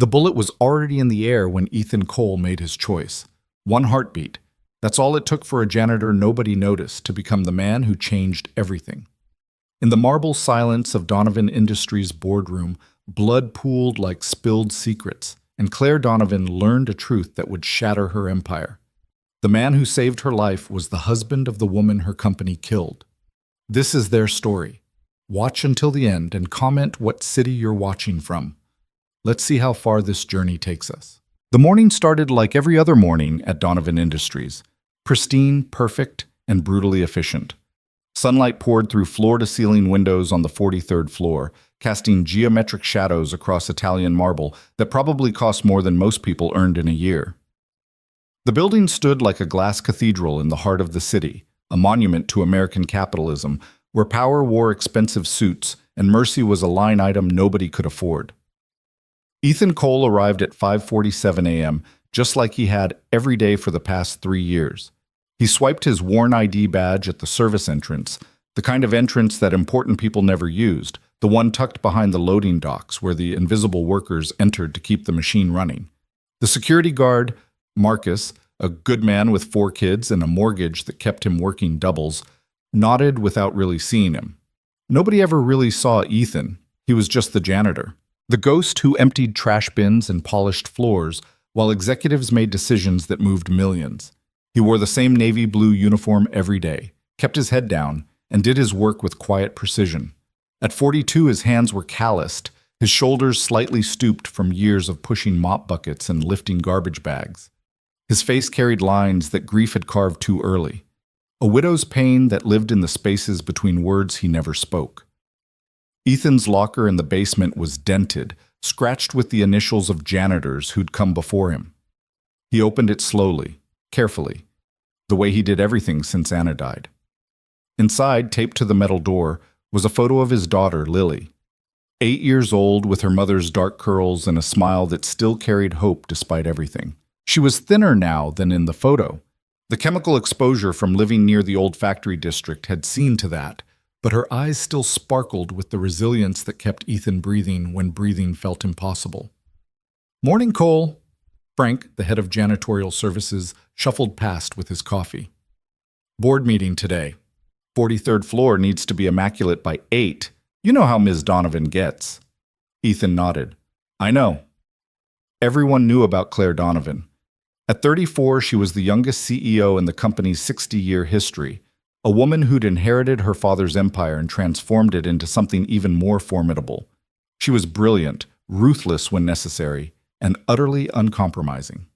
The bullet was already in the air when Ethan Cole made his choice. One heartbeat. That's all it took for a janitor nobody noticed to become the man who changed everything. In the marble silence of Donovan Industries' boardroom, blood pooled like spilled secrets, and Claire Donovan learned a truth that would shatter her empire. The man who saved her life was the husband of the woman her company killed. This is their story. Watch until the end and comment what city you're watching from. Let's see how far this journey takes us. The morning started like every other morning at Donovan Industries. Pristine, perfect, and brutally efficient. Sunlight poured through floor-to-ceiling windows on the 43rd floor, casting geometric shadows across Italian marble that probably cost more than most people earned in a year. The building stood like a glass cathedral in the heart of the city, a monument to American capitalism, where power wore expensive suits and mercy was a line item nobody could afford. Ethan Cole arrived at 5:47 a.m., just like he had every day for the past 3 years. He swiped his worn ID badge at the service entrance, the kind of entrance that important people never used, the one tucked behind the loading docks where the invisible workers entered to keep the machine running. The security guard, Marcus, a good man with 4 kids and a mortgage that kept him working doubles, nodded without really seeing him. Nobody ever really saw Ethan. He was just the janitor. The ghost who emptied trash bins and polished floors while executives made decisions that moved millions. He wore the same navy blue uniform every day, kept his head down, and did his work with quiet precision. At 42, his hands were calloused, his shoulders slightly stooped from years of pushing mop buckets and lifting garbage bags. His face carried lines that grief had carved too early, a widow's pain that lived in the spaces between words he never spoke. Ethan's locker in the basement was dented, scratched with the initials of janitors who'd come before him. He opened it slowly, carefully, the way he did everything since Anna died. Inside, taped to the metal door, was a photo of his daughter, Lily. 8 years old, with her mother's dark curls and a smile that still carried hope despite everything. She was thinner now than in the photo. The chemical exposure from living near the old factory district had seen to that, but her eyes still sparkled with the resilience that kept Ethan breathing when breathing felt impossible. "Morning, Cole." Frank, the head of janitorial services, shuffled past with his coffee. "Board meeting today. 43rd floor needs to be immaculate by 8. You know how Ms. Donovan gets." Ethan nodded. "I know." Everyone knew about Claire Donovan. At 34, she was the youngest CEO in the company's 60-year history, a woman who'd inherited her father's empire and transformed it into something even more formidable. She was brilliant, ruthless when necessary, and utterly uncompromising.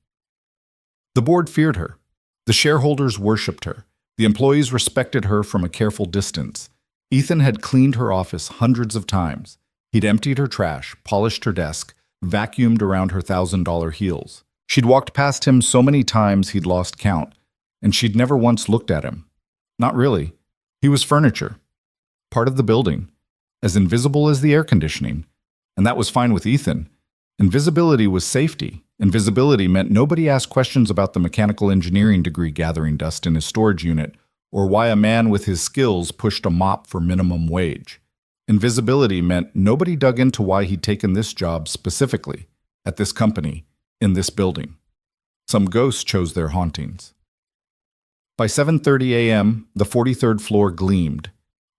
The board feared her. The shareholders worshipped her. The employees respected her from a careful distance. Ethan had cleaned her office hundreds of times. He'd emptied her trash, polished her desk, vacuumed around her $1,000 heels. She'd walked past him so many times he'd lost count, and she'd never once looked at him. Not really. He was furniture, part of the building, as invisible as the air conditioning. And that was fine with Ethan. Invisibility was safety. Invisibility meant nobody asked questions about the mechanical engineering degree gathering dust in his storage unit, or why a man with his skills pushed a mop for minimum wage. Invisibility meant nobody dug into why he'd taken this job specifically, at this company, in this building. Some ghosts chose their hauntings. By 7:30 a.m., the 43rd floor gleamed.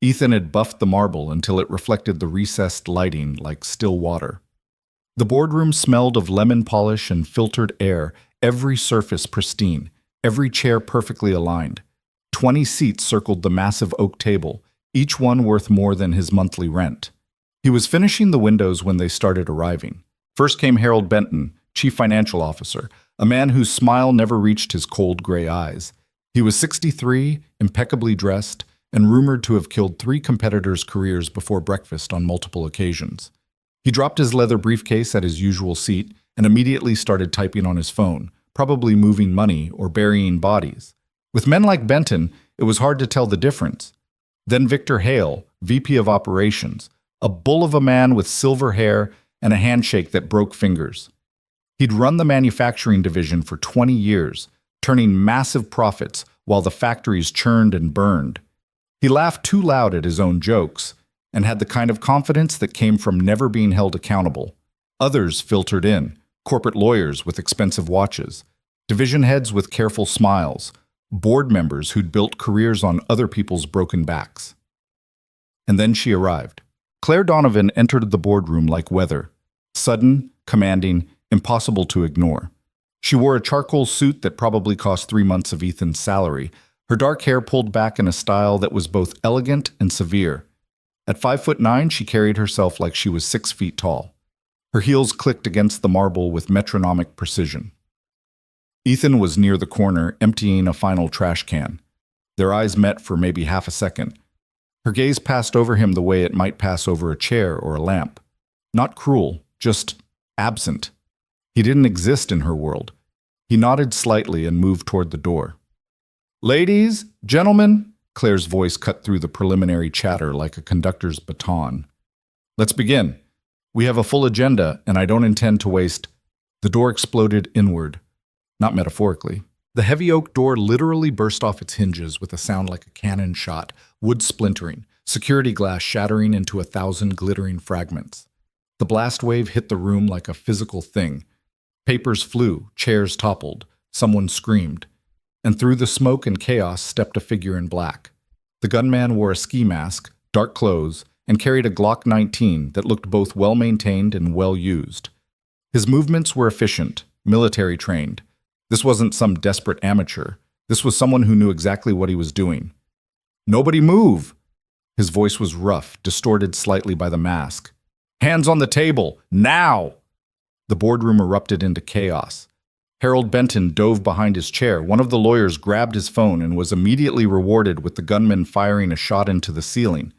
Ethan had buffed the marble until it reflected the recessed lighting like still water. The boardroom smelled of lemon polish and filtered air, every surface pristine, every chair perfectly aligned. 20 seats circled the massive oak table, each one worth more than his monthly rent. He was finishing the windows when they started arriving. First came Harold Benton, Chief Financial Officer, a man whose smile never reached his cold gray eyes. He was 63, impeccably dressed, and rumored to have killed 3 competitors' careers before breakfast on multiple occasions. He dropped his leather briefcase at his usual seat and immediately started typing on his phone, probably moving money or burying bodies. With men like Benton, it was hard to tell the difference. Then Victor Hale, VP of Operations, a bull of a man with silver hair and a handshake that broke fingers. He'd run the manufacturing division for 20 years, turning massive profits while the factories churned and burned. He laughed too loud at his own jokes and had the kind of confidence that came from never being held accountable. Others filtered in, corporate lawyers with expensive watches, division heads with careful smiles, board members who'd built careers on other people's broken backs. And then she arrived. Claire Donovan entered the boardroom like weather, sudden, commanding, impossible to ignore. She wore a charcoal suit that probably cost 3 months of Ethan's salary, her dark hair pulled back in a style that was both elegant and severe. At 5'9", she carried herself like she was 6 feet tall. Her heels clicked against the marble with metronomic precision. Ethan was near the corner, emptying a final trash can. Their eyes met for maybe half a second. Her gaze passed over him the way it might pass over a chair or a lamp. Not cruel, just absent. He didn't exist in her world. He nodded slightly and moved toward the door. "Ladies, gentlemen," Claire's voice cut through the preliminary chatter like a conductor's baton. "Let's begin. We have a full agenda, and I don't intend to waste—" The door exploded inward, not metaphorically. The heavy oak door literally burst off its hinges with a sound like a cannon shot, wood splintering, security glass shattering into 1,000 glittering fragments. The blast wave hit the room like a physical thing. Papers flew, chairs toppled, someone screamed. And through the smoke and chaos stepped a figure in black. The gunman wore a ski mask, dark clothes, and carried a Glock 19 that looked both well-maintained and well-used. His movements were efficient, military-trained. This wasn't some desperate amateur. This was someone who knew exactly what he was doing. "Nobody move!" His voice was rough, distorted slightly by the mask. "Hands on the table! Now!" The boardroom erupted into chaos. Harold Benton dove behind his chair. One of the lawyers grabbed his phone and was immediately rewarded with the gunman firing a shot into the ceiling.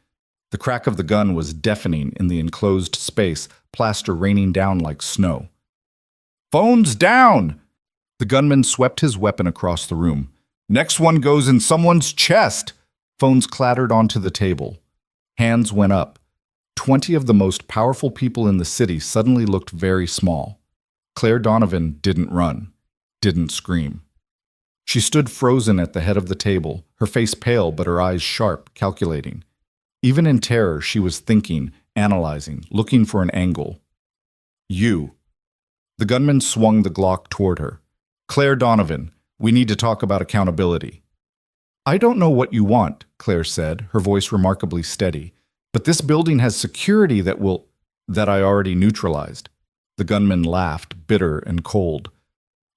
The crack of the gun was deafening in the enclosed space, plaster raining down like snow. "Phones down!" The gunman swept his weapon across the room. "Next one goes in someone's chest!" Phones clattered onto the table. Hands went up. 20 of the most powerful people in the city suddenly looked very small. Claire Donovan didn't run, didn't scream. She stood frozen at the head of the table, her face pale but her eyes sharp, calculating. Even in terror, she was thinking, analyzing, looking for an angle. "You." The gunman swung the Glock toward her. "Claire Donovan, we need to talk about accountability." "I don't know what you want," Claire said, her voice remarkably steady. "But this building has security that I already neutralized." The gunman laughed, bitter and cold.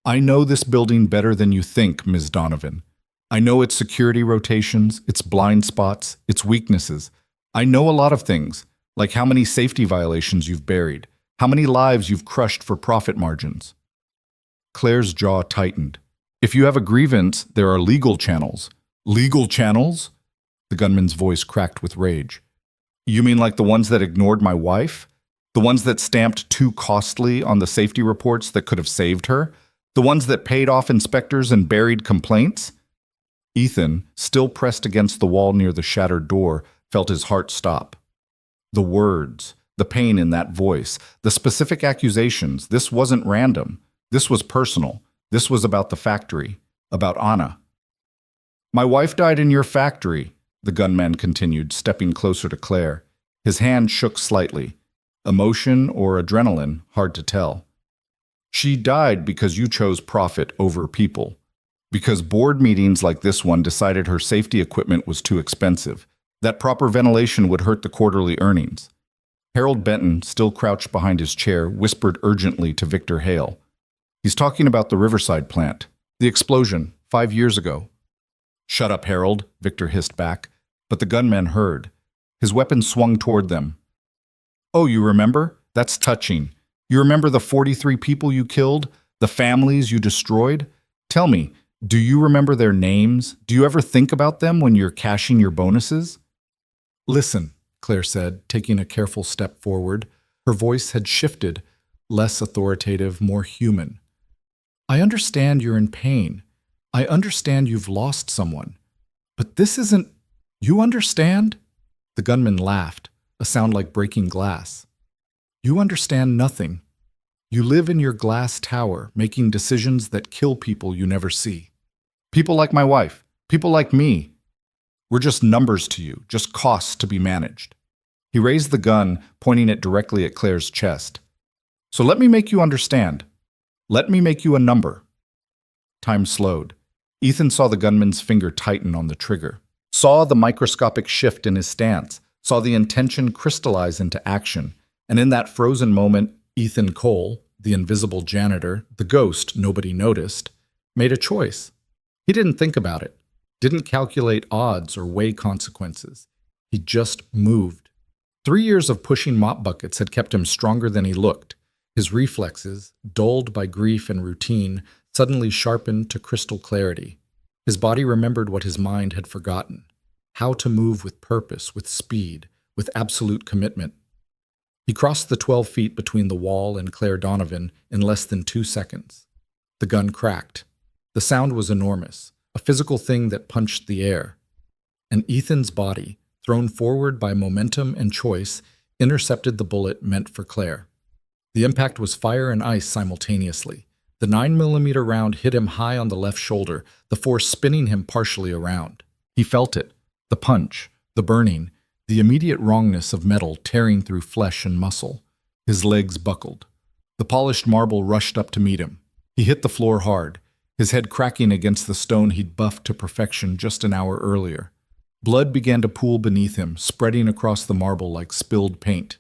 "I know this building better than you think, Ms. Donovan. I know its security rotations, its blind spots, its weaknesses. I know a lot of things, like how many safety violations you've buried, how many lives you've crushed for profit margins." Claire's jaw tightened. "If you have a grievance, there are legal channels." "Legal channels?" The gunman's voice cracked with rage. "You mean like the ones that ignored my wife? The ones that stamped too costly on the safety reports that could have saved her? The ones that paid off inspectors and buried complaints?" Ethan, still pressed against the wall near the shattered door, felt his heart stop. The words, the pain in that voice, the specific accusations, this wasn't random. This was personal. This was about the factory, about Anna. "My wife died in your factory," the gunman continued, stepping closer to Claire. His hand shook slightly. Emotion or adrenaline, hard to tell. "She died because you chose profit over people. Because board meetings like this one decided her safety equipment was too expensive, that proper ventilation would hurt the quarterly earnings." Harold Benton, still crouched behind his chair, whispered urgently to Victor Hale. "He's talking about the Riverside plant. The explosion, 5 years ago." "Shut up, Harold," Victor hissed back. But the gunman heard. His weapon swung toward them. "Oh, you remember? That's touching. You remember the 43 people you killed? The families you destroyed? Tell me, do you remember their names? Do you ever think about them when you're cashing your bonuses?" "Listen," Claire said, taking a careful step forward. Her voice had shifted, less authoritative, more human. "I understand you're in pain. I understand you've lost someone. But this isn't— You understand?" The gunman laughed, a sound like breaking glass. "You understand nothing. You live in your glass tower, making decisions that kill people you never see. People like my wife, people like me. We're just numbers to you, just costs to be managed." He raised the gun, pointing it directly at Claire's chest. So let me make you understand. Let me make you a number. Time slowed. Ethan saw the gunman's finger tighten on the trigger, saw the microscopic shift in his stance, saw the intention crystallize into action, and in that frozen moment, Ethan Cole, the invisible janitor, the ghost nobody noticed, made a choice. He didn't think about it, didn't calculate odds or weigh consequences. He just moved. 3 years of pushing mop buckets had kept him stronger than he looked. His reflexes, dulled by grief and routine, suddenly sharpened to crystal clarity. His body remembered what his mind had forgotten: how to move with purpose, with speed, with absolute commitment. He crossed the 12 feet between the wall and Claire Donovan in less than 2 seconds. The gun cracked. The sound was enormous, a physical thing that punched the air. And Ethan's body, thrown forward by momentum and choice, intercepted the bullet meant for Claire. The impact was fire and ice simultaneously. The 9mm round hit him high on the left shoulder, the force spinning him partially around. He felt it, the punch, the burning, the immediate wrongness of metal tearing through flesh and muscle. His legs buckled. The polished marble rushed up to meet him. He hit the floor hard, his head cracking against the stone he'd buffed to perfection just an hour earlier. Blood began to pool beneath him, spreading across the marble like spilled paint.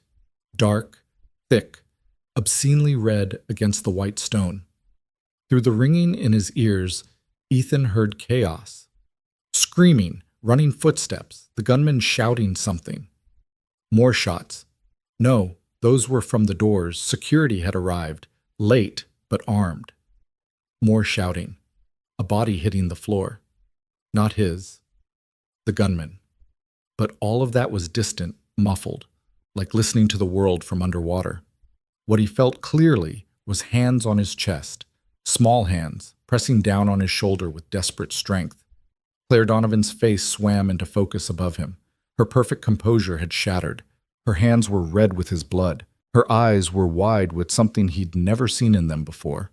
Dark, thick, obscenely red against the white stone. Through the ringing in his ears, Ethan heard chaos. Screaming, running footsteps, the gunman shouting something. More shots. No, those were from the doors. Security had arrived, late but armed. More shouting. A body hitting the floor. Not his. The gunman. But all of that was distant, muffled, like listening to the world from underwater. What he felt clearly was hands on his chest, small hands, pressing down on his shoulder with desperate strength. Claire Donovan's face swam into focus above him. Her perfect composure had shattered. Her hands were red with his blood. Her eyes were wide with something he'd never seen in them before.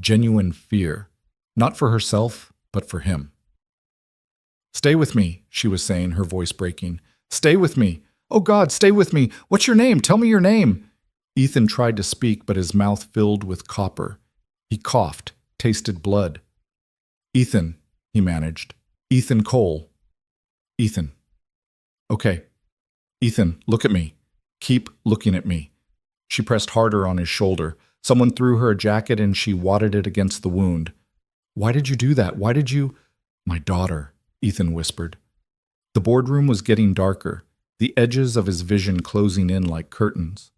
Genuine fear. Not for herself, but for him. "Stay with me," she was saying, her voice breaking. "Stay with me. Oh God, stay with me. What's your name? Tell me your name." Ethan tried to speak, but his mouth filled with copper. He coughed, tasted blood. "Ethan," he managed. "Ethan Cole. Ethan." "Okay. Ethan, look at me. Keep looking at me." She pressed harder on his shoulder. Someone threw her a jacket and she wadded it against the wound. "Why did you do that? Why did you—" "My daughter," Ethan whispered. The boardroom was getting darker, the edges of his vision closing in like curtains.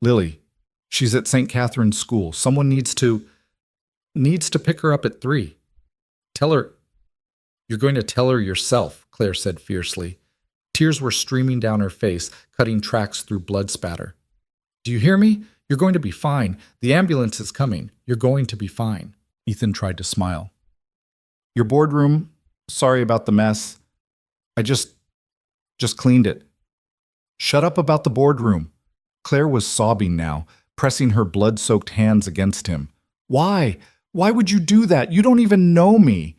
"Lily, she's at St. Catherine's School. Someone needs to pick her up at 3. Tell her—" "You're going to tell her yourself," Claire said fiercely. Tears were streaming down her face, cutting tracks through blood spatter. "Do you hear me? You're going to be fine. The ambulance is coming. You're going to be fine." Ethan tried to smile. "Your boardroom, sorry about the mess. I just cleaned it." "Shut up about the boardroom." Claire was sobbing now, pressing her blood-soaked hands against him. "Why? Why would you do that? You don't even know me."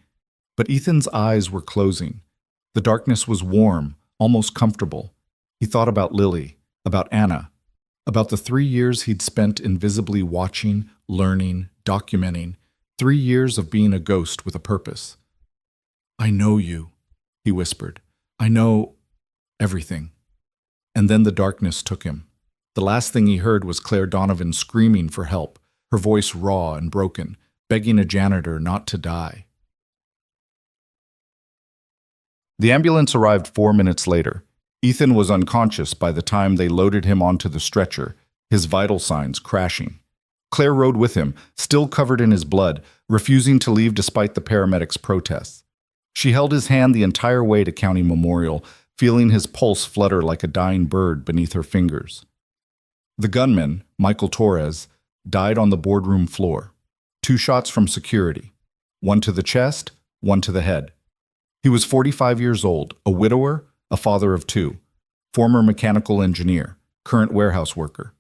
But Ethan's eyes were closing. The darkness was warm, almost comfortable. He thought about Lily, about Anna, about the 3 years he'd spent invisibly watching, learning, documenting, 3 years of being a ghost with a purpose. "I know you," he whispered. "I know everything." And then the darkness took him. The last thing he heard was Claire Donovan screaming for help, her voice raw and broken, begging a janitor not to die. The ambulance arrived 4 minutes later. Ethan was unconscious by the time they loaded him onto the stretcher, his vital signs crashing. Claire rode with him, still covered in his blood, refusing to leave despite the paramedics' protests. She held his hand the entire way to County Memorial, feeling his pulse flutter like a dying bird beneath her fingers. The gunman, Michael Torres, died on the boardroom floor. 2 shots from security. 1 to the chest, 1 to the head. He was 45 years old, a widower, a father of 2, former mechanical engineer, current warehouse worker.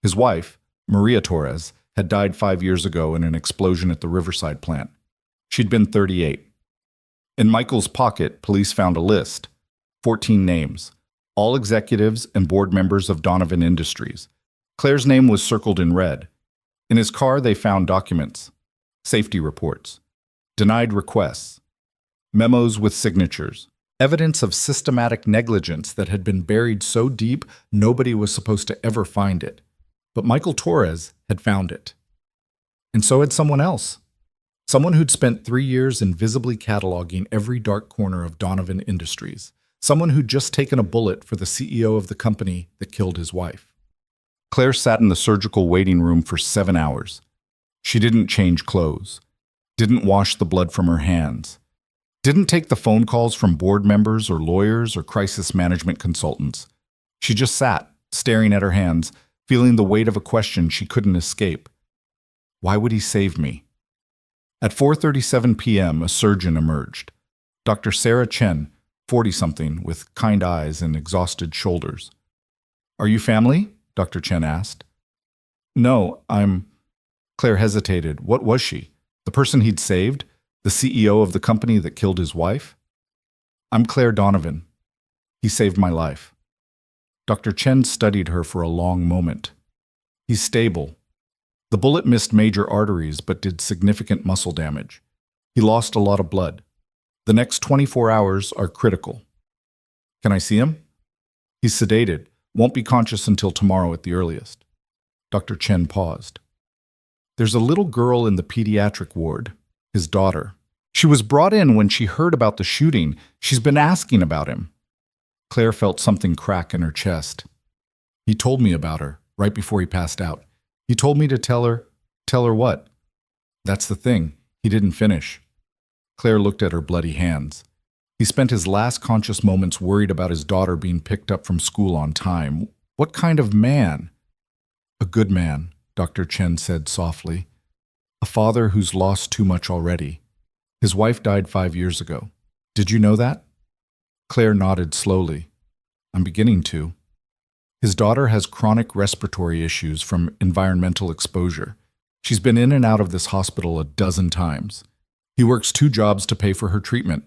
His wife, Maria Torres, had died 5 years ago in an explosion at the Riverside plant. She'd been 38. In Michael's pocket, police found a list, 14 names, all executives and board members of Donovan Industries. Claire's name was circled in red. In his car, they found documents, safety reports, denied requests, memos with signatures, evidence of systematic negligence that had been buried so deep nobody was supposed to ever find it. But Michael Torres had found it. And so had someone else. Someone who'd spent 3 years invisibly cataloging every dark corner of Donovan Industries. Someone who'd just taken a bullet for the CEO of the company that killed his wife. Claire sat in the surgical waiting room for 7 hours. She didn't change clothes, didn't wash the blood from her hands, didn't take the phone calls from board members or lawyers or crisis management consultants. She just sat, staring at her hands, feeling the weight of a question she couldn't escape. Why would he save me? At 4:37 p.m., a surgeon emerged. Dr. Sarah Chen, 40-something, with kind eyes and exhausted shoulders. "Are you family?" Dr. Chen asked. "No, Claire hesitated. What was she? The person he'd saved? The CEO of the company that killed his wife? "I'm Claire Donovan. He saved my life." Dr. Chen studied her for a long moment. "He's stable. The bullet missed major arteries but did significant muscle damage. He lost a lot of blood. The next 24 hours are critical." "Can I see him?" "He's sedated. Won't be conscious until tomorrow at the earliest." Dr. Chen paused. "There's a little girl in the pediatric ward, his daughter. She was brought in when she heard about the shooting. She's been asking about him." Claire felt something crack in her chest. "He told me about her, right before he passed out. He told me to tell her what?" "That's the thing. He didn't finish." Claire looked at her bloody hands. He spent his last conscious moments worried about his daughter being picked up from school on time. What kind of man? "A good man," Dr. Chen said softly. "A father who's lost too much already. His wife died 5 years ago. Did you know that?" Claire nodded slowly. "I'm beginning to." His daughter has chronic respiratory issues from environmental exposure. She's been in and out of this hospital a dozen times. He works 2 jobs to pay for her treatment.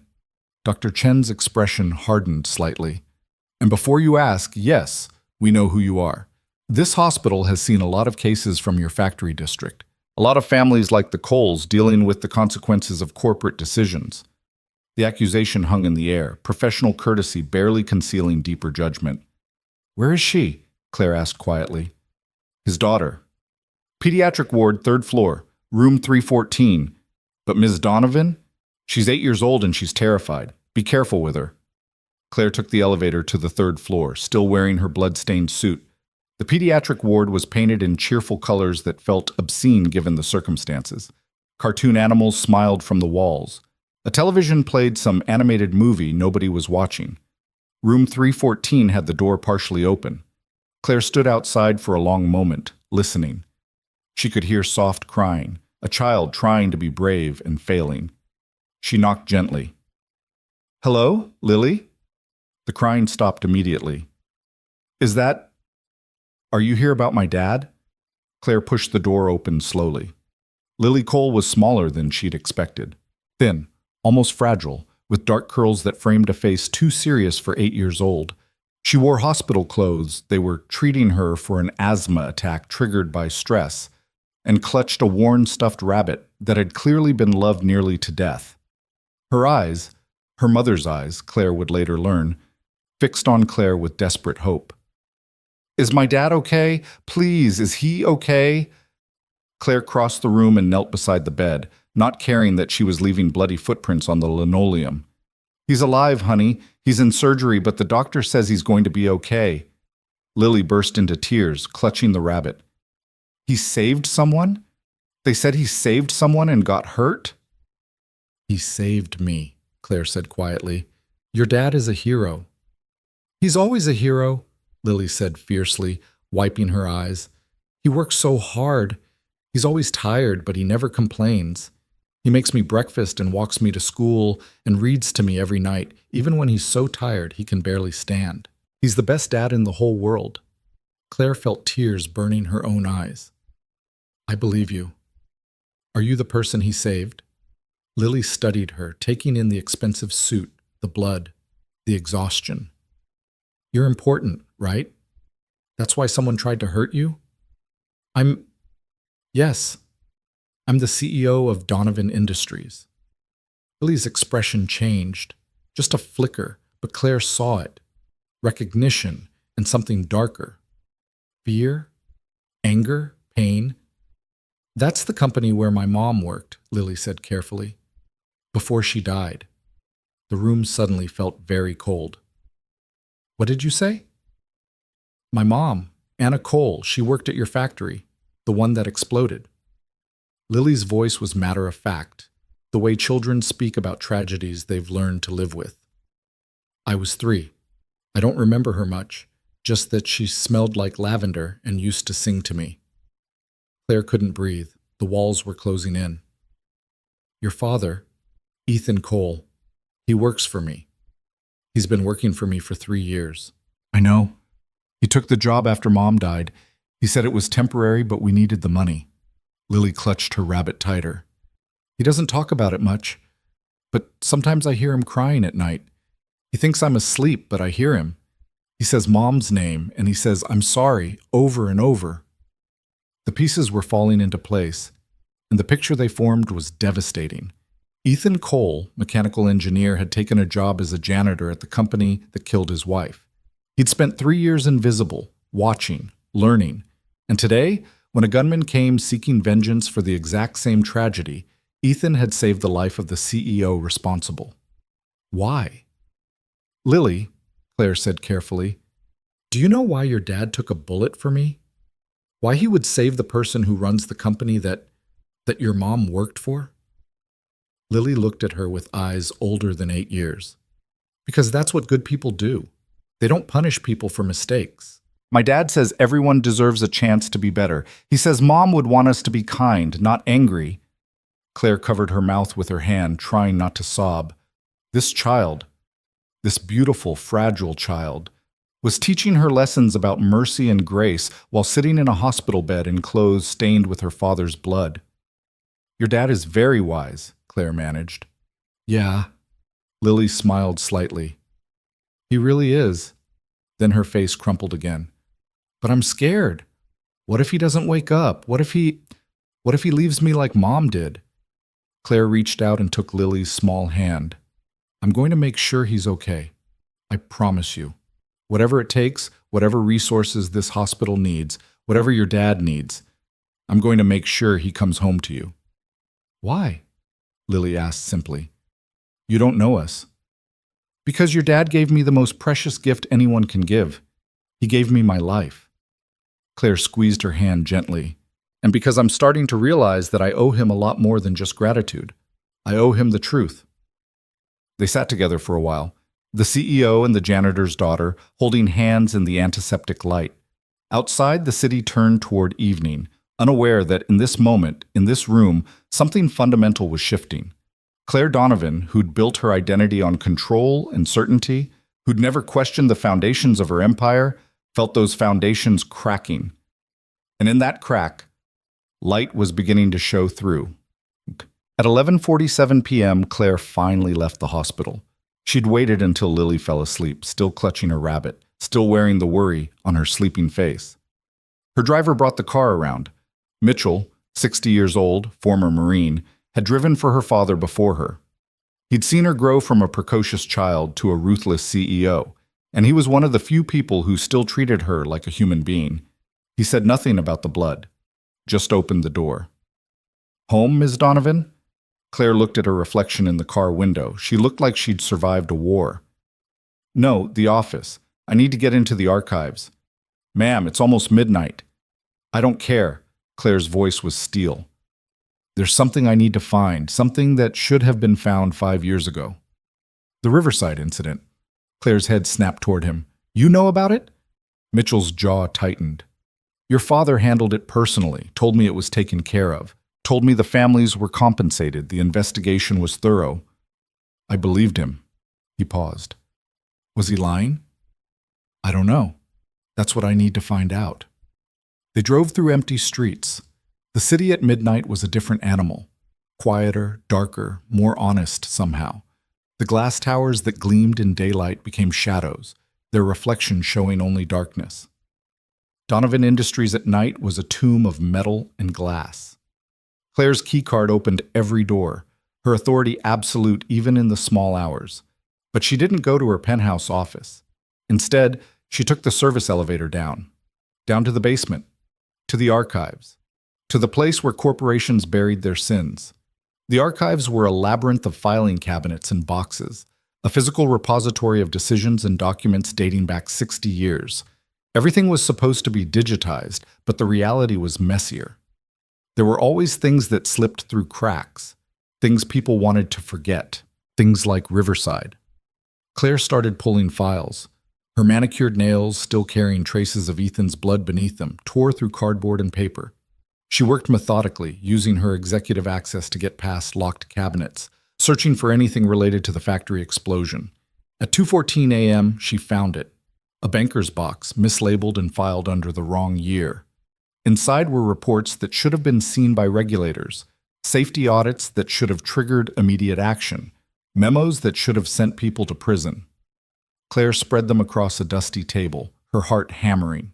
Dr. Chen's expression hardened slightly. "And before you ask, yes, we know who you are. This hospital has seen a lot of cases from your factory district. A lot of families like the Coles dealing with the consequences of corporate decisions." The accusation hung in the air, professional courtesy barely concealing deeper judgment. "Where is she?" Claire asked quietly. "His daughter. Pediatric ward, 3rd floor, room 314. But Ms. Donovan? She's 8 years old and she's terrified. Be careful with her." Claire took the elevator to the 3rd floor, still wearing her blood-stained suit. The pediatric ward was painted in cheerful colors that felt obscene given the circumstances. Cartoon animals smiled from the walls. A television played some animated movie nobody was watching. Room 314 had the door partially open. Claire stood outside for a long moment, listening. She could hear soft crying, a child trying to be brave and failing. She knocked gently. "Hello, Lily?" The crying stopped immediately. Are you here about my dad?" Claire pushed the door open slowly. Lily Cole was smaller than she'd expected. Thin, almost fragile, with dark curls that framed a face too serious for 8 years old. She wore hospital clothes. They were treating her for an asthma attack triggered by stress, and clutched a worn stuffed rabbit that had clearly been loved nearly to death. Her eyes, her mother's eyes, Claire would later learn, fixed on Claire with desperate hope. "Is my dad okay? Please, is he okay?" Claire crossed the room and knelt beside the bed, not caring that she was leaving bloody footprints on the linoleum. "He's alive, honey. He's in surgery, but the doctor says he's going to be okay." Lily burst into tears, clutching the rabbit. "He saved someone? They said he saved someone and got hurt?" "He saved me," Claire said quietly. "Your dad is a hero." "He's always a hero," Lily said fiercely, wiping her eyes. "He works so hard. He's always tired, but he never complains. He makes me breakfast and walks me to school and reads to me every night, even when he's so tired he can barely stand. He's the best dad in the whole world." Claire felt tears burning her own eyes. "I believe you. Are you the person he saved?" Lily studied her, taking in the expensive suit, the blood, the exhaustion. "You're important, right? That's why someone tried to hurt you?" I'm, yes, I'm the CEO of Donovan Industries. Lily's expression changed. Just a flicker, but Claire saw it. Recognition and something darker. Fear? Anger? Pain? That's the company where my mom worked, Lily said carefully. Before she died. The room suddenly felt very cold. What did you say? My mom, Anna Cole, she worked at your factory, the one that exploded. Lily's voice was matter of fact, the way children speak about tragedies they've learned to live with. I was 3. I don't remember her much, just that she smelled like lavender and used to sing to me. Claire couldn't breathe. The walls were closing in. Your father, Ethan Cole, he works for me. He's been working for me for 3 years. I know. He took the job after Mom died. He said it was temporary, but we needed the money. Lily clutched her rabbit tighter. He doesn't talk about it much, but sometimes I hear him crying at night. He thinks I'm asleep, but I hear him. He says Mom's name, and he says, I'm sorry, over and over. The pieces were falling into place, and the picture they formed was devastating. Ethan Cole, mechanical engineer, had taken a job as a janitor at the company that killed his wife. He'd spent 3 years invisible, watching, learning, and today, when a gunman came seeking vengeance for the exact same tragedy, Ethan had saved the life of the CEO responsible. Why? Lily, Claire said carefully, do you know why your dad took a bullet for me? Why he would save the person who runs the company that your mom worked for? Lily looked at her with eyes older than 8 years. Because that's what good people do. They don't punish people for mistakes. My dad says everyone deserves a chance to be better. He says Mom would want us to be kind, not angry. Claire covered her mouth with her hand, trying not to sob. This child, this beautiful, fragile child, was teaching her lessons about mercy and grace while sitting in a hospital bed in clothes stained with her father's blood. Your dad is very wise, Claire managed. Yeah. Lily smiled slightly. He really is. Then her face crumpled again. But I'm scared. What if he doesn't wake up? What if he leaves me like Mom did? Claire reached out and took Lily's small hand. I'm going to make sure he's okay. I promise you. Whatever it takes, whatever resources this hospital needs, whatever your dad needs, I'm going to make sure he comes home to you. Why? Lily asked simply. You don't know us. Because your dad gave me the most precious gift anyone can give. He gave me my life. Claire squeezed her hand gently. And because I'm starting to realize that I owe him a lot more than just gratitude. I owe him the truth. They sat together for a while, the CEO and the janitor's daughter holding hands in the antiseptic light. Outside, the city turned toward evening, unaware that in this moment, in this room, something fundamental was shifting. Claire Donovan, who'd built her identity on control and certainty, who'd never questioned the foundations of her empire, felt those foundations cracking. And in that crack, light was beginning to show through. At 11:47 p.m., Claire finally left the hospital. She'd waited until Lily fell asleep, still clutching her rabbit, still wearing the worry on her sleeping face. Her driver brought the car around. Mitchell, 60 years old, former Marine, had driven for her father before her. He'd seen her grow from a precocious child to a ruthless CEO, and he was one of the few people who still treated her like a human being. He said nothing about the blood, just opened the door. Home, Ms. Donovan? Claire looked at her reflection in the car window. She looked like she'd survived a war. No, the office. I need to get into the archives. Ma'am, it's almost midnight. I don't care. Claire's voice was steel. There's something I need to find, something that should have been found 5 years ago. The Riverside incident. Claire's head snapped toward him. You know about it? Mitchell's jaw tightened. Your father handled it personally, told me it was taken care of, told me the families were compensated, the investigation was thorough. I believed him. He paused. Was he lying? I don't know. That's what I need to find out. They drove through empty streets. The city at midnight was a different animal. Quieter, darker, more honest somehow. The glass towers that gleamed in daylight became shadows, their reflection showing only darkness. Donovan Industries at night was a tomb of metal and glass. Claire's keycard opened every door, her authority absolute even in the small hours. But she didn't go to her penthouse office. Instead, she took the service elevator down to the basement, to the archives, to the place where corporations buried their sins. The archives were a labyrinth of filing cabinets and boxes, a physical repository of decisions and documents dating back 60 years. Everything was supposed to be digitized, but the reality was messier. There were always things that slipped through cracks, things people wanted to forget, things like Riverside. Claire started pulling files. Her manicured nails, still carrying traces of Ethan's blood beneath them, tore through cardboard and paper. She worked methodically, using her executive access to get past locked cabinets, searching for anything related to the factory explosion. At 2:14 a.m., she found it. A banker's box, mislabeled and filed under the wrong year. Inside were reports that should have been seen by regulators, safety audits that should have triggered immediate action, memos that should have sent people to prison. Claire spread them across a dusty table, her heart hammering.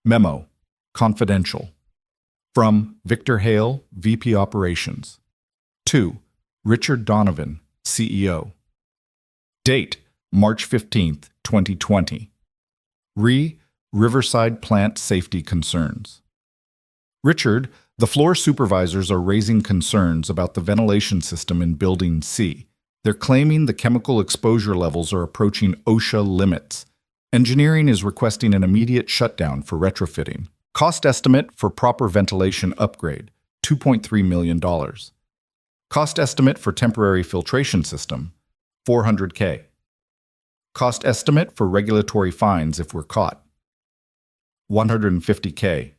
Memo. Confidential. From Victor Hale, VP Operations. To Richard Donovan, CEO. Date, March 15th, 2020. Riverside Plant Safety Concerns. Richard, the floor supervisors are raising concerns about the ventilation system in Building C. They're claiming the chemical exposure levels are approaching OSHA limits. Engineering is requesting an immediate shutdown for retrofitting. Cost estimate for proper ventilation upgrade, $2.3 million. Cost estimate for temporary filtration system, $400K. Cost estimate for regulatory fines if we're caught, $150K.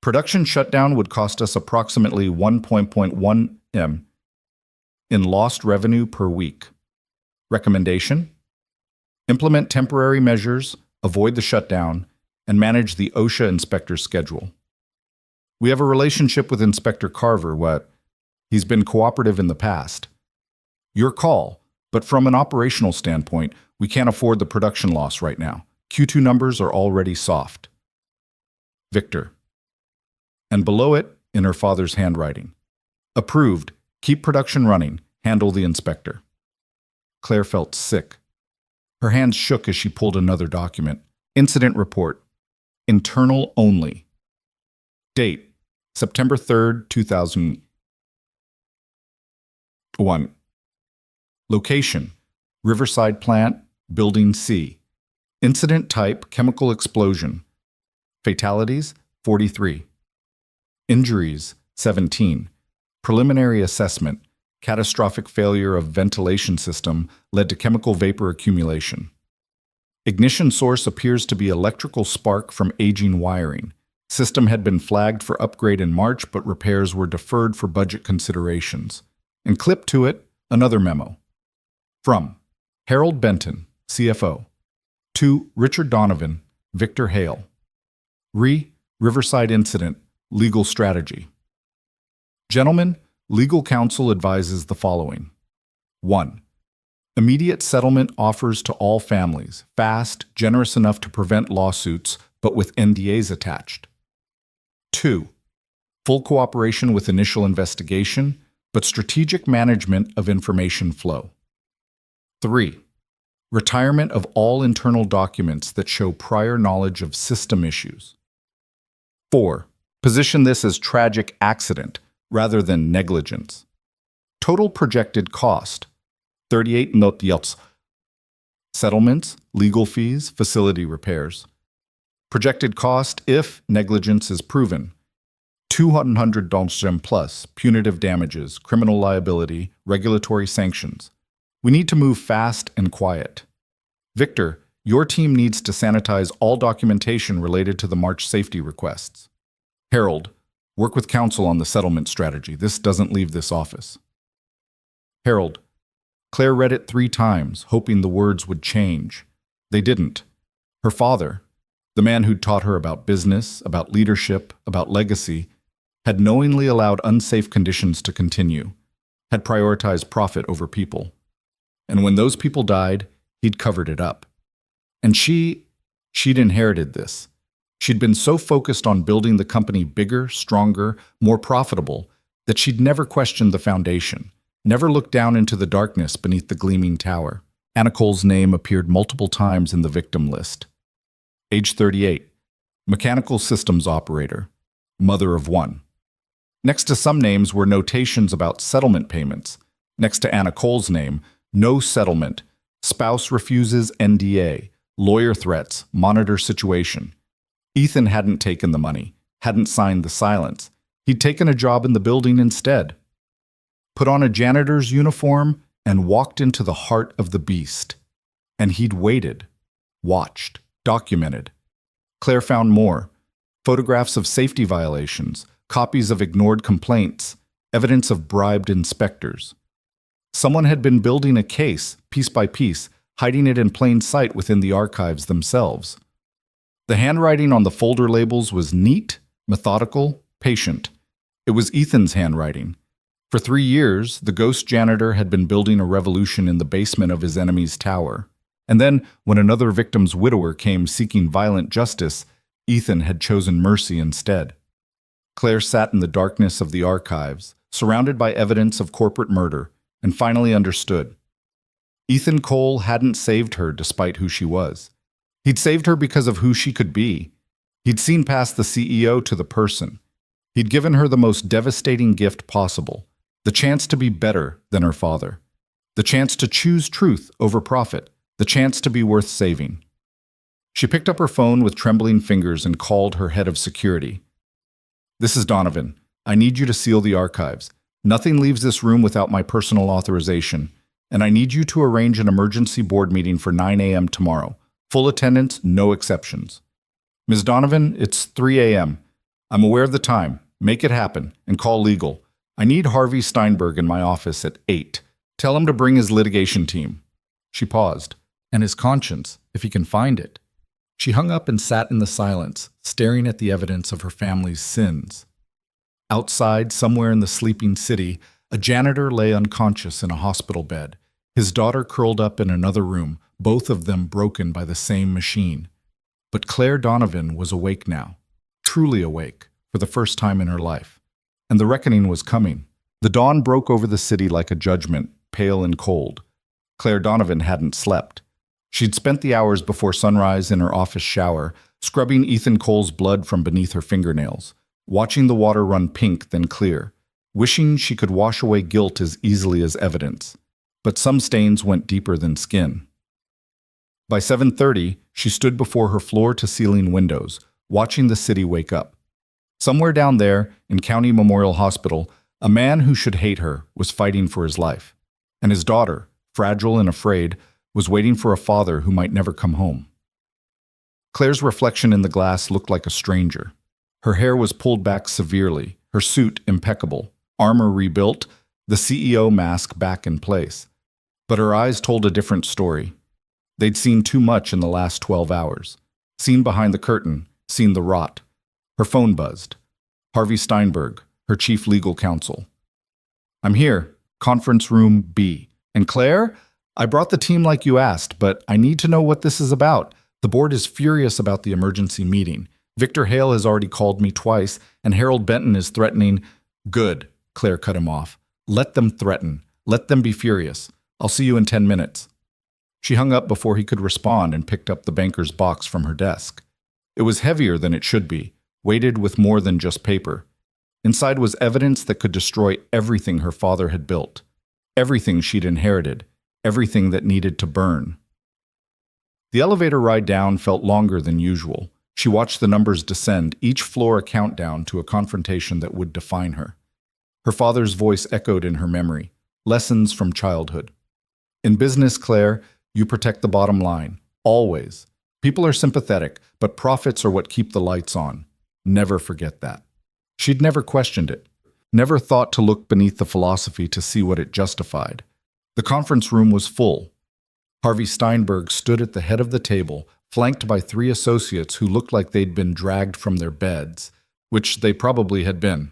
Production shutdown would cost us approximately $1.1 million in lost revenue per week. Recommendation? Implement temporary measures, avoid the shutdown, and manage the OSHA inspector's schedule. We have a relationship with Inspector Carver. He's been cooperative in the past. Your call, but from an operational standpoint, we can't afford the production loss right now. Q2 numbers are already soft. Victor. And below it, in her father's handwriting. Approved. Keep production running. Handle the inspector. Claire felt sick. Her hands shook as she pulled another document. Incident report. Internal only. Date, September 3rd, 2001. Location, Riverside Plant, Building C. Incident type, chemical explosion. Fatalities, 43. Injuries, 17. Preliminary assessment, catastrophic failure of ventilation system led to chemical vapor accumulation. Ignition source appears to be electrical spark from aging wiring. System had been flagged for upgrade in March, but repairs were deferred for budget considerations. And clipped to it, another memo. From Harold Benton, CFO. To Richard Donovan, Victor Hale. Riverside Incident, Legal Strategy. Gentlemen, legal counsel advises the following. 1. Immediate settlement offers to all families, fast, generous enough to prevent lawsuits, but with NDAs attached. 2. Full cooperation with initial investigation, but strategic management of information flow. 3. Retirement of all internal documents that show prior knowledge of system issues. 4. Position this as tragic accident rather than negligence. Total projected cost, 38 million. Settlements, legal fees, facility repairs. Projected cost if negligence is proven, $200 plus, punitive damages, criminal liability, regulatory sanctions. We need to move fast and quiet. Victor, your team needs to sanitize all documentation related to the March safety requests. Harold, work with counsel on the settlement strategy. This doesn't leave this office. Harold, Claire read it 3 times, hoping the words would change. They didn't. Her father, the man who'd taught her about business, about leadership, about legacy, had knowingly allowed unsafe conditions to continue, had prioritized profit over people. And when those people died, he'd covered it up. And she'd inherited this. She'd been so focused on building the company bigger, stronger, more profitable, that she'd never questioned the foundation, never looked down into the darkness beneath the gleaming tower. Anna Cole's name appeared multiple times in the victim list. Age 38, mechanical systems operator, mother of one. Next to some names were notations about settlement payments. Next to Anna Cole's name, no settlement, spouse refuses NDA, lawyer threats, monitor situation. Ethan hadn't taken the money, hadn't signed the silence. He'd taken a job in the building instead. Put on a janitor's uniform and walked into the heart of the beast. And he'd waited, watched, documented. Claire found more. Photographs of safety violations, copies of ignored complaints, evidence of bribed inspectors. Someone had been building a case, piece by piece, hiding it in plain sight within the archives themselves. The handwriting on the folder labels was neat, methodical, patient. It was Ethan's handwriting. For 3 years, the ghost janitor had been building a revolution in the basement of his enemy's tower. And then, when another victim's widower came seeking violent justice, Ethan had chosen mercy instead. Claire sat in the darkness of the archives, surrounded by evidence of corporate murder, and finally understood. Ethan Cole hadn't saved her despite who she was. He'd saved her because of who she could be. He'd seen past the CEO to the person. He'd given her the most devastating gift possible, the chance to be better than her father, the chance to choose truth over profit, the chance to be worth saving. She picked up her phone with trembling fingers and called her head of security. "This is Donovan. I need you to seal the archives. Nothing leaves this room without my personal authorization, and I need you to arrange an emergency board meeting for 9 a.m. tomorrow. Full attendance, no exceptions." "Ms. Donovan, it's 3 a.m. I'm aware of the time. Make it happen, and call legal. I need Harvey Steinberg in my office at 8. Tell him to bring his litigation team." She paused. "And his conscience, if he can find it." She hung up and sat in the silence, staring at the evidence of her family's sins. Outside, somewhere in the sleeping city, a janitor lay unconscious in a hospital bed, his daughter curled up in another room, both of them broken by the same machine. But Claire Donovan was awake now, truly awake, for the first time in her life. And the reckoning was coming. The dawn broke over the city like a judgment, pale and cold. Claire Donovan hadn't slept. She'd spent the hours before sunrise in her office shower, scrubbing Ethan Cole's blood from beneath her fingernails, watching the water run pink then clear, wishing she could wash away guilt as easily as evidence. But some stains went deeper than skin. By 7:30, she stood before her floor-to-ceiling windows, watching the city wake up. Somewhere down there, in County Memorial Hospital, a man who should hate her was fighting for his life. And his daughter, fragile and afraid, was waiting for a father who might never come home. Claire's reflection in the glass looked like a stranger. Her hair was pulled back severely, her suit impeccable, armor rebuilt, the CEO mask back in place. But her eyes told a different story. They'd seen too much in the last 12 hours. Seen behind the curtain, seen the rot. Her phone buzzed. Harvey Steinberg, her chief legal counsel. "I'm here, conference room B. And Claire, I brought the team like you asked, but I need to know what this is about. The board is furious about the emergency meeting. Victor Hale has already called me twice, and Harold Benton is threatening—" "Good," Claire cut him off. "Let them threaten. Let them be furious. I'll see you in 10 minutes. She hung up before he could respond and picked up the banker's box from her desk. It was heavier than it should be, weighted with more than just paper. Inside was evidence that could destroy everything her father had built, everything she'd inherited, everything that needed to burn. The elevator ride down felt longer than usual. She watched the numbers descend, each floor a countdown to a confrontation that would define her. Her father's voice echoed in her memory, lessons from childhood. "In business, Claire, you protect the bottom line. Always. People are sympathetic, but profits are what keep the lights on. Never forget that." She'd never questioned it, never thought to look beneath the philosophy to see what it justified. The conference room was full. Harvey Steinberg stood at the head of the table, flanked by 3 associates who looked like they'd been dragged from their beds, which they probably had been.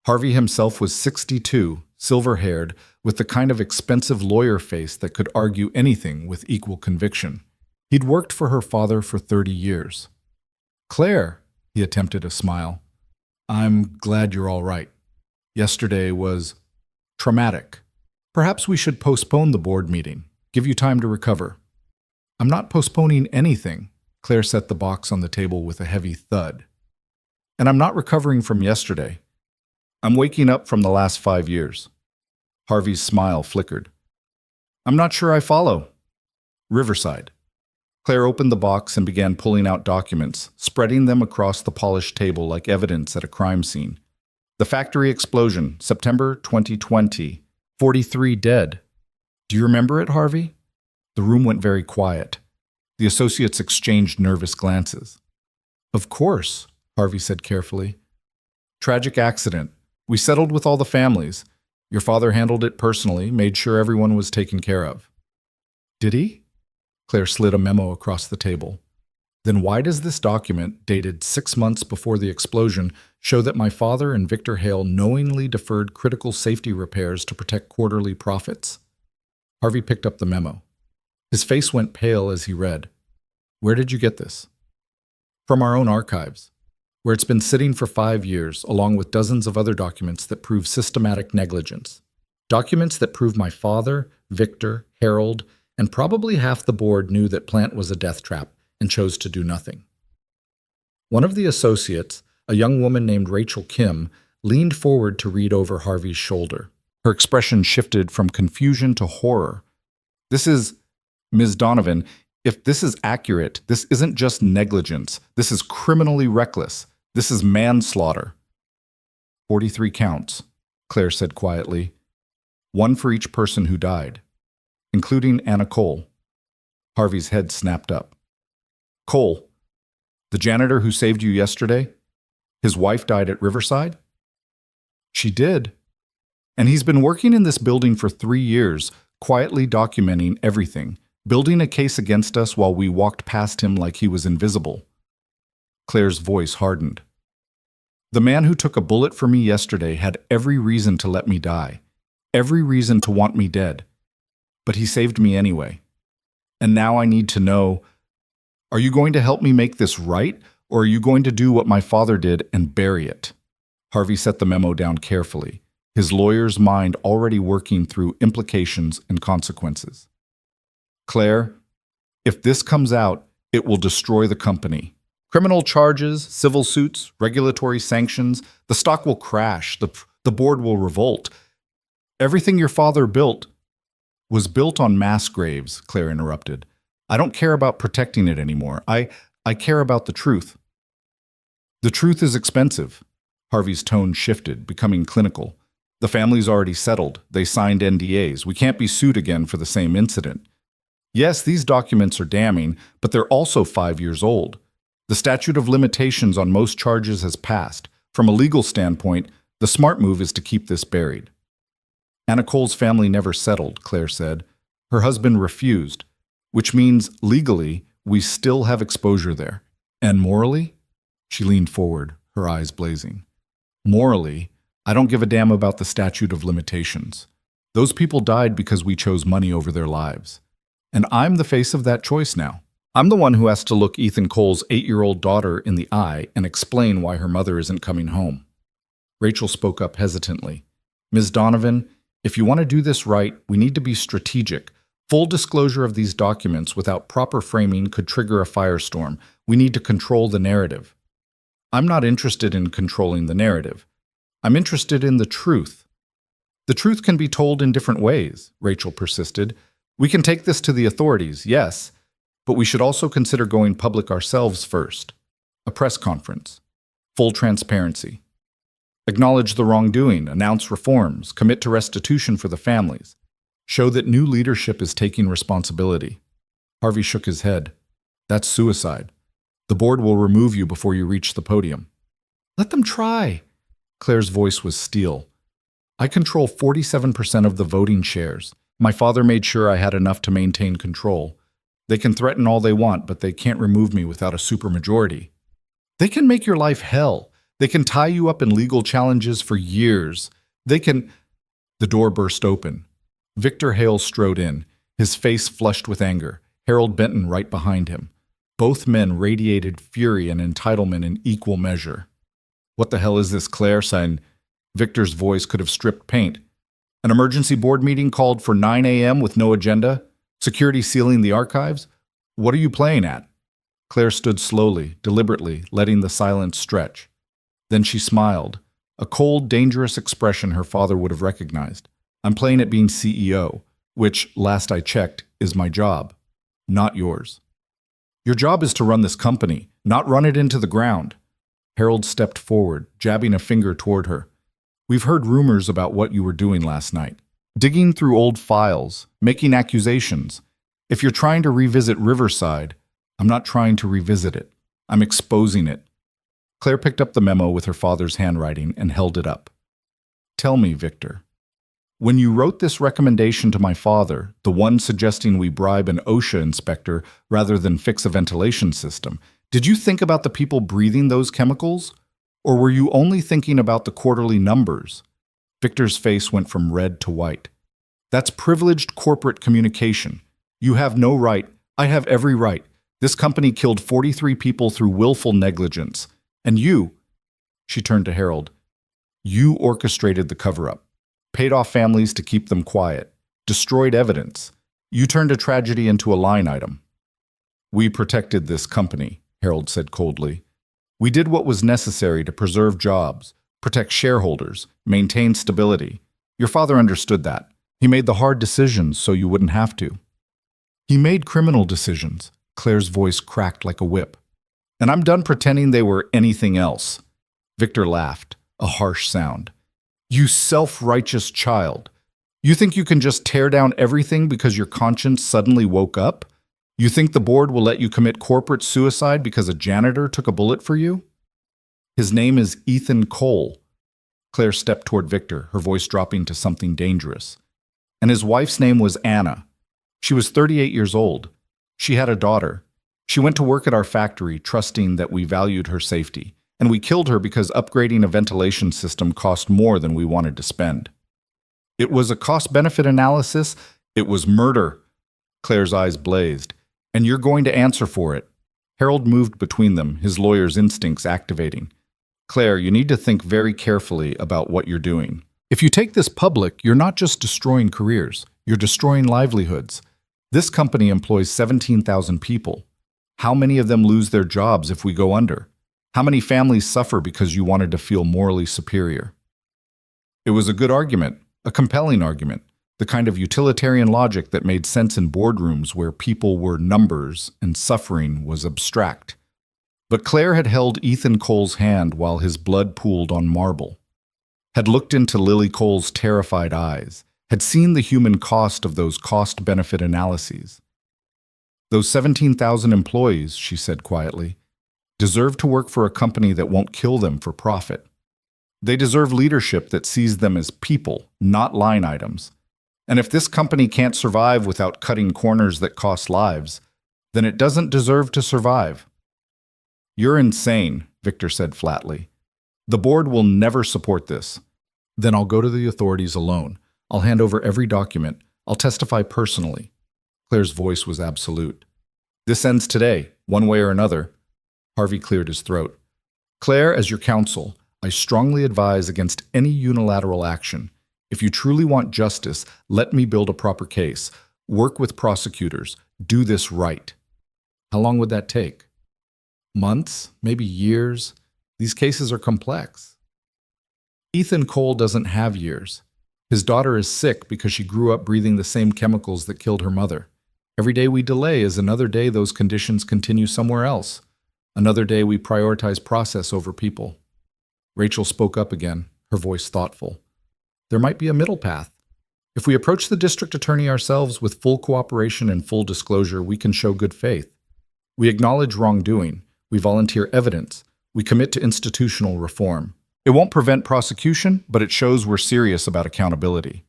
Harvey himself was 62, silver-haired, with the kind of expensive lawyer face that could argue anything with equal conviction. He'd worked for her father for 30 years. Claire, he attempted a smile. I'm glad you're all right. Yesterday was traumatic. Perhaps we should postpone the board meeting, give you time to recover. I'm not postponing anything. Claire set the box on the table with a heavy thud. And I'm not recovering from yesterday. I'm waking up from the last 5 years. Harvey's smile flickered. I'm not sure I follow. Riverside. Claire opened the box and began pulling out documents, spreading them across the polished table like evidence at a crime scene. The factory explosion, September 2020. 43 dead. Do you remember it, Harvey? The room went very quiet. The associates exchanged nervous glances. Of course, Harvey said carefully. Tragic accident. We settled with all the families. Your father handled it personally, made sure everyone was taken care of. Did he? Claire slid a memo across the table. Then why does this document, dated 6 months before the explosion, show that my father and Victor Hale knowingly deferred critical safety repairs to protect quarterly profits? Harvey picked up the memo. His face went pale as he read. Where did you get this? From our own archives, where it's been sitting for 5 years, along with dozens of other documents that prove systematic negligence. Documents that prove my father, Victor, Harold, and probably half the board knew that plant was a death trap and chose to do nothing. One of the associates, a young woman named Rachel Kim, leaned forward to read over Harvey's shoulder. Her expression shifted from confusion to horror. This is, Ms. Donovan, if this is accurate, this isn't just negligence. This is criminally reckless. This is manslaughter. 43 counts, Claire said quietly. 1 for each person who died, including Anna Cole. Harvey's head snapped up. Cole, the janitor who saved you yesterday, his wife died at Riverside? She did. And he's been working in this building for 3 years, quietly documenting everything, building a case against us while we walked past him like he was invisible. Claire's voice hardened. The man who took a bullet for me yesterday had every reason to let me die, every reason to want me dead. But he saved me anyway. And now I need to know, are you going to help me make this right, or are you going to do what my father did and bury it? Harvey set the memo down carefully, his lawyer's mind already working through implications and consequences. Claire, if this comes out, it will destroy the company. Criminal charges, civil suits, regulatory sanctions, the stock will crash, the board will revolt. Everything your father built was built on mass graves, Claire interrupted. I don't care about protecting it anymore. I care about the truth. The truth is expensive. Harvey's tone shifted, becoming clinical. The family's already settled. They signed NDAs. We can't be sued again for the same incident. Yes, these documents are damning, but they're also 5 years old. The statute of limitations on most charges has passed. From a legal standpoint, the smart move is to keep this buried. Anna Cole's family never settled, Claire said. Her husband refused, which means legally we still have exposure there. And morally? She leaned forward, her eyes blazing. Morally, I don't give a damn about the statute of limitations. Those people died because we chose money over their lives. And I'm the face of that choice now. I'm the one who has to look Ethan Cole's 8-year-old daughter in the eye and explain why her mother isn't coming home. Rachel spoke up hesitantly. Ms. Donovan, if you want to do this right, we need to be strategic. Full disclosure of these documents without proper framing could trigger a firestorm. We need to control the narrative. I'm not interested in controlling the narrative. I'm interested in the truth. The truth can be told in different ways, Rachel persisted. We can take this to the authorities, yes, but we should also consider going public ourselves first. A press conference. Full transparency. Acknowledge the wrongdoing, announce reforms, commit to restitution for the families. Show that new leadership is taking responsibility. Harvey shook his head. That's suicide. The board will remove you before you reach the podium. Let them try. Claire's voice was steel. I control 47% of the voting shares. My father made sure I had enough to maintain control. They can threaten all they want, but they can't remove me without a supermajority. They can make your life hell. They can tie you up in legal challenges for years. They can... The door burst open. Victor Hale strode in, his face flushed with anger, Harold Benton right behind him. Both men radiated fury and entitlement in equal measure. "What the hell is this, Claire?" Victor's voice could have stripped paint. "An emergency board meeting called for 9 a.m. with no agenda? Security sealing the archives? What are you playing at?" Claire stood slowly, deliberately, letting the silence stretch. Then she smiled, a cold, dangerous expression her father would have recognized. "I'm playing at being CEO, which, last I checked, is my job, not yours. Your job is to run this company, not run it into the ground." Harold stepped forward, jabbing a finger toward her. "We've heard rumors about what you were doing last night. Digging through old files, making accusations. If you're trying to revisit Riverside, I'm not trying to revisit it. I'm exposing it." Claire picked up the memo with her father's handwriting and held it up. "Tell me, Victor, when you wrote this recommendation to my father, the one suggesting we bribe an OSHA inspector rather than fix a ventilation system, did you think about the people breathing those chemicals? Or were you only thinking about the quarterly numbers?" Victor's face went from red to white. "That's privileged corporate communication. You have no right. I have every right. This company killed 43 people through willful negligence. And you," she turned to Harold, "you orchestrated the cover-up, paid off families to keep them quiet, destroyed evidence. You turned a tragedy into a line item." "We protected this company," Harold said coldly. "We did what was necessary to preserve jobs, protect shareholders, maintain stability. Your father understood that. He made the hard decisions so you wouldn't have to." "He made criminal decisions." Claire's voice cracked like a whip. "And I'm done pretending they were anything else." Victor laughed, a harsh sound. "You self-righteous child. You think you can just tear down everything because your conscience suddenly woke up? You think the board will let you commit corporate suicide because a janitor took a bullet for you?" "His name is Ethan Cole." Claire stepped toward Victor, her voice dropping to something dangerous. "And his wife's name was Anna. She was 38 years old. She had a daughter. She went to work at our factory, trusting that we valued her safety. And we killed her because upgrading a ventilation system cost more than we wanted to spend. It was a cost-benefit analysis. It was murder." Claire's eyes blazed. "And you're going to answer for it." Harold moved between them, his lawyer's instincts activating. "Claire, you need to think very carefully about what you're doing. If you take this public, you're not just destroying careers, you're destroying livelihoods. This company employs 17,000 people. How many of them lose their jobs if we go under? How many families suffer because you wanted to feel morally superior?" It was a good argument, a compelling argument, the kind of utilitarian logic that made sense in boardrooms where people were numbers and suffering was abstract. But Claire had held Ethan Cole's hand while his blood pooled on marble, had looked into Lily Cole's terrified eyes, had seen the human cost of those cost-benefit analyses. "Those 17,000 employees," she said quietly, "deserve to work for a company that won't kill them for profit. They deserve leadership that sees them as people, not line items. And if this company can't survive without cutting corners that cost lives, then it doesn't deserve to survive." "You're insane," Victor said flatly. "The board will never support this." "Then I'll go to the authorities alone. I'll hand over every document. I'll testify personally." Claire's voice was absolute. "This ends today, one way or another." Harvey cleared his throat. "Claire, as your counsel, I strongly advise against any unilateral action. If you truly want justice, let me build a proper case. Work with prosecutors. Do this right." "How long would that take?" "Months, maybe years. These cases are complex." "Ethan Cole doesn't have years. His daughter is sick because she grew up breathing the same chemicals that killed her mother. Every day we delay is another day those conditions continue somewhere else. Another day we prioritize process over people." Rachel spoke up again, her voice thoughtful. "There might be a middle path. If we approach the district attorney ourselves with full cooperation and full disclosure, we can show good faith. We acknowledge wrongdoing. We volunteer evidence. We commit to institutional reform. It won't prevent prosecution, but it shows we're serious about accountability."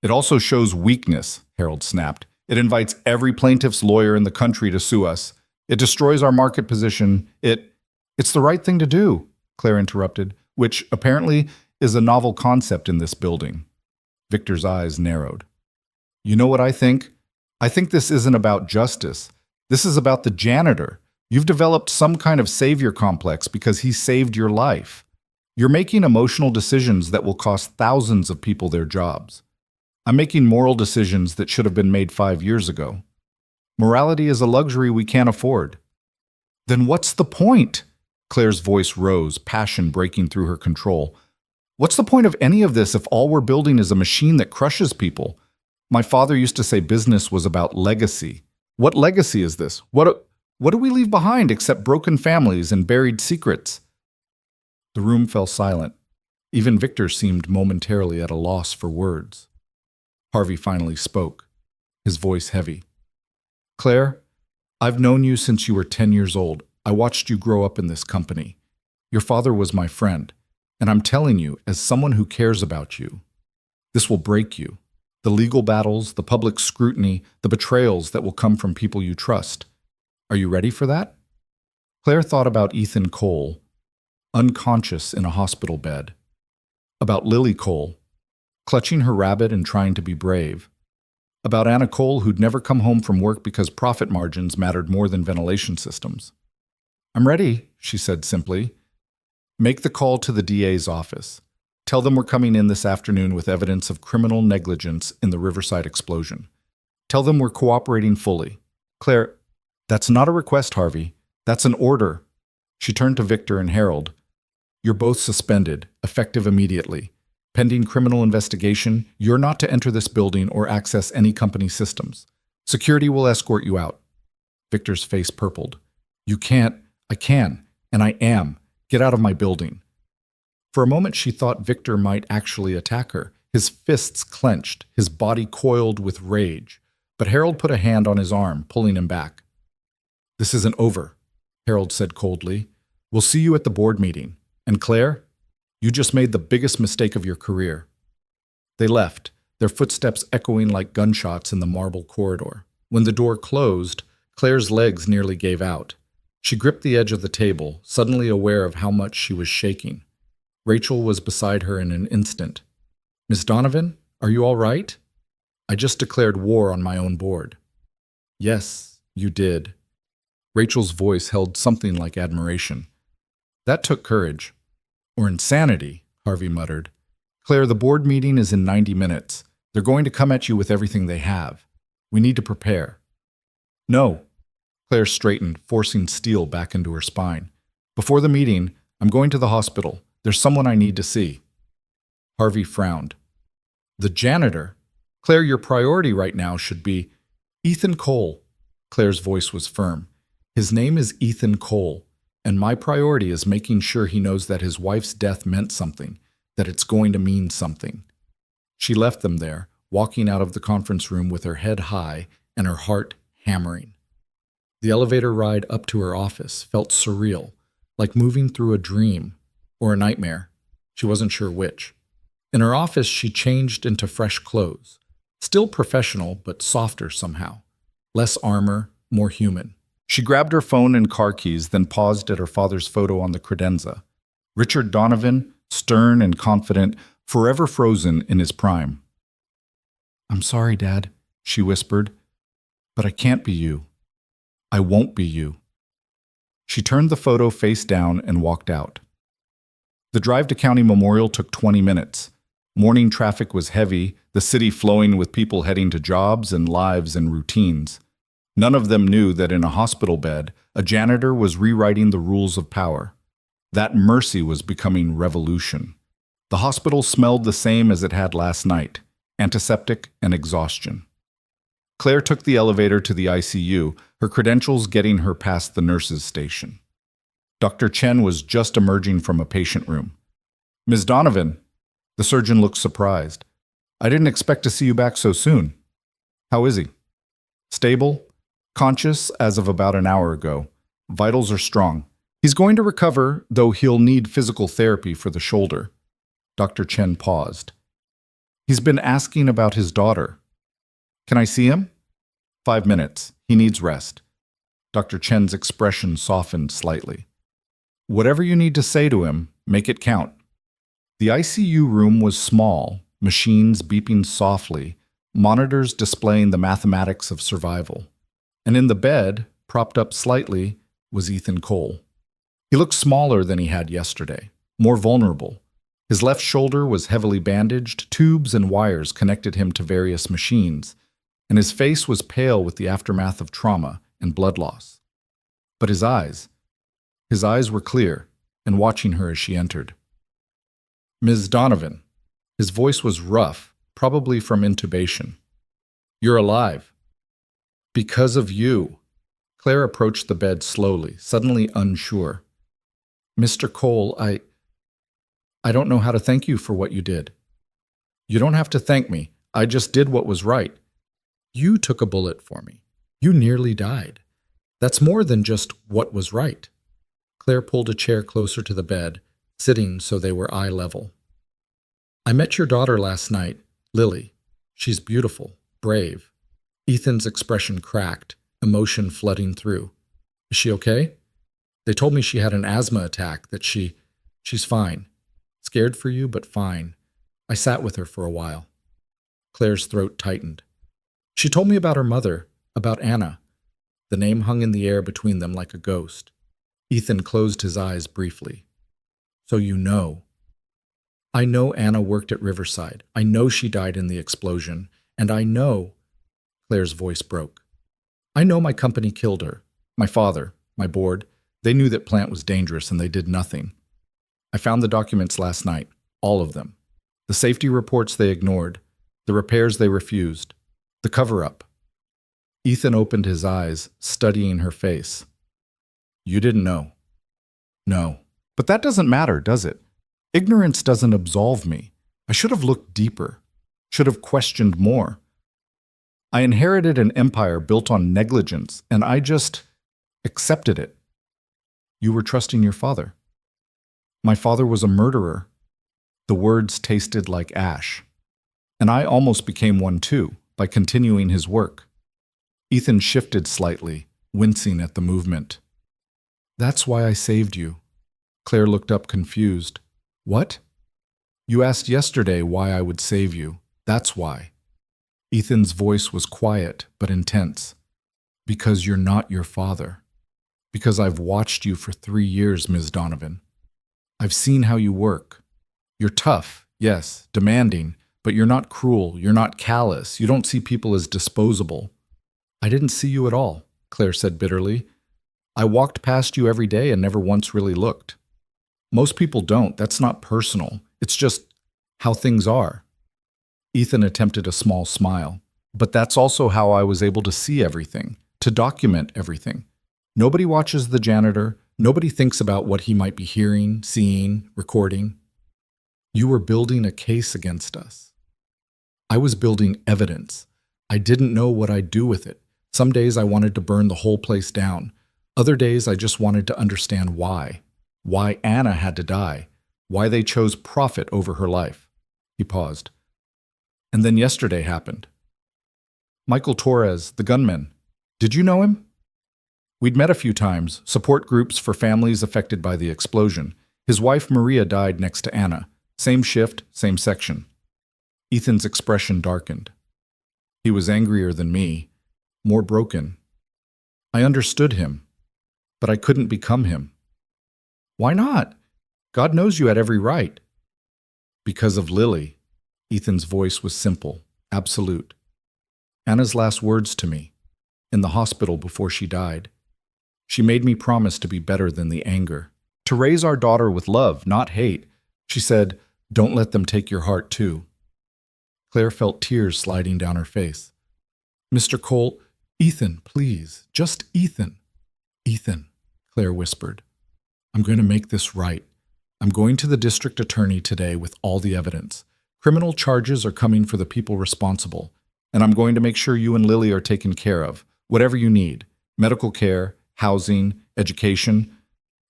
"It also shows weakness," Harold snapped. "It invites every plaintiff's lawyer in the country to sue us. It destroys our market position. It's the right thing to do," Claire interrupted, "which apparently is a novel concept in this building." Victor's eyes narrowed. "You know what I think? I think this isn't about justice. This is about the janitor. You've developed some kind of savior complex because he saved your life. You're making emotional decisions that will cost thousands of people their jobs. I'm making moral decisions that should have been made 5 years ago. Morality is a luxury we can't afford. Then what's the point? Claire's voice rose, passion breaking through her control. What's the point of any of this if all we're building is a machine that crushes people? My father used to say business was about legacy. What legacy is this? What do we leave behind except broken families and buried secrets? The room fell silent. Even Victor seemed momentarily at a loss for words. Harvey finally spoke, his voice heavy. Claire, I've known you since you were 10 years old. I watched you grow up in this company. Your father was my friend, and I'm telling you, as someone who cares about you, this will break you. The legal battles, the public scrutiny, the betrayals that will come from people you trust. Are you ready for that? Claire thought about Ethan Cole, unconscious in a hospital bed. About Lily Cole, clutching her rabbit and trying to be brave. About Anna Cole, who'd never come home from work because profit margins mattered more than ventilation systems. I'm ready, she said simply. Make the call to the DA's office. Tell them we're coming in this afternoon with evidence of criminal negligence in the Riverside explosion. Tell them we're cooperating fully. Claire, that's not a request, Harvey. That's an order. She turned to Victor and Harold. You're both suspended, effective immediately. Pending criminal investigation, you're not to enter this building or access any company systems. Security will escort you out. Victor's face purpled. You can't. I can, and I am. Get out of my building. For a moment, she thought Victor might actually attack her. His fists clenched, his body coiled with rage. But Harold put a hand on his arm, pulling him back. This isn't over, Harold said coldly. We'll see you at the board meeting. And Claire, you just made the biggest mistake of your career. They left, their footsteps echoing like gunshots in the marble corridor. When the door closed, Claire's legs nearly gave out. She gripped the edge of the table, suddenly aware of how much she was shaking. Rachel was beside her in an instant. Miss Donovan, are you all right? I just declared war on my own board. Yes, you did. Rachel's voice held something like admiration. That took courage. Or insanity, Harvey muttered. Claire, the board meeting is in 90 minutes. They're going to come at you with everything they have. We need to prepare. No. Claire straightened, forcing steel back into her spine. Before the meeting, I'm going to the hospital. There's someone I need to see. Harvey frowned. The janitor? Claire, your priority right now should be Ethan Cole. Claire's voice was firm. His name is Ethan Cole, and my priority is making sure he knows that his wife's death meant something, that it's going to mean something. She left them there, walking out of the conference room with her head high and her heart hammering. The elevator ride up to her office felt surreal, like moving through a dream or a nightmare. She wasn't sure which. In her office, she changed into fresh clothes. Still professional, but softer somehow. Less armor, more human. She grabbed her phone and car keys, then paused at her father's photo on the credenza. Richard Donovan, stern and confident, forever frozen in his prime. I'm sorry, Dad, she whispered, but I can't be you. I won't be you. She turned the photo face down and walked out. The drive to County Memorial took 20 minutes. Morning traffic was heavy, the city flowing with people heading to jobs and lives and routines. None of them knew that in a hospital bed, a janitor was rewriting the rules of power. That mercy was becoming revolution. The hospital smelled the same as it had last night, antiseptic and exhaustion. Claire took the elevator to the ICU, her credentials getting her past the nurse's station. Dr. Chen was just emerging from a patient room. Ms. Donovan, the surgeon looked surprised. I didn't expect to see you back so soon. How is he? Stable? Conscious as of about an hour ago. Vitals are strong. He's going to recover, though he'll need physical therapy for the shoulder. Dr. Chen paused. He's been asking about his daughter. Can I see him? 5 minutes. He needs rest. Dr. Chen's expression softened slightly. Whatever you need to say to him, make it count. The ICU room was small, machines beeping softly, monitors displaying the mathematics of survival. And in the bed, propped up slightly, was Ethan Cole. He looked smaller than he had yesterday, more vulnerable. His left shoulder was heavily bandaged, tubes and wires connected him to various machines, and his face was pale with the aftermath of trauma and blood loss. But his eyes were clear and watching her as she entered. "Ms. Donovan." His voice was rough, probably from intubation. "You're alive." "Because of you." Claire approached the bed slowly, suddenly unsure. "Mr. Cole, I don't know how to thank you for what you did." "You don't have to thank me. I just did what was right. You took a bullet for me. You nearly died. That's more than just what was right." Claire pulled a chair closer to the bed, sitting so they were eye level. "I met your daughter last night, Lily. She's beautiful, brave." Ethan's expression cracked, emotion flooding through. "Is she okay? They told me she had an asthma attack, that she's fine. Scared for you, but fine. I sat with her for a while." Claire's throat tightened. "She told me about her mother, about Anna." The name hung in the air between them like a ghost. Ethan closed his eyes briefly. "So you know." "I know Anna worked at Riverside. I know she died in the explosion. And I know—" Claire's voice broke. "I know my company killed her. My father, my board. They knew that plant was dangerous and they did nothing. I found the documents last night, all of them. The safety reports they ignored, the repairs they refused, the cover-up." Ethan opened his eyes, studying her face. "You didn't know." "No. But that doesn't matter, does it? Ignorance doesn't absolve me. I should have looked deeper, should have questioned more. I inherited an empire built on negligence, and I just accepted it." "You were trusting your father." "My father was a murderer." The words tasted like ash. "And I almost became one too, by continuing his work." Ethan shifted slightly, wincing at the movement. "That's why I saved you." Claire looked up confused. "What?" "You asked yesterday why I would save you. That's why." Ethan's voice was quiet but intense. "Because you're not your father. Because I've watched you for 3 years, Ms. Donovan. I've seen how you work. You're tough, yes, demanding, but you're not cruel, you're not callous, you don't see people as disposable." "I didn't see you at all," Claire said bitterly. "I walked past you every day and never once really looked." "Most people don't. That's not personal. It's just how things are." Ethan attempted a small smile. "But that's also how I was able to see everything, to document everything. Nobody watches the janitor. Nobody thinks about what he might be hearing, seeing, recording. You were building a case against us. I was building evidence. I didn't know what I'd do with it. Some days I wanted to burn the whole place down. Other days I just wanted to understand why. Why Anna had to die. Why they chose profit over her life." He paused. "And then yesterday happened. Michael Torres, the gunman. Did you know him?" "We'd met a few times, support groups for families affected by the explosion. His wife Maria died next to Anna. Same shift, same section." Ethan's expression darkened. He was angrier than me, more broken. I understood him, but I couldn't become him. "Why not? God knows you had every right." "Because of Lily." Ethan's voice was simple, absolute. "Anna's last words to me, in the hospital before she died. She made me promise to be better than the anger, to raise our daughter with love, not hate. She said, 'Don't let them take your heart too.'" Claire felt tears sliding down her face. "Mr. Cole, Ethan, please, just Ethan." "Ethan," Claire whispered, "I'm going to make this right. I'm going to the district attorney today with all the evidence. Criminal charges are coming for the people responsible, and I'm going to make sure you and Lily are taken care of, whatever you need, medical care, housing, education.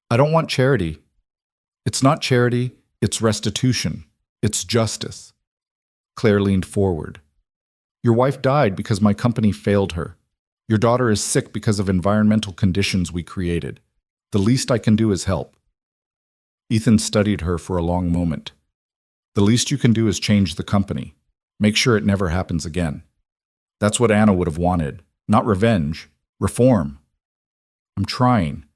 I don't want charity. It's not charity, it's restitution. It's justice." Claire leaned forward. "Your wife died because my company failed her. Your daughter is sick because of environmental conditions we created. The least I can do is help." Ethan studied her for a long moment. "The least you can do is change the company. Make sure it never happens again. That's what Anna would have wanted. Not revenge. Reform." "I'm trying.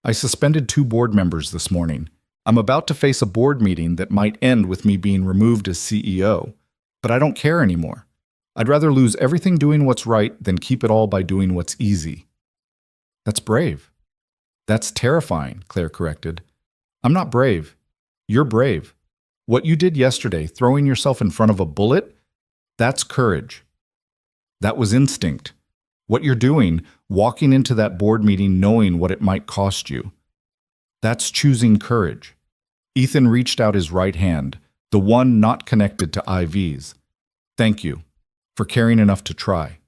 I suspended 2 board members this morning. I'm about to face a board meeting that might end with me being removed as CEO, but I don't care anymore. I'd rather lose everything doing what's right than keep it all by doing what's easy." "That's brave." "That's terrifying," Claire corrected. "I'm not brave. You're brave. What you did yesterday, throwing yourself in front of a bullet, that's courage. That was instinct. What you're doing, walking into that board meeting knowing what it might cost you, that's choosing courage." Ethan reached out his right hand, the one not connected to IVs. "Thank you for caring enough to try."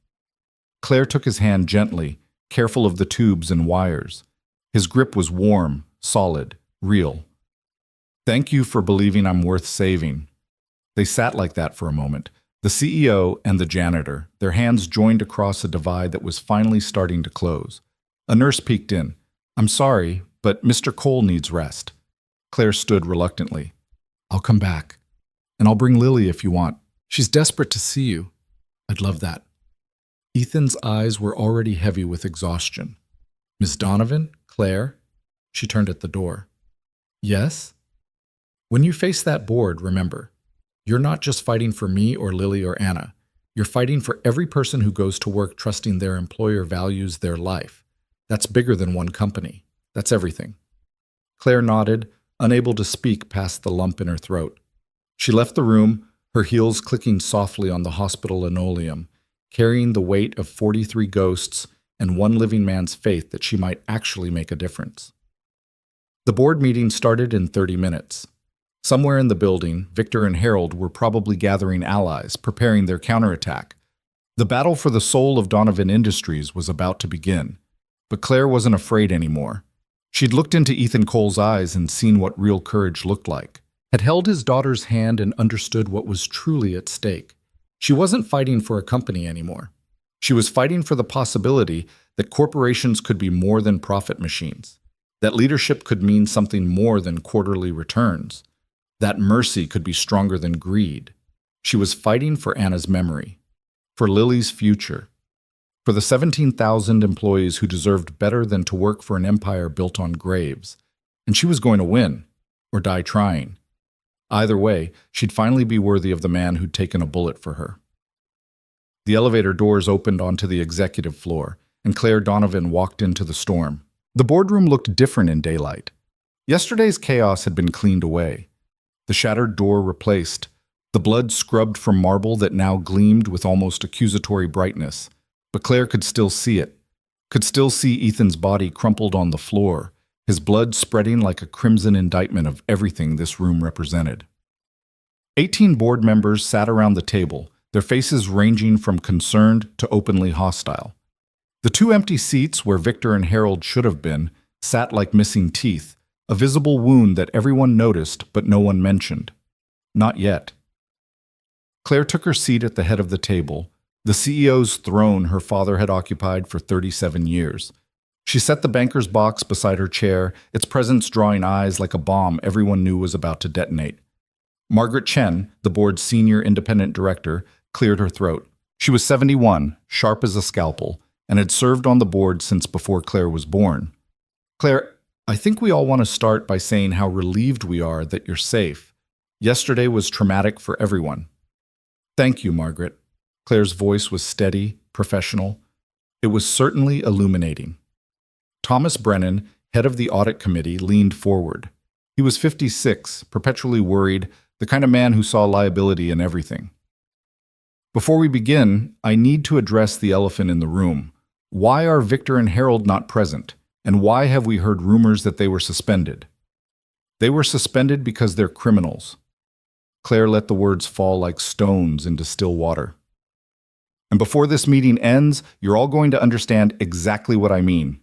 Claire took his hand gently, careful of the tubes and wires. His grip was warm, solid, real. "Thank you for believing I'm worth saving." They sat like that for a moment, the CEO and the janitor, their hands joined across a divide that was finally starting to close. A nurse peeked in. "I'm sorry, but Mr. Cole needs rest." Claire stood reluctantly. "I'll come back. And I'll bring Lily if you want. She's desperate to see you." "I'd love that." Ethan's eyes were already heavy with exhaustion. "Miss Donovan? Claire?" She turned at the door. "Yes?" "When you face that board, remember, you're not just fighting for me or Lily or Anna. You're fighting for every person who goes to work trusting their employer values their life. That's bigger than one company. That's everything." Claire nodded, unable to speak past the lump in her throat. She left the room, her heels clicking softly on the hospital linoleum, carrying the weight of 43 ghosts and one living man's faith that she might actually make a difference. The board meeting started in 30 minutes. Somewhere in the building, Victor and Harold were probably gathering allies, preparing their counterattack. The battle for the soul of Donovan Industries was about to begin. But Claire wasn't afraid anymore. She'd looked into Ethan Cole's eyes and seen what real courage looked like, had held his daughter's hand and understood what was truly at stake. She wasn't fighting for a company anymore. She was fighting for the possibility that corporations could be more than profit machines, that leadership could mean something more than quarterly returns, that mercy could be stronger than greed. She was fighting for Anna's memory, for Lily's future, for the 17,000 employees who deserved better than to work for an empire built on graves. And she was going to win, or die trying. Either way, she'd finally be worthy of the man who'd taken a bullet for her. The elevator doors opened onto the executive floor, and Claire Donovan walked into the storm. The boardroom looked different in daylight. Yesterday's chaos had been cleaned away. The shattered door replaced, the blood scrubbed from marble that now gleamed with almost accusatory brightness. But Claire could still see it, could still see Ethan's body crumpled on the floor, his blood spreading like a crimson indictment of everything this room represented. 18 board members sat around the table, their faces ranging from concerned to openly hostile. The 2 empty seats where Victor and Harold should have been sat like missing teeth, a visible wound that everyone noticed but no one mentioned. Not yet. Claire took her seat at the head of the table, the CEO's throne her father had occupied for 37 years. She set the banker's box beside her chair, its presence drawing eyes like a bomb everyone knew was about to detonate. Margaret Chen, the board's senior independent director, cleared her throat. She was 71, sharp as a scalpel, and had served on the board since before Claire was born. "Claire, I think we all want to start by saying how relieved we are that you're safe. Yesterday was traumatic for everyone." "Thank you, Margaret." Claire's voice was steady, professional. It was certainly illuminating. Thomas Brennan, head of the audit committee, leaned forward. He was 56, perpetually worried, the kind of man who saw liability in everything. "Before we begin, I need to address the elephant in the room. Why are Victor and Harold not present? And why have we heard rumors that they were suspended?" "They were suspended because they're criminals." Claire let the words fall like stones into still water. "And before this meeting ends, you're all going to understand exactly what I mean."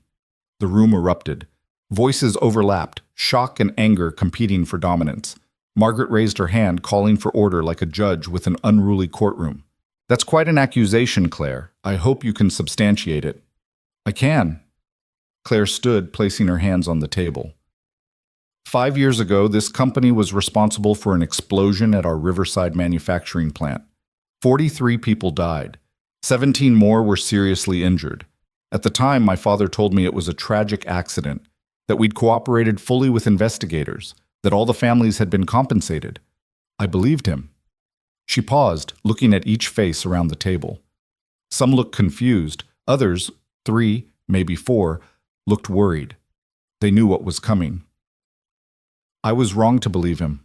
The room erupted. Voices overlapped, shock and anger competing for dominance. Margaret raised her hand, calling for order like a judge with an unruly courtroom. "That's quite an accusation, Claire. I hope you can substantiate it." "I can." Claire stood, placing her hands on the table. 5 years ago, this company was responsible for an explosion at our Riverside manufacturing plant. 43 people died. 17 more were seriously injured. At the time, my father told me it was a tragic accident, that we'd cooperated fully with investigators, that all the families had been compensated. I believed him. She paused, looking at each face around the table. Some looked confused, others, 3, maybe 4, looked worried. They knew what was coming. I was wrong to believe him.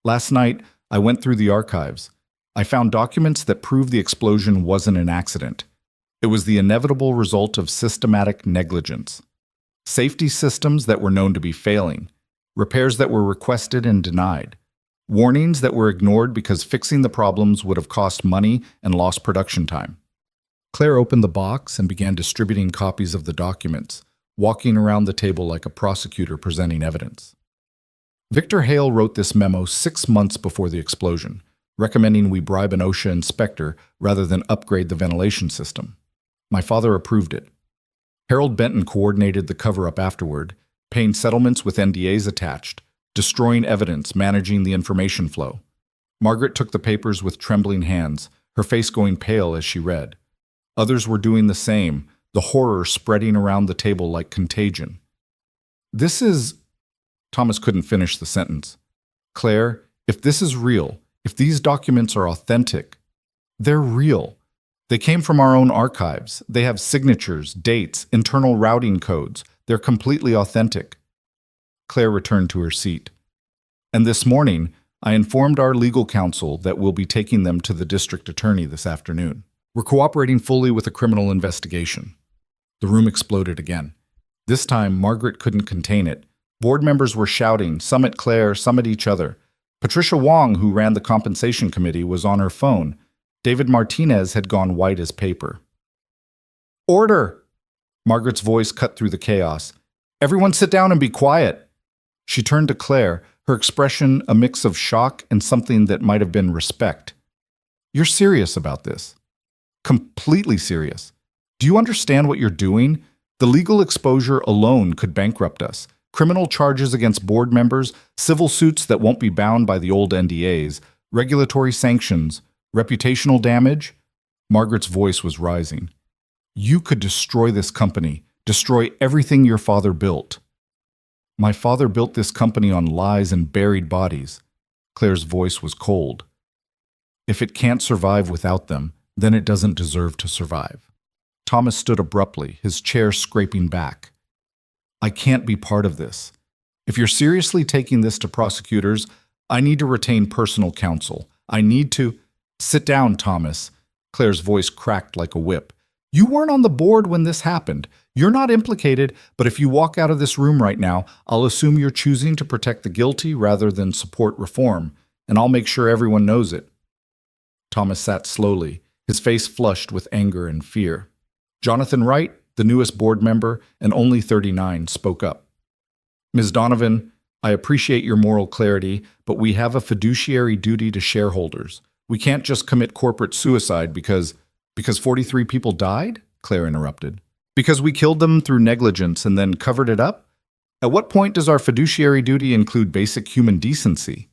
Last night, I went through the archives. I found documents that prove the explosion wasn't an accident. It was the inevitable result of systematic negligence. Safety systems that were known to be failing, repairs that were requested and denied, warnings that were ignored because fixing the problems would have cost money and lost production time. Claire opened the box and began distributing copies of the documents, walking around the table like a prosecutor presenting evidence. Victor Hale wrote this memo 6 months before the explosion, recommending we bribe an OSHA inspector rather than upgrade the ventilation system. My father approved it. Harold Benton coordinated the cover-up afterward, paying settlements with NDAs attached, destroying evidence, managing the information flow. Margaret took the papers with trembling hands, her face going pale as she read. Others were doing the same, the horror spreading around the table like contagion. This is... Thomas couldn't finish the sentence. Claire, if this is real, if these documents are authentic, they're real. They came from our own archives. They have signatures, dates, internal routing codes. They're completely authentic. Claire returned to her seat. And this morning, I informed our legal counsel that we'll be taking them to the district attorney this afternoon. We're cooperating fully with a criminal investigation. The room exploded again. This time, Margaret couldn't contain it. Board members were shouting, some at Claire, some at each other. Patricia Wong, who ran the compensation committee, was on her phone. David Martinez had gone white as paper. Order! Margaret's voice cut through the chaos. Everyone sit down and be quiet. She turned to Claire, her expression a mix of shock and something that might have been respect. You're serious about this? Completely serious. Do you understand what you're doing? The legal exposure alone could bankrupt us. Criminal charges against board members, civil suits that won't be bound by the old NDAs, regulatory sanctions, reputational damage. Margaret's voice was rising. You could destroy this company, destroy everything your father built. My father built this company on lies and buried bodies. Claire's voice was cold. If it can't survive without them, then it doesn't deserve to survive. Thomas stood abruptly, his chair scraping back. I can't be part of this. If you're seriously taking this to prosecutors, I need to retain personal counsel. I need to... Sit down, Thomas. Claire's voice cracked like a whip. You weren't on the board when this happened. You're not implicated, but if you walk out of this room right now, I'll assume you're choosing to protect the guilty rather than support reform, and I'll make sure everyone knows it. Thomas sat slowly, his face flushed with anger and fear. Jonathan Wright, the newest board member, and only 39, spoke up. Ms. Donovan, I appreciate your moral clarity, but we have a fiduciary duty to shareholders. We can't just commit corporate suicide because 43 people died? Claire interrupted. Because we killed them through negligence and then covered it up? At what point does our fiduciary duty include basic human decency?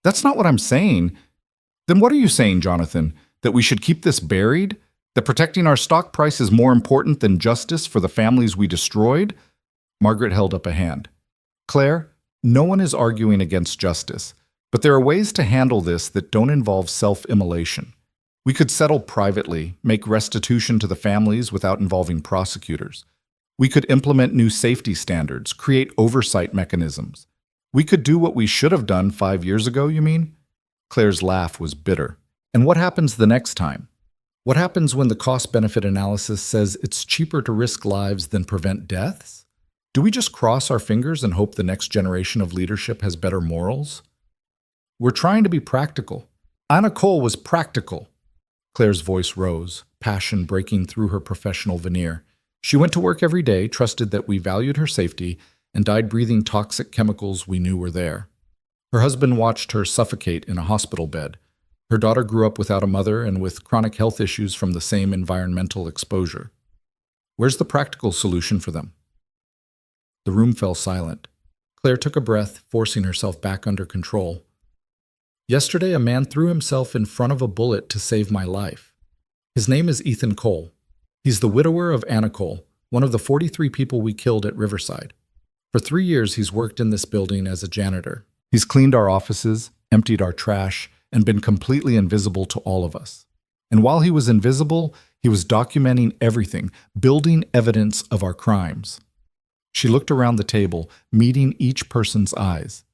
That's not what I'm saying. Then what are you saying, Jonathan? That we should keep this buried? That protecting our stock price is more important than justice for the families we destroyed? Margaret held up a hand. Claire, no one is arguing against justice, but there are ways to handle this that don't involve self-immolation. We could settle privately, make restitution to the families without involving prosecutors. We could implement new safety standards, create oversight mechanisms. We could do what we should have done 5 years ago, you mean? Claire's laugh was bitter. And what happens the next time? What happens when the cost-benefit analysis says it's cheaper to risk lives than prevent deaths? Do we just cross our fingers and hope the next generation of leadership has better morals? We're trying to be practical. Anna Cole was practical. Claire's voice rose, passion breaking through her professional veneer. She went to work every day, trusted that we valued her safety, and died breathing toxic chemicals we knew were there. Her husband watched her suffocate in a hospital bed. Her daughter grew up without a mother and with chronic health issues from the same environmental exposure. Where's the practical solution for them? The room fell silent. Claire took a breath, forcing herself back under control. Yesterday, a man threw himself in front of a bullet to save my life. His name is Ethan Cole. He's the widower of Anna Cole, one of the 43 people we killed at Riverside. For 3 years, he's worked in this building as a janitor. He's cleaned our offices, emptied our trash, and been completely invisible to all of us. And while he was invisible, he was documenting everything, building evidence of our crimes. She looked around the table, meeting each person's eyes.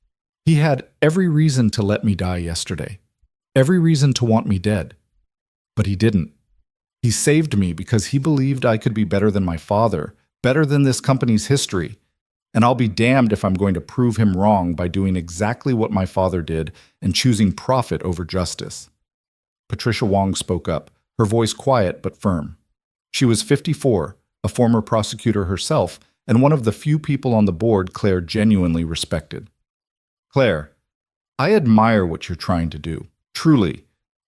He had every reason to let me die yesterday, every reason to want me dead. But he didn't. He saved me because he believed I could be better than my father, better than this company's history. And I'll be damned if I'm going to prove him wrong by doing exactly what my father did and choosing profit over justice. Patricia Wong spoke up, her voice quiet but firm. She was 54, a former prosecutor herself, and one of the few people on the board Claire genuinely respected. Claire, I admire what you're trying to do, truly,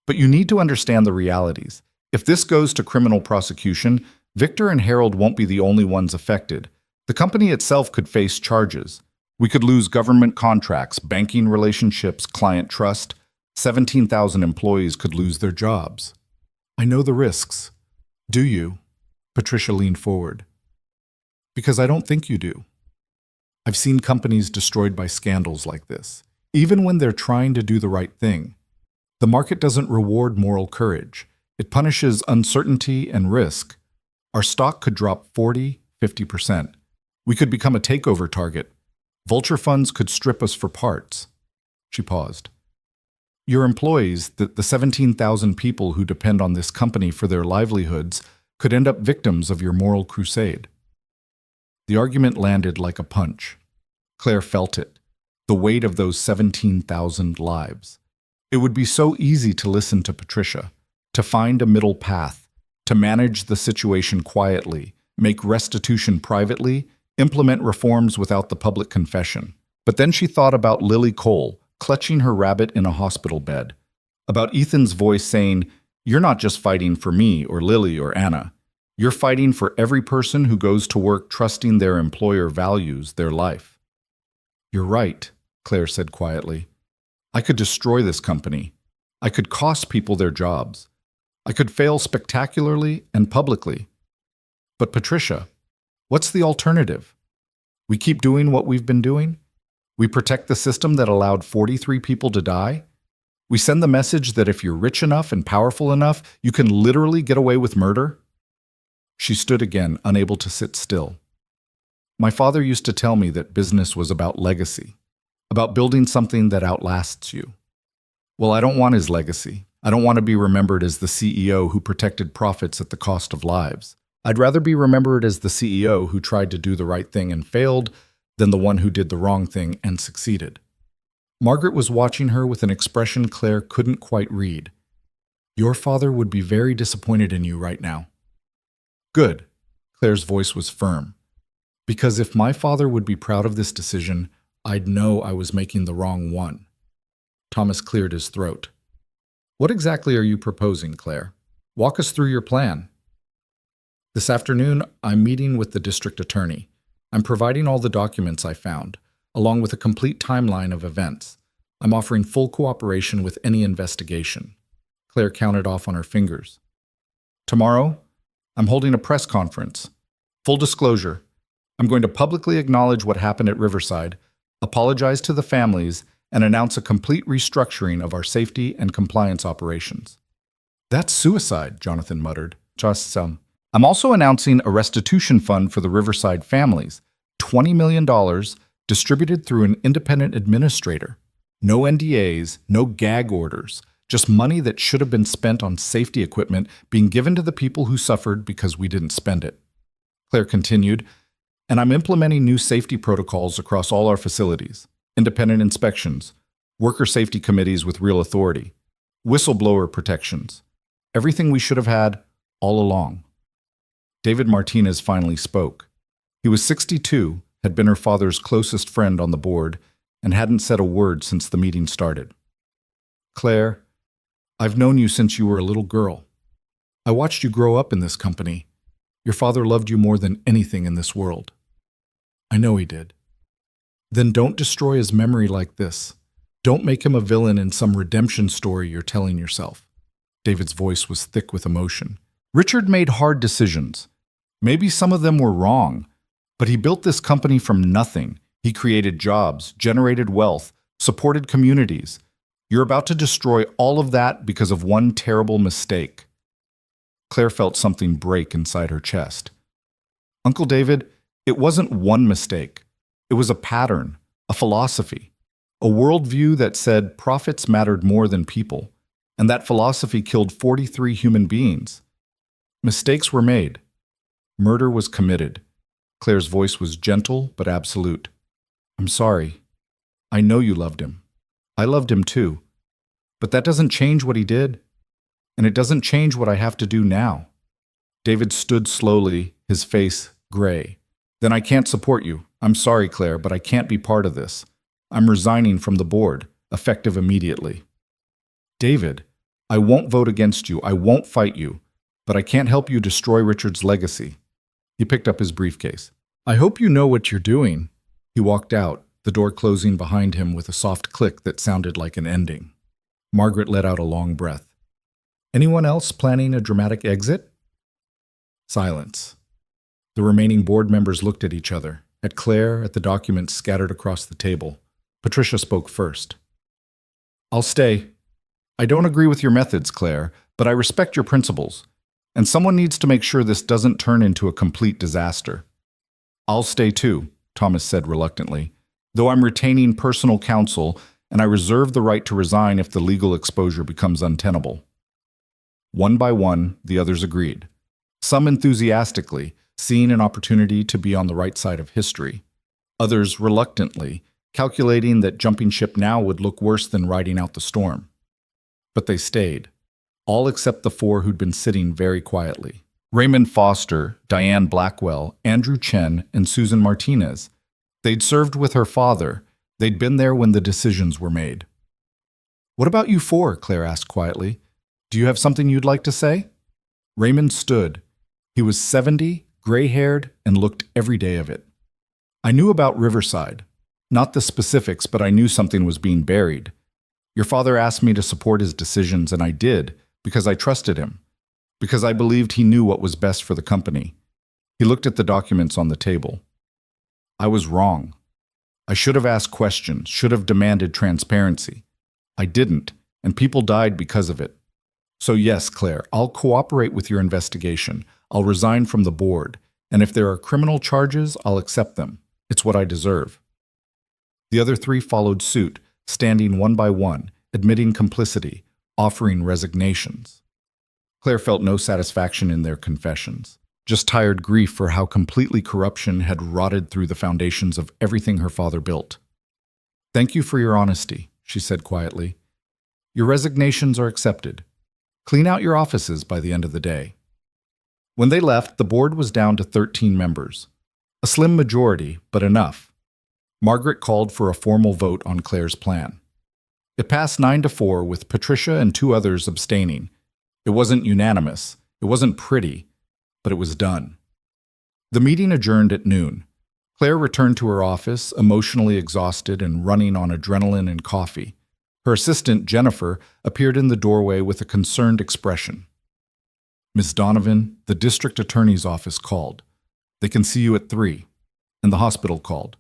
but you need to understand the realities. If this goes to criminal prosecution, Victor and Harold won't be the only ones affected. The company itself could face charges. We could lose government contracts, banking relationships, client trust. 17,000 employees could lose their jobs. I know the risks. Do you? Patricia leaned forward. Because I don't think you do. I've seen companies destroyed by scandals like this, even when they're trying to do the right thing. The market doesn't reward moral courage. It punishes uncertainty and risk. Our stock could drop 40–50%. We could become a takeover target. Vulture funds could strip us for parts. She paused. Your employees, the 17,000 people who depend on this company for their livelihoods, could end up victims of your moral crusade. The argument landed like a punch. Claire felt it, the weight of those 17,000 lives. It would be so easy to listen to Patricia, to find a middle path, to manage the situation quietly, make restitution privately, implement reforms without the public confession. But then she thought about Lily Cole, clutching her rabbit in a hospital bed, about Ethan's voice saying, "You're not just fighting for me or Lily or Anna. You're fighting for every person who goes to work trusting their employer values their life." You're right, Claire said quietly. I could destroy this company. I could cost people their jobs. I could fail spectacularly and publicly. But Patricia, what's the alternative? We keep doing what we've been doing? We protect the system that allowed 43 people to die? We send the message that if you're rich enough and powerful enough, you can literally get away with murder? She stood again, unable to sit still. My father used to tell me that business was about legacy, about building something that outlasts you. Well, I don't want his legacy. I don't want to be remembered as the CEO who protected profits at the cost of lives. I'd rather be remembered as the CEO who tried to do the right thing and failed than the one who did the wrong thing and succeeded. Margaret was watching her with an expression Claire couldn't quite read. Your father would be very disappointed in you right now. Good. Claire's voice was firm. Because if my father would be proud of this decision, I'd know I was making the wrong one. Thomas cleared his throat. What exactly are you proposing, Claire? Walk us through your plan. This afternoon, I'm meeting with the district attorney. I'm providing all the documents I found, along with a complete timeline of events. I'm offering full cooperation with any investigation. Claire counted off on her fingers. Tomorrow, I'm holding a press conference. Full disclosure, I'm going to publicly acknowledge what happened at Riverside, apologize to the families, and announce a complete restructuring of our safety and compliance operations. That's suicide, Jonathan muttered. Just some. I'm also announcing a restitution fund for the Riverside families, $20 million distributed through an independent administrator. No NDAs, no gag orders, just money that should have been spent on safety equipment being given to the people who suffered because we didn't spend it. Claire continued, and I'm implementing new safety protocols across all our facilities, independent inspections, worker safety committees with real authority, whistleblower protections, everything we should have had all along. David Martinez finally spoke. He was 62, had been her father's closest friend on the board, and hadn't said a word since the meeting started. Claire, I've known you since you were a little girl. I watched you grow up in this company. Your father loved you more than anything in this world. I know he did. Then don't destroy his memory like this. Don't make him a villain in some redemption story you're telling yourself. David's voice was thick with emotion. Richard made hard decisions. Maybe some of them were wrong, but he built this company from nothing. He created jobs, generated wealth, supported communities. You're about to destroy all of that because of one terrible mistake. Claire felt something break inside her chest. Uncle David, it wasn't one mistake. It was a pattern, a philosophy, a worldview that said profits mattered more than people, and that philosophy killed 43 human beings. Mistakes were made. Murder was committed. Claire's voice was gentle but absolute. I'm sorry. I know you loved him. I loved him too. But that doesn't change what he did. And it doesn't change what I have to do now. David stood slowly, his face gray. Then I can't support you. I'm sorry, Claire, but I can't be part of this. I'm resigning from the board, effective immediately. David, I won't vote against you. I won't fight you. But I can't help you destroy Richard's legacy. He picked up his briefcase. I hope you know what you're doing. He walked out, the door closing behind him with a soft click that sounded like an ending. Margaret let out a long breath. Anyone else planning a dramatic exit? Silence. The remaining board members looked at each other, at Claire, at the documents scattered across the table. Patricia spoke first. I'll stay. I don't agree with your methods, Claire, but I respect your principles. And someone needs to make sure this doesn't turn into a complete disaster. I'll stay too, Thomas said reluctantly, though I'm retaining personal counsel and I reserve the right to resign if the legal exposure becomes untenable. One by one, the others agreed. Some enthusiastically, seeing an opportunity to be on the right side of history. Others reluctantly, calculating that jumping ship now would look worse than riding out the storm. But they stayed. All except the four who'd been sitting very quietly. Raymond Foster, Diane Blackwell, Andrew Chen, and Susan Martinez. They'd served with her father. They'd been there when the decisions were made. What about you four? Claire asked quietly. Do you have something you'd like to say? Raymond stood. He was 70, gray-haired, and looked every day of it. I knew about Riverside. Not the specifics, but I knew something was being buried. Your father asked me to support his decisions, and I did, because I trusted him, because I believed he knew what was best for the company. He looked at the documents on the table. I was wrong. I should have asked questions, should have demanded transparency. I didn't, and people died because of it. So yes, Claire, I'll cooperate with your investigation. I'll resign from the board, and if there are criminal charges, I'll accept them. It's what I deserve. The other three followed suit, standing one by one, admitting complicity, offering resignations. Claire felt no satisfaction in their confessions, just tired grief for how completely corruption had rotted through the foundations of everything her father built. Thank you for your honesty, she said quietly. Your resignations are accepted. Clean out your offices by the end of the day. When they left, the board was down to 13 members. A slim majority, but enough. Margaret called for a formal vote on Claire's plan. It passed 9-4 with Patricia and two others abstaining. It wasn't unanimous, it wasn't pretty, but it was done. The meeting adjourned at noon. Claire returned to her office, emotionally exhausted and running on adrenaline and coffee. Her assistant, Jennifer, appeared in the doorway with a concerned expression. Miss Donovan, the district attorney's office called. They can see you at 3. And the hospital called.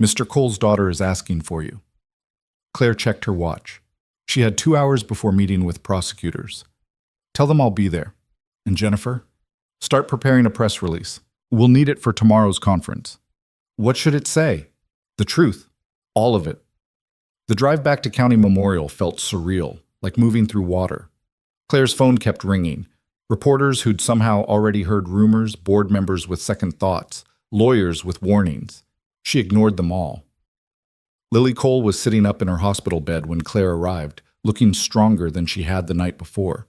Mr. Cole's daughter is asking for you. Claire checked her watch. She had 2 hours before meeting with prosecutors. Tell them I'll be there. And Jennifer, start preparing a press release. We'll need it for tomorrow's conference. What should it say? The truth. All of it. The drive back to County Memorial felt surreal, like moving through water. Claire's phone kept ringing. Reporters who'd somehow already heard rumors, board members with second thoughts, lawyers with warnings. She ignored them all. Lily Cole was sitting up in her hospital bed when Claire arrived, looking stronger than she had the night before.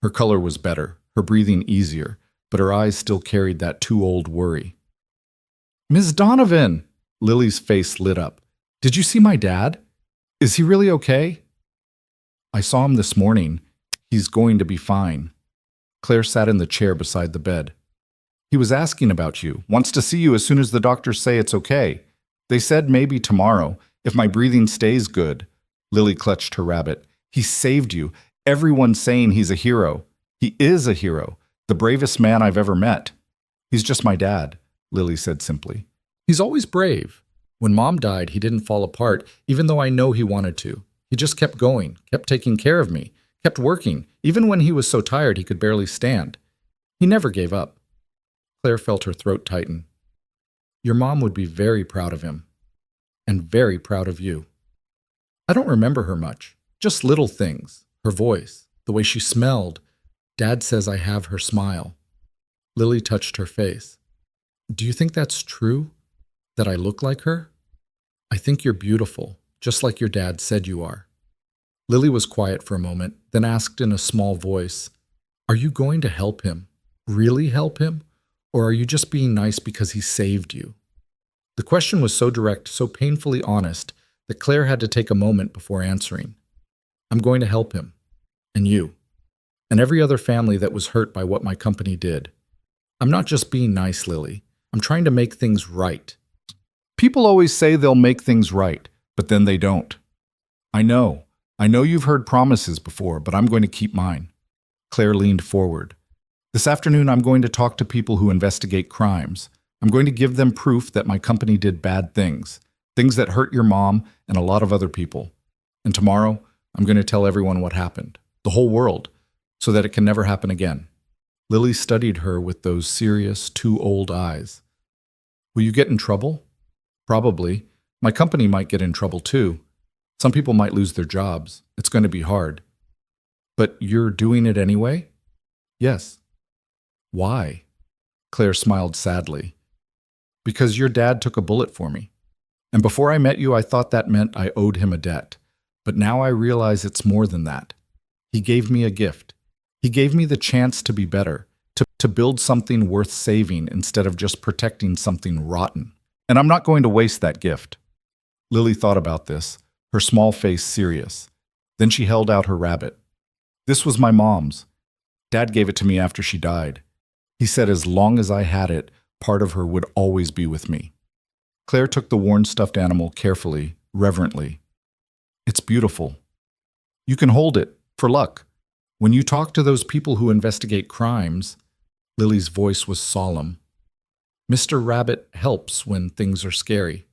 Her color was better, her breathing easier, but her eyes still carried that too-old worry. Ms. Donovan! Lily's face lit up. Did you see my dad? Is he really okay? I saw him this morning. He's going to be fine. Claire sat in the chair beside the bed. He was asking about you, wants to see you as soon as the doctors say it's okay. They said maybe tomorrow, if my breathing stays good. Lily clutched her rabbit. He saved you. Everyone's saying he's a hero. He is a hero, the bravest man I've ever met. He's just my dad, Lily said simply. He's always brave. When Mom died, he didn't fall apart, even though I know he wanted to. He just kept going, kept taking care of me, kept working, even when he was so tired he could barely stand. He never gave up. Claire felt her throat tighten. Your mom would be very proud of him. And very proud of you. I don't remember her much. Just little things. Her voice, the way she smelled. Dad says I have her smile. Lily touched her face. Do you think that's true? That I look like her? I think you're beautiful, just like your dad said you are. Lily was quiet for a moment, then asked in a small voice, Are you going to help him? Really help him? Or are you just being nice because he saved you? The question was so direct, so painfully honest, that Claire had to take a moment before answering. I'm going to help him. And you. And every other family that was hurt by what my company did. I'm not just being nice, Lily. I'm trying to make things right. People always say they'll make things right, but then they don't. I know you've heard promises before, but I'm going to keep mine. Claire leaned forward. This afternoon, I'm going to talk to people who investigate crimes. I'm going to give them proof that my company did bad things, things that hurt your mom and a lot of other people. And tomorrow, I'm going to tell everyone what happened, the whole world, so that it can never happen again. Lily studied her with those serious, too old eyes. Will you get in trouble? Probably. My company might get in trouble too. Some people might lose their jobs. It's going to be hard. But you're doing it anyway? Yes. Why? Claire smiled sadly. Because your dad took a bullet for me. And before I met you, I thought that meant I owed him a debt. But now I realize it's more than that. He gave me a gift. He gave me the chance to be better, to build something worth saving instead of just protecting something rotten. And I'm not going to waste that gift. Lily thought about this, her small face serious. Then she held out her rabbit. This was my mom's. Dad gave it to me after she died. He said as long as I had it, part of her would always be with me. Claire took the worn stuffed animal carefully, reverently. It's beautiful. You can hold it, for luck. When you talk to those people who investigate crimes, Lily's voice was solemn. Mr. Rabbit helps when things are scary.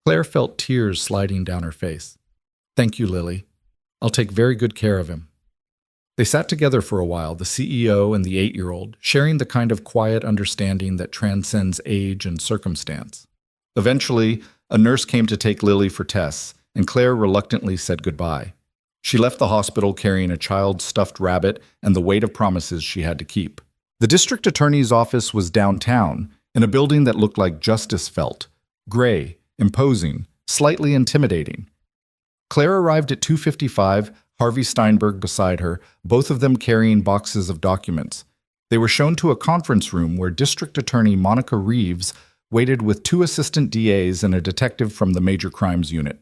Claire felt tears sliding down her face. Thank you, Lily. I'll take very good care of him. They sat together for a while, the CEO and the 8-year-old, sharing the kind of quiet understanding that transcends age and circumstance. Eventually, a nurse came to take Lily for tests, and Claire reluctantly said goodbye. She left the hospital carrying a child's stuffed rabbit and the weight of promises she had to keep. The district attorney's office was downtown, in a building that looked like Justice felt, gray, imposing, slightly intimidating. Claire arrived at 2:55, Harvey Steinberg beside her, both of them carrying boxes of documents. They were shown to a conference room where District Attorney Monica Reeves waited with 2 assistant DAs and a detective from the Major Crimes Unit.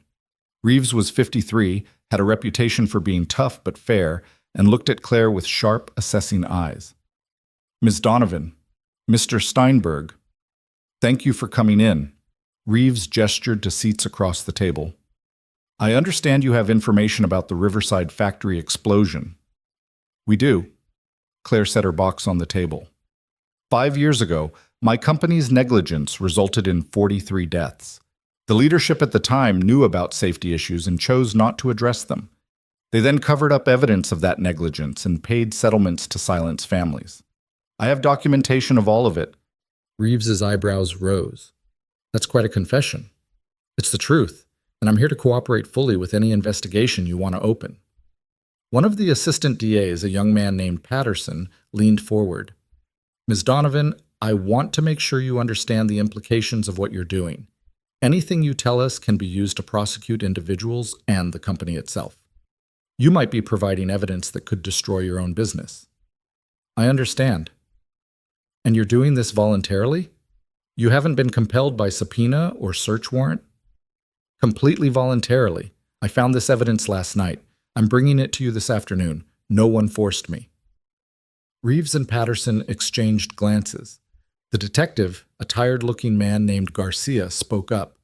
Reeves was 53, had a reputation for being tough but fair, and looked at Claire with sharp, assessing eyes. Ms. Donovan, Mr. Steinberg, thank you for coming in. Reeves gestured to seats across the table. I understand you have information about the Riverside factory explosion. We do. Claire set her box on the table. 5 years ago, my company's negligence resulted in 43 deaths. The leadership at the time knew about safety issues and chose not to address them. They then covered up evidence of that negligence and paid settlements to silence families. I have documentation of all of it. Reeves's eyebrows rose. That's quite a confession. It's the truth, and I'm here to cooperate fully with any investigation you want to open. One of the assistant DAs, a young man named Patterson, leaned forward. Ms. Donovan, I want to make sure you understand the implications of what you're doing. Anything you tell us can be used to prosecute individuals and the company itself. You might be providing evidence that could destroy your own business. I understand. And you're doing this voluntarily? You haven't been compelled by subpoena or search warrant? Completely voluntarily. I found this evidence last night. I'm bringing it to you this afternoon. No one forced me. Reeves and Patterson exchanged glances. The detective, a tired-looking man named Garcia, spoke up.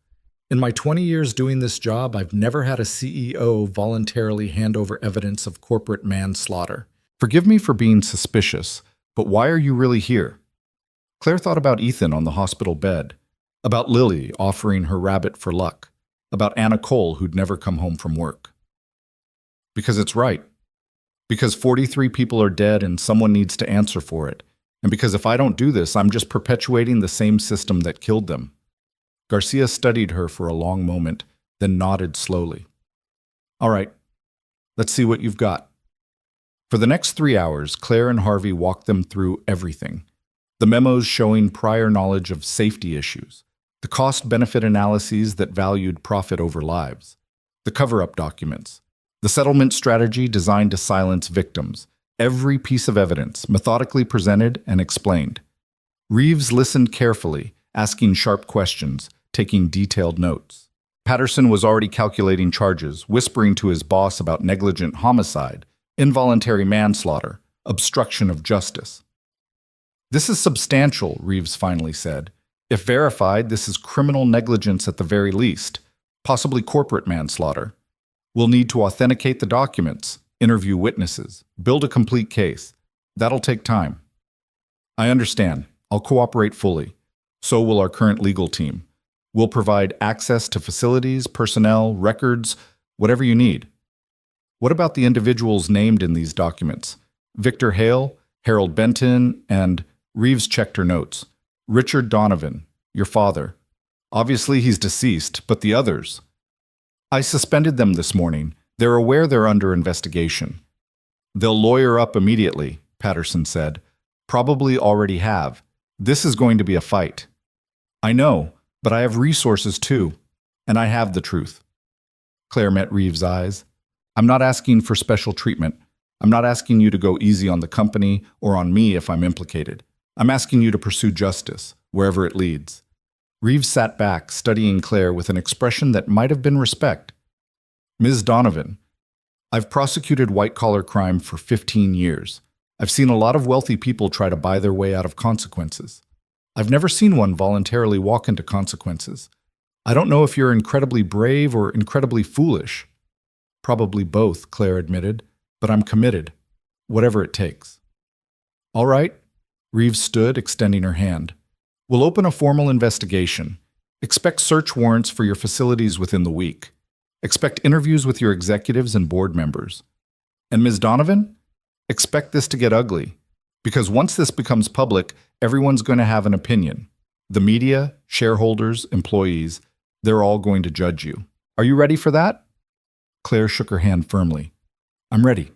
In my 20 years doing this job, I've never had a CEO voluntarily hand over evidence of corporate manslaughter. Forgive me for being suspicious, but why are you really here? Claire thought about Ethan on the hospital bed. About Lily offering her rabbit for luck. About Anna Cole who'd never come home from work. Because it's right. Because 43 people are dead and someone needs to answer for it. And because if I don't do this, I'm just perpetuating the same system that killed them. Garcia studied her for a long moment, then nodded slowly. All right, let's see what you've got. For the next 3 hours, Claire and Harvey walked them through everything. The memos showing prior knowledge of safety issues, the cost-benefit analyses that valued profit over lives, the cover-up documents, the settlement strategy designed to silence victims, every piece of evidence methodically presented and explained. Reeves listened carefully, asking sharp questions, taking detailed notes. Patterson was already calculating charges, whispering to his boss about negligent homicide, involuntary manslaughter, obstruction of justice. This is substantial, Reeves finally said. If verified, this is criminal negligence at the very least, possibly corporate manslaughter. We'll need to authenticate the documents, interview witnesses, build a complete case. That'll take time. I understand. I'll cooperate fully. So will our current legal team. We'll provide access to facilities, personnel, records, whatever you need. What about the individuals named in these documents? Victor Hale, Harold Benton, and Reeves checked her notes. Richard Donovan, your father. Obviously he's deceased, but the others? I suspended them this morning. They're aware they're under investigation. They'll lawyer up immediately, Patterson said. Probably already have. This is going to be a fight. I know, but I have resources too, and I have the truth. Claire met Reeves' eyes. I'm not asking for special treatment. I'm not asking you to go easy on the company or on me if I'm implicated. I'm asking you to pursue justice, wherever it leads. Reeves sat back, studying Claire with an expression that might have been respect. Ms. Donovan, I've prosecuted white-collar crime for 15 years. I've seen a lot of wealthy people try to buy their way out of consequences. I've never seen one voluntarily walk into consequences. I don't know if you're incredibly brave or incredibly foolish. Probably both, Claire admitted, but I'm committed, whatever it takes. All right. Reeves stood, extending her hand. We'll open a formal investigation. Expect search warrants for your facilities within the week. Expect interviews with your executives and board members. And Ms. Donovan, expect this to get ugly. Because once this becomes public, everyone's going to have an opinion. The media, shareholders, employees, they're all going to judge you. Are you ready for that? Claire shook her hand firmly. I'm ready.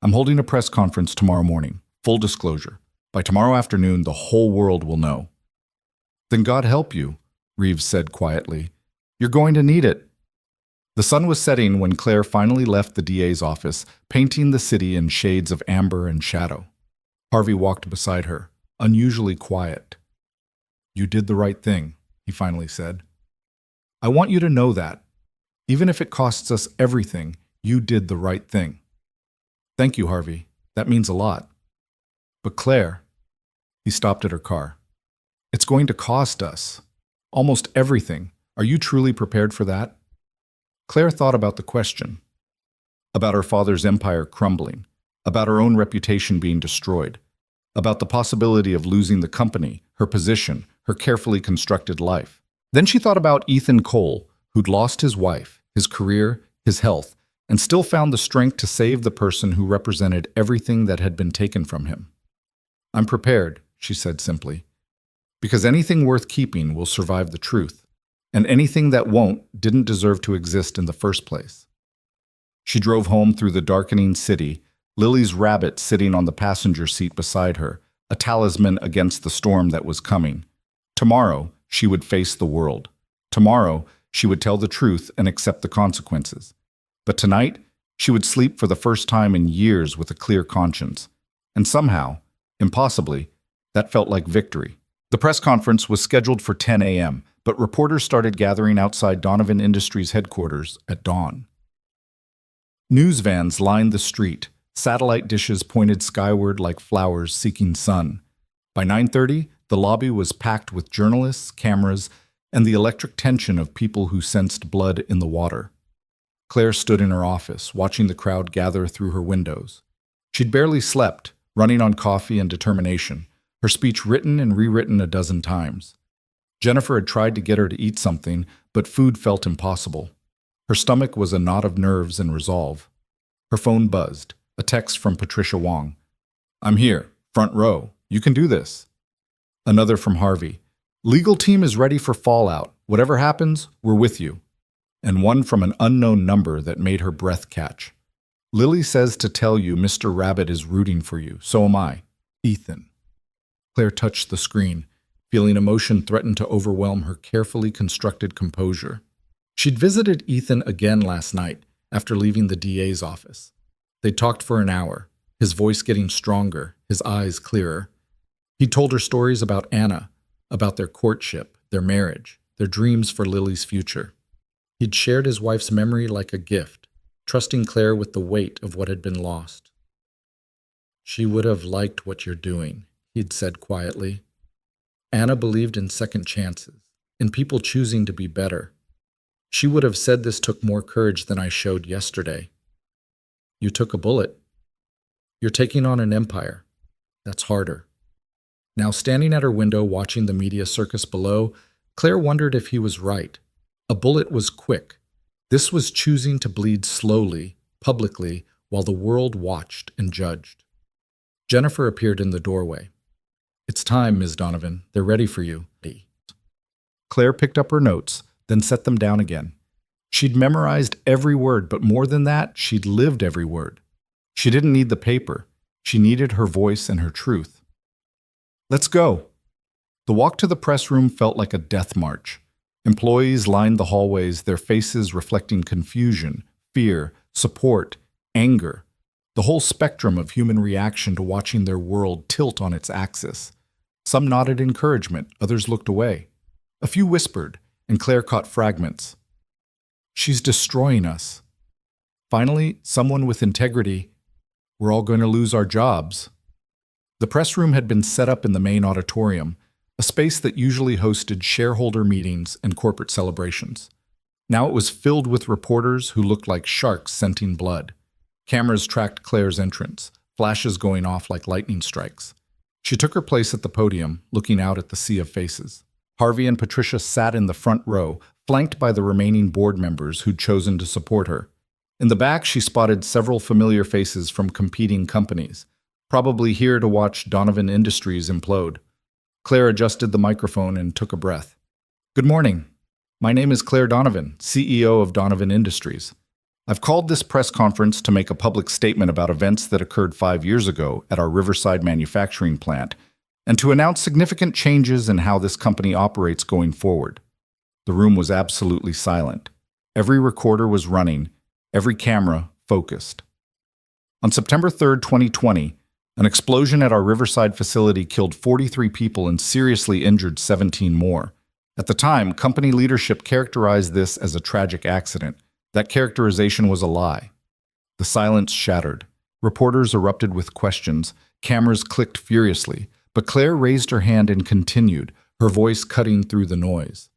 I'm holding a press conference tomorrow morning. Full disclosure. By tomorrow afternoon, the whole world will know. Then God help you, Reeves said quietly. You're going to need it. The sun was setting when Claire finally left the DA's office, painting the city in shades of amber and shadow. Harvey walked beside her, unusually quiet. You did the right thing, he finally said. I want you to know that. Even if it costs us everything, you did the right thing. Thank you, Harvey. That means a lot. But Claire, he stopped at her car. It's going to cost us almost everything. Are you truly prepared for that? Claire thought about the question, about her father's empire crumbling, about her own reputation being destroyed, about the possibility of losing the company, her position, her carefully constructed life. Then she thought about Ethan Cole, who'd lost his wife, his career, his health, and still found the strength to save the person who represented everything that had been taken from him. I'm prepared, she said simply, because anything worth keeping will survive the truth, and anything that won't didn't deserve to exist in the first place. She drove home through the darkening city, Lily's rabbit sitting on the passenger seat beside her, a talisman against the storm that was coming. Tomorrow, she would face the world. Tomorrow, she would tell the truth and accept the consequences. But tonight, she would sleep for the first time in years with a clear conscience. And somehow, impossibly, that felt like victory. The press conference was scheduled for 10 a.m., but reporters started gathering outside Donovan Industries headquarters at dawn. News vans lined the street, satellite dishes pointed skyward like flowers seeking sun. By 9:30, the lobby was packed with journalists, cameras, and the electric tension of people who sensed blood in the water. Claire stood in her office, watching the crowd gather through her windows. She'd barely slept, running on coffee and determination, her speech written and rewritten a dozen times. Jennifer had tried to get her to eat something, but food felt impossible. Her stomach was a knot of nerves and resolve. Her phone buzzed, a text from Patricia Wong. "I'm here, front row. You can do this." Another from Harvey. "Legal team is ready for fallout. Whatever happens, we're with you." And one from an unknown number that made her breath catch. "Lily says to tell you Mr. Rabbit is rooting for you. So am I. Ethan." Claire touched the screen, feeling emotion threaten to overwhelm her carefully constructed composure. She'd visited Ethan again last night after leaving the DA's office. They talked for an hour, his voice getting stronger, his eyes clearer. He told her stories about Anna, about their courtship, their marriage, their dreams for Lily's future. He'd shared his wife's memory like a gift, trusting Claire with the weight of what had been lost. "She would have liked what you're doing," he'd said quietly. "Anna believed in second chances, in people choosing to be better. She would have said this took more courage than I showed yesterday. You took a bullet. You're taking on an empire. That's harder." Now, standing at her window watching the media circus below, Claire wondered if he was right. A bullet was quick. This was choosing to bleed slowly, publicly, while the world watched and judged. Jennifer appeared in the doorway. "It's time, Ms. Donovan. They're ready for you." Claire picked up her notes, then set them down again. She'd memorized every word, but more than that, she'd lived every word. She didn't need the paper. She needed her voice and her truth. "Let's go." The walk to the press room felt like a death march. Employees lined the hallways, their faces reflecting confusion, fear, support, anger, the whole spectrum of human reaction to watching their world tilt on its axis. Some nodded encouragement, others looked away. A few whispered, and Claire caught fragments. "She's destroying us." Finally, someone with integrity, "We're all going to lose our jobs." The press room had been set up in the main auditorium, a space that usually hosted shareholder meetings and corporate celebrations. Now it was filled with reporters who looked like sharks scenting blood. Cameras tracked Claire's entrance, flashes going off like lightning strikes. She took her place at the podium, looking out at the sea of faces. Harvey and Patricia sat in the front row, flanked by the remaining board members who'd chosen to support her. In the back, she spotted several familiar faces from competing companies, probably here to watch Donovan Industries implode. Claire adjusted the microphone and took a breath. "Good morning. My name is Claire Donovan, CEO of Donovan Industries. I've called this press conference to make a public statement about events that occurred 5 years ago at our Riverside manufacturing plant, and to announce significant changes in how this company operates going forward." The room was absolutely silent. Every recorder was running, every camera focused. On September 3rd, 2020, an explosion at our Riverside facility killed 43 people and seriously injured 17 more. At the time, company leadership characterized this as a tragic accident. That characterization was a lie. The silence shattered. Reporters erupted with questions. Cameras clicked furiously. But Claire raised her hand and continued, her voice cutting through the noise.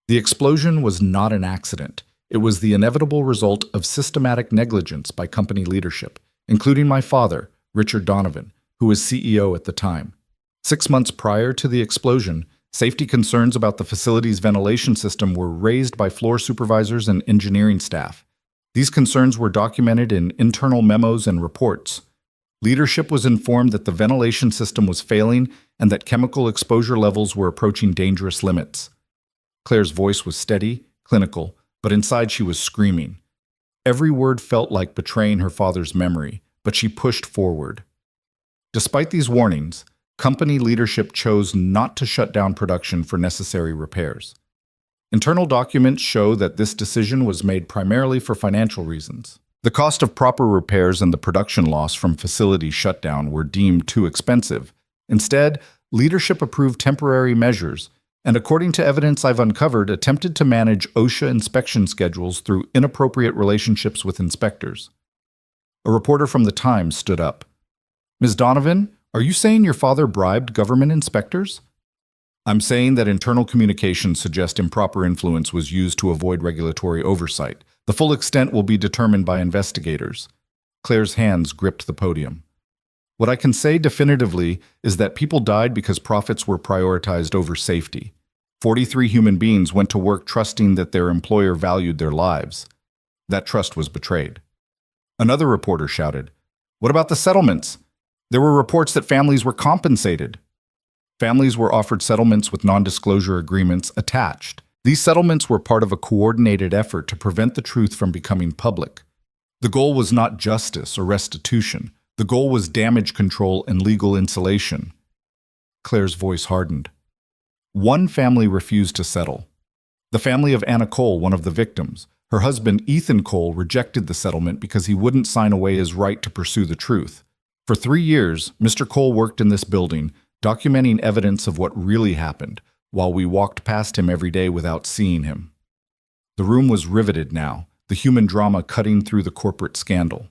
The explosion was not an accident. It was the inevitable result of systematic negligence by company leadership, including my father, Richard Donovan, who was CEO at the time. 6 months prior to the explosion, safety concerns about the facility's ventilation system were raised by floor supervisors and engineering staff. These concerns were documented in internal memos and reports. Leadership was informed that the ventilation system was failing and that chemical exposure levels were approaching dangerous limits. Claire's voice was steady, clinical, but inside she was screaming. Every word felt like betraying her father's memory, but she pushed forward. Despite these warnings, company leadership chose not to shut down production for necessary repairs. Internal documents show that this decision was made primarily for financial reasons. The cost of proper repairs and the production loss from facility shutdown were deemed too expensive. Instead, leadership approved temporary measures and, according to evidence I've uncovered, attempted to manage OSHA inspection schedules through inappropriate relationships with inspectors. A reporter from the Times stood up. "Ms. Donovan, are you saying your father bribed government inspectors?" "I'm saying that internal communications suggest improper influence was used to avoid regulatory oversight. The full extent will be determined by investigators." Claire's hands gripped the podium. "What I can say definitively is that people died because profits were prioritized over safety. 43 human beings went to work trusting that their employer valued their lives. That trust was betrayed. Another reporter shouted, "What about the settlements? There were reports that families were compensated." Families were offered settlements with non-disclosure agreements attached. These settlements were part of a coordinated effort to prevent the truth from becoming public. The goal was not justice or restitution. The goal was damage control and legal insulation. Claire's voice hardened. One family refused to settle. The family of Anna Cole, one of the victims. Her husband, Ethan Cole, rejected the settlement because he wouldn't sign away his right to pursue the truth. For 3 years, Mr. Cole worked in this building, documenting evidence of what really happened, while we walked past him every day without seeing him. The room was riveted now, the human drama cutting through the corporate scandal.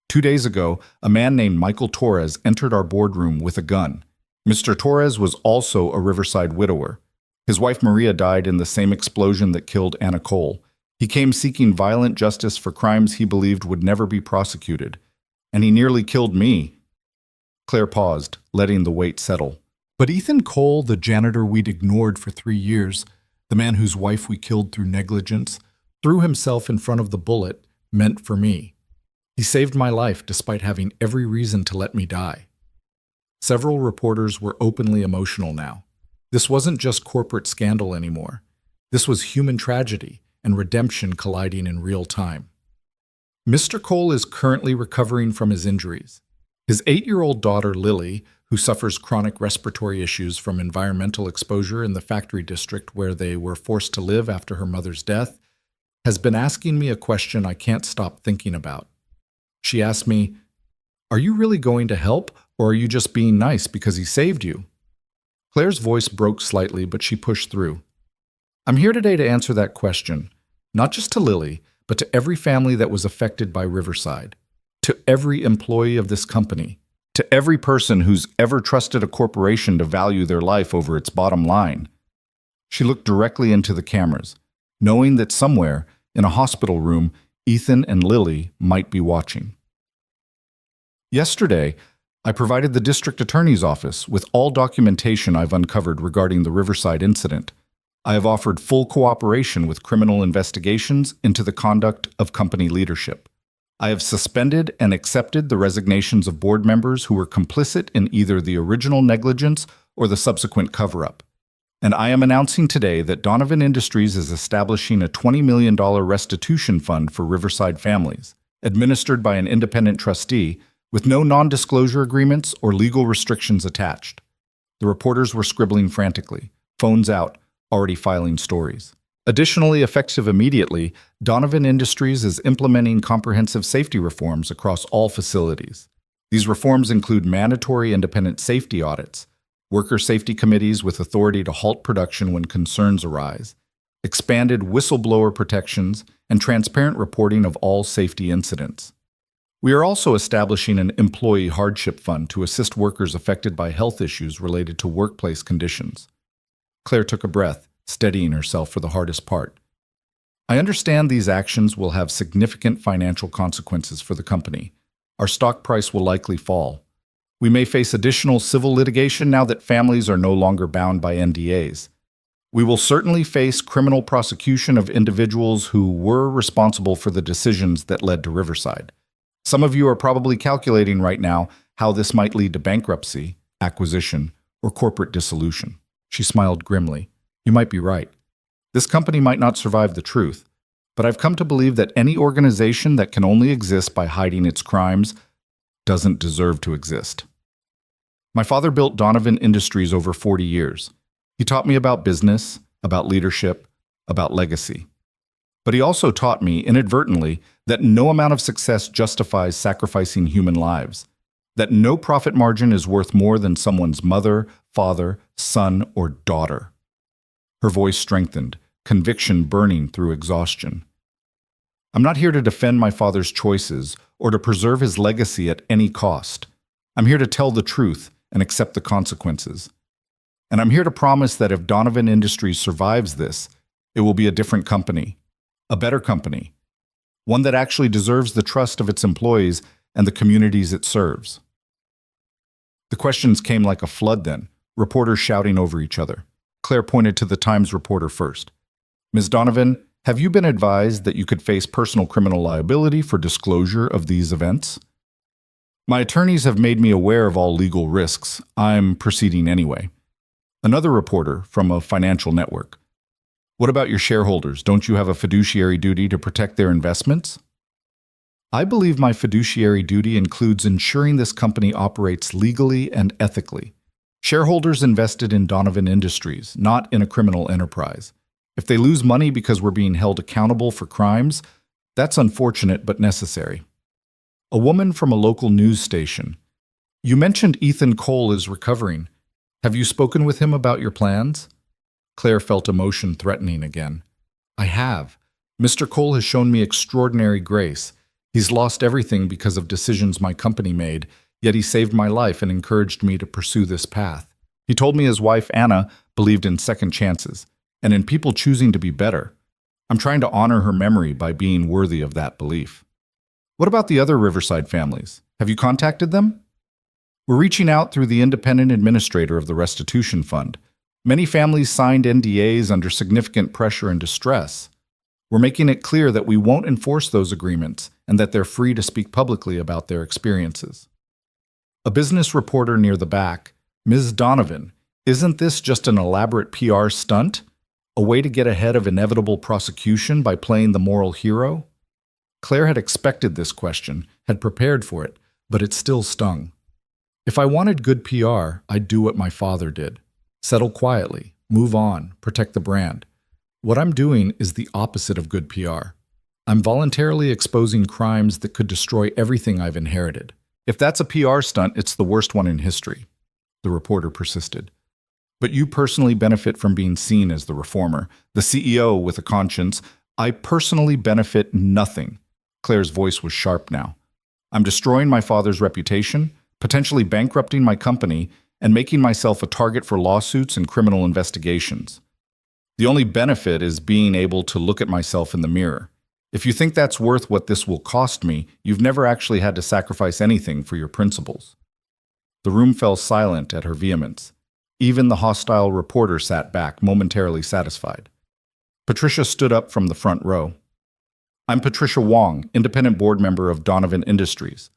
2 days ago, a man named Michael Torres entered our boardroom with a gun. Mr. Torres was also a Riverside widower. His wife Maria died in the same explosion that killed Anna Cole. He came seeking violent justice for crimes he believed would never be prosecuted. And he nearly killed me. Claire paused, letting the weight settle. But Ethan Cole, the janitor we'd ignored for 3 years, the man whose wife we killed through negligence, threw himself in front of the bullet meant for me. He saved my life despite having every reason to let me die. Several reporters were openly emotional now. This wasn't just corporate scandal anymore. This was human tragedy and redemption colliding in real time. Mr. Cole is currently recovering from his injuries. His 8-year-old daughter, Lily, who suffers chronic respiratory issues from environmental exposure in the factory district where they were forced to live after her mother's death, has been asking me a question I can't stop thinking about. She asked me, "Are you really going to help, or are you just being nice because he saved you?" Claire's voice broke slightly, but she pushed through. "I'm here today to answer that question, not just to Lily, but to every family that was affected by Riverside, to every employee of this company, to every person who's ever trusted a corporation to value their life over its bottom line." She looked directly into the cameras, knowing that somewhere, in a hospital room, Ethan and Lily might be watching. Yesterday, I provided the district attorney's office with all documentation I've uncovered regarding the Riverside incident. I have offered full cooperation with criminal investigations into the conduct of company leadership. I have suspended and accepted the resignations of board members who were complicit in either the original negligence or the subsequent cover-up. And I am announcing today that Donovan Industries is establishing a $20 million restitution fund for Riverside families, administered by an independent trustee, with no non-disclosure agreements or legal restrictions attached. The reporters were scribbling frantically, phones out, already filing stories. Additionally, effective immediately, Donovan Industries is implementing comprehensive safety reforms across all facilities. These reforms include mandatory independent safety audits, worker safety committees with authority to halt production when concerns arise, expanded whistleblower protections, and transparent reporting of all safety incidents. We are also establishing an employee hardship fund to assist workers affected by health issues related to workplace conditions. Claire took a breath, steadying herself for the hardest part. I understand these actions will have significant financial consequences for the company. Our stock price will likely fall. We may face additional civil litigation now that families are no longer bound by NDAs. We will certainly face criminal prosecution of individuals who were responsible for the decisions that led to Riverside. Some of you are probably calculating right now how this might lead to bankruptcy, acquisition, or corporate dissolution. She smiled grimly. You might be right. This company might not survive the truth, but I've come to believe that any organization that can only exist by hiding its crimes doesn't deserve to exist. My father built Donovan Industries over 40 years. He taught me about business, about leadership, about legacy. But he also taught me, inadvertently, that no amount of success justifies sacrificing human lives, that no profit margin is worth more than someone's mother, father, son, or daughter. Her voice strengthened, conviction burning through exhaustion. I'm not here to defend my father's choices or to preserve his legacy at any cost. I'm here to tell the truth and accept the consequences. And I'm here to promise that if Donovan Industries survives this, it will be a different company, a better company, one that actually deserves the trust of its employees and the communities it serves. The questions came like a flood then, reporters shouting over each other. Claire pointed to the Times reporter first. Ms. Donovan, have you been advised that you could face personal criminal liability for disclosure of these events? My attorneys have made me aware of all legal risks. I'm proceeding anyway. Another reporter from a financial network. What about your shareholders? Don't you have a fiduciary duty to protect their investments? I believe my fiduciary duty includes ensuring this company operates legally and ethically. Shareholders invested in Donovan Industries, not in a criminal enterprise. If they lose money because we're being held accountable for crimes, that's unfortunate but necessary. A woman from a local news station. You mentioned Ethan Cole is recovering. Have you spoken with him about your plans? Claire felt emotion threatening again. I have. Mr. Cole has shown me extraordinary grace. He's lost everything because of decisions my company made, yet he saved my life and encouraged me to pursue this path. He told me his wife, Anna, believed in second chances, and in people choosing to be better. I'm trying to honor her memory by being worthy of that belief. What about the other Riverside families? Have you contacted them? We're reaching out through the independent administrator of the restitution fund. Many families signed NDAs under significant pressure and distress. We're making it clear that we won't enforce those agreements and that they're free to speak publicly about their experiences. A business reporter near the back, Ms. Donovan, isn't this just an elaborate PR stunt? A way to get ahead of inevitable prosecution by playing the moral hero? Claire had expected this question, had prepared for it, but it still stung. If I wanted good PR, I'd do what my father did. Settle quietly, move on, protect the brand. What I'm doing is the opposite of good PR. I'm voluntarily exposing crimes that could destroy everything I've inherited. If that's a PR stunt, it's the worst one in history. The reporter persisted. But you personally benefit from being seen as the reformer, the CEO with a conscience. I personally benefit nothing. Claire's voice was sharp now. I'm destroying my father's reputation, potentially bankrupting my company, and making myself a target for lawsuits and criminal investigations. The only benefit is being able to look at myself in the mirror. If you think that's worth what this will cost me, you've never actually had to sacrifice anything for your principles. The room fell silent at her vehemence. Even the hostile reporter sat back, momentarily satisfied. Patricia stood up from the front row. I'm Patricia Wong, independent board member of Donovan Industries.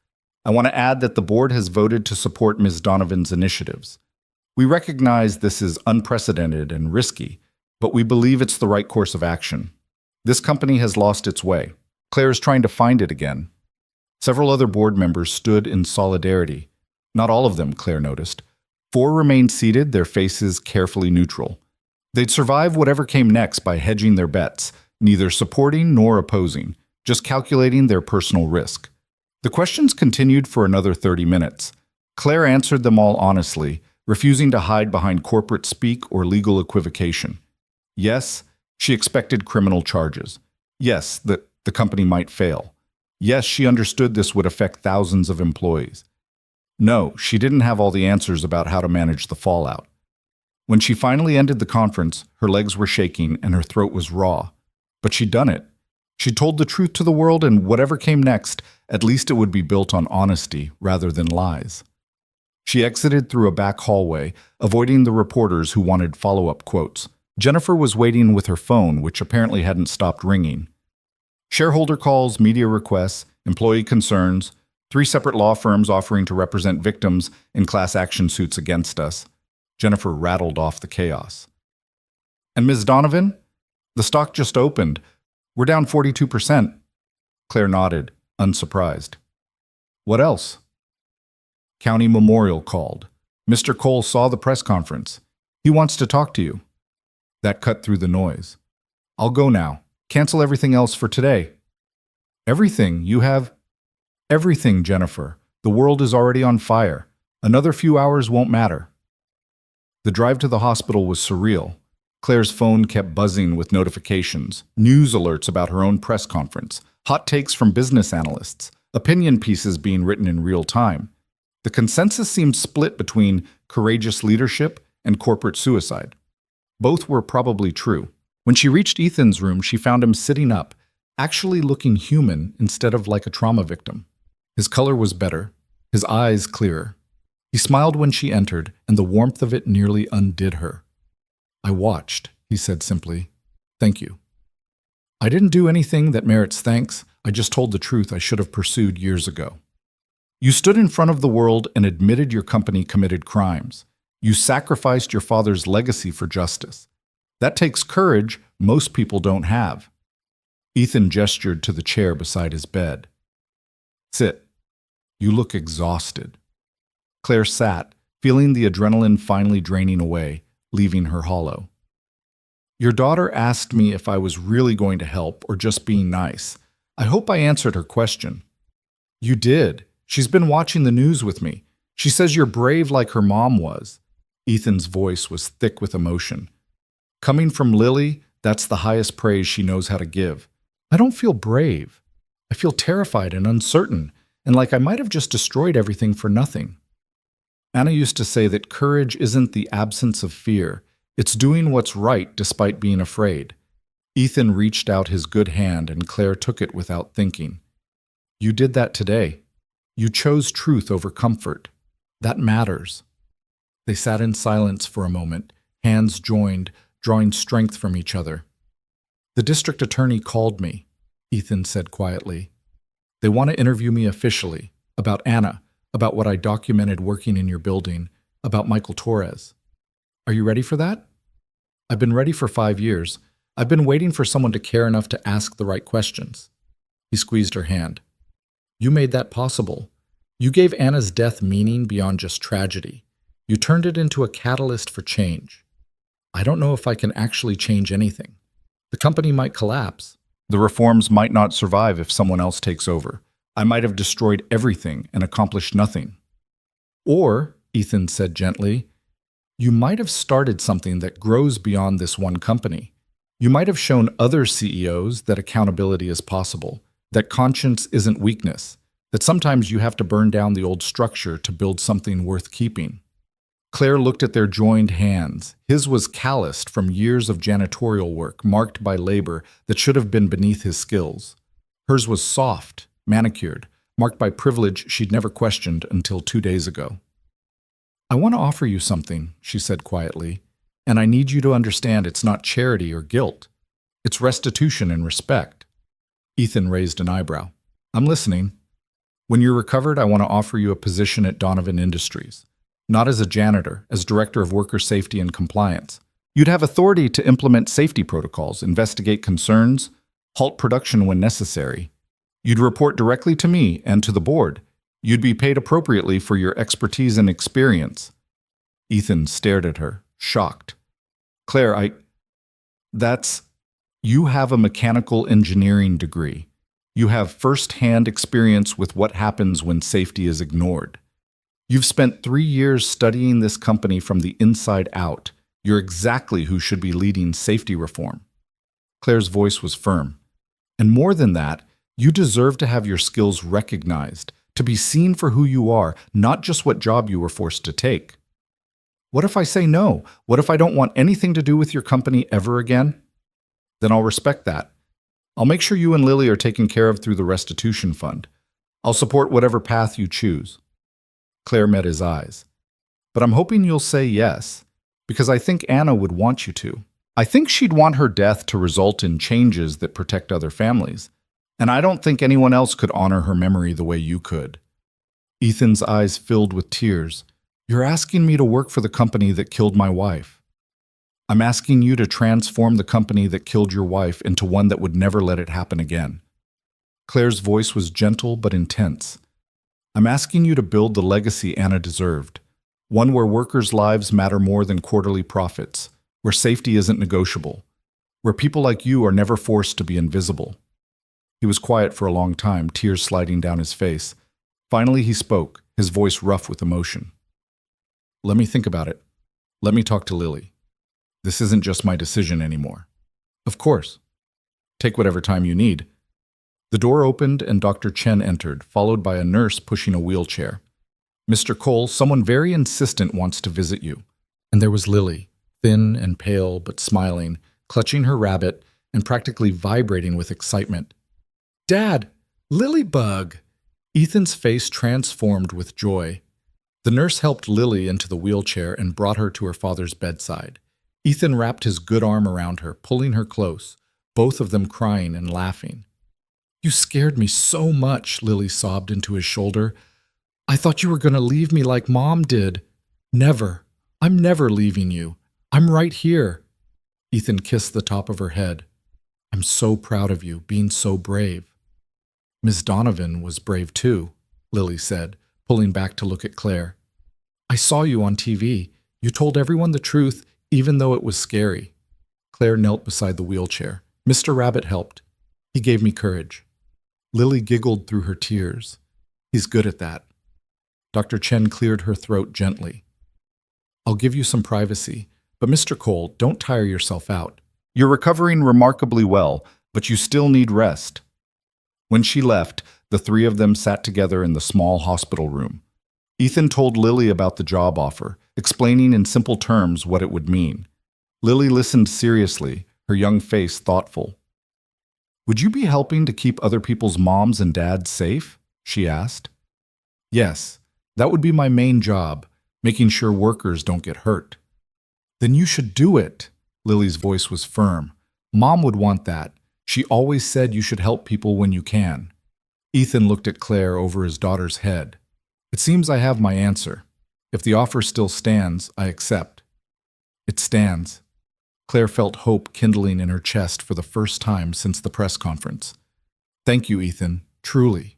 I want to add that the board has voted to support Ms. Donovan's initiatives. We recognize this is unprecedented and risky, but we believe it's the right course of action. This company has lost its way. Claire is trying to find it again. Several other board members stood in solidarity. Not all of them, Claire noticed. 4 remained seated, their faces carefully neutral. They'd survive whatever came next by hedging their bets, neither supporting nor opposing, just calculating their personal risk. The questions continued for another 30 minutes. Claire answered them all honestly, refusing to hide behind corporate speak or legal equivocation. Yes, she expected criminal charges. Yes, that the company might fail. Yes, she understood this would affect thousands of employees. No, she didn't have all the answers about how to manage the fallout. When she finally ended the conference, her legs were shaking and her throat was raw. But she'd done it. She told the truth to the world, and whatever came next, at least it would be built on honesty rather than lies. She exited through a back hallway, avoiding the reporters who wanted follow-up quotes. Jennifer was waiting with her phone, which apparently hadn't stopped ringing. Shareholder calls, media requests, employee concerns, 3 separate law firms offering to represent victims in class action suits against us. Jennifer rattled off the chaos. And Ms. Donovan? The stock just opened. We're down 42%. Claire nodded, unsurprised. What else? County Memorial called. Mr. Cole saw the press conference. He wants to talk to you. That cut through the noise. I'll go now. Cancel everything else for today. Everything? You have? Everything, Jennifer. The world is already on fire. Another few hours won't matter. The drive to the hospital was surreal. Claire's phone kept buzzing with notifications, news alerts about her own press conference, hot takes from business analysts, opinion pieces being written in real time. The consensus seemed split between courageous leadership and corporate suicide. Both were probably true. When she reached Ethan's room, she found him sitting up, actually looking human instead of like a trauma victim. His color was better, his eyes clearer. He smiled when she entered, and the warmth of it nearly undid her. I watched, he said simply. Thank you. I didn't do anything that merits thanks. I just told the truth I should have pursued years ago. You stood in front of the world and admitted your company committed crimes. You sacrificed your father's legacy for justice. That takes courage most people don't have. Ethan gestured to the chair beside his bed. Sit. You look exhausted. Claire sat, feeling the adrenaline finally draining away, leaving her hollow. Your daughter asked me if I was really going to help or just being nice. I hope I answered her question. You did. She's been watching the news with me. She says you're brave like her mom was. Ethan's voice was thick with emotion. Coming from Lily, that's the highest praise she knows how to give. I don't feel brave. I feel terrified and uncertain, and like I might have just destroyed everything for nothing. Anna used to say that courage isn't the absence of fear. It's doing what's right despite being afraid. Ethan reached out his good hand and Claire took it without thinking. You did that today. You chose truth over comfort. That matters. They sat in silence for a moment, hands joined, drawing strength from each other. The district attorney called me, Ethan said quietly. They want to interview me officially, about Anna, about what I documented working in your building, about Michael Torres. Are you ready for that? I've been ready for 5 years. I've been waiting for someone to care enough to ask the right questions. He squeezed her hand. You made that possible. You gave Anna's death meaning beyond just tragedy. You turned it into a catalyst for change. I don't know if I can actually change anything. The company might collapse. The reforms might not survive if someone else takes over. I might have destroyed everything and accomplished nothing. Or, Ethan said gently, you might have started something that grows beyond this one company. You might have shown other CEOs that accountability is possible, that conscience isn't weakness, that sometimes you have to burn down the old structure to build something worth keeping. Claire looked at their joined hands. His was calloused from years of janitorial work marked by labor that should have been beneath his skills. Hers was soft, manicured, marked by privilege she'd never questioned until 2 days ago. I want to offer you something, she said quietly, and I need you to understand it's not charity or guilt. It's restitution and respect. Ethan raised an eyebrow. I'm listening. When you're recovered, I want to offer you a position at Donovan Industries. Not as a janitor, as Director of Worker Safety and Compliance. You'd have authority to implement safety protocols, investigate concerns, halt production when necessary. You'd report directly to me and to the board. You'd be paid appropriately for your expertise and experience. Ethan stared at her, shocked. Claire, you have a mechanical engineering degree. You have first-hand experience with what happens when safety is ignored. You've spent 3 years studying this company from the inside out. You're exactly who should be leading safety reform. Claire's voice was firm. And more than that, you deserve to have your skills recognized, to be seen for who you are, not just what job you were forced to take. What if I say no? What if I don't want anything to do with your company ever again? Then I'll respect that. I'll make sure you and Lily are taken care of through the restitution fund. I'll support whatever path you choose. Claire met his eyes. But I'm hoping you'll say yes, because I think Anna would want you to. I think she'd want her death to result in changes that protect other families. And I don't think anyone else could honor her memory the way you could. Ethan's eyes filled with tears. You're asking me to work for the company that killed my wife. I'm asking you to transform the company that killed your wife into one that would never let it happen again. Claire's voice was gentle but intense. I'm asking you to build the legacy Anna deserved, one where workers' lives matter more than quarterly profits, where safety isn't negotiable, where people like you are never forced to be invisible. He was quiet for a long time, tears sliding down his face. Finally he spoke, his voice rough with emotion. Let me think about it. Let me talk to Lily. This isn't just my decision anymore. Of course. Take whatever time you need. The door opened and Dr. Chen entered, followed by a nurse pushing a wheelchair. Mr. Cole, someone very insistent wants to visit you. And there was Lily, thin and pale but smiling, clutching her rabbit and practically vibrating with excitement. Dad! Lilybug! Ethan's face transformed with joy. The nurse helped Lily into the wheelchair and brought her to her father's bedside. Ethan wrapped his good arm around her, pulling her close, both of them crying and laughing. "You scared me so much," Lily sobbed into his shoulder. "I thought you were going to leave me like Mom did." "Never. I'm never leaving you. I'm right here." Ethan kissed the top of her head. "I'm so proud of you, being so brave." "Miss Donovan was brave too," Lily said, pulling back to look at Claire. "I saw you on TV. You told everyone the truth, even though it was scary." Claire knelt beside the wheelchair. "Mr. Rabbit helped. He gave me courage." Lily giggled through her tears. "He's good at that." Dr. Chen cleared her throat gently. "I'll give you some privacy, but Mr. Cole, don't tire yourself out. You're recovering remarkably well, but you still need rest." When she left, the three of them sat together in the small hospital room. Ethan told Lily about the job offer, explaining in simple terms what it would mean. Lily listened seriously, her young face thoughtful. "Would you be helping to keep other people's moms and dads safe?" she asked. "Yes, that would be my main job, making sure workers don't get hurt." "Then you should do it." Lily's voice was firm. "Mom would want that. She always said you should help people when you can." Ethan looked at Claire over his daughter's head. "It seems I have my answer. If the offer still stands, I accept." "It stands." Claire felt hope kindling in her chest for the first time since the press conference. "Thank you, Ethan, truly."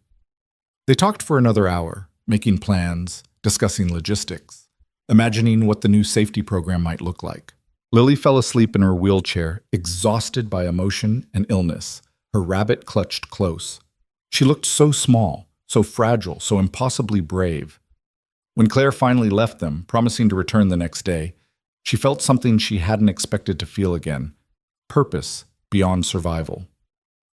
They talked for another hour, making plans, discussing logistics, imagining what the new safety program might look like. Lily fell asleep in her wheelchair, exhausted by emotion and illness, her rabbit clutched close. She looked so small, so fragile, so impossibly brave. When Claire finally left them, promising to return the next day, she felt something she hadn't expected to feel again: purpose beyond survival.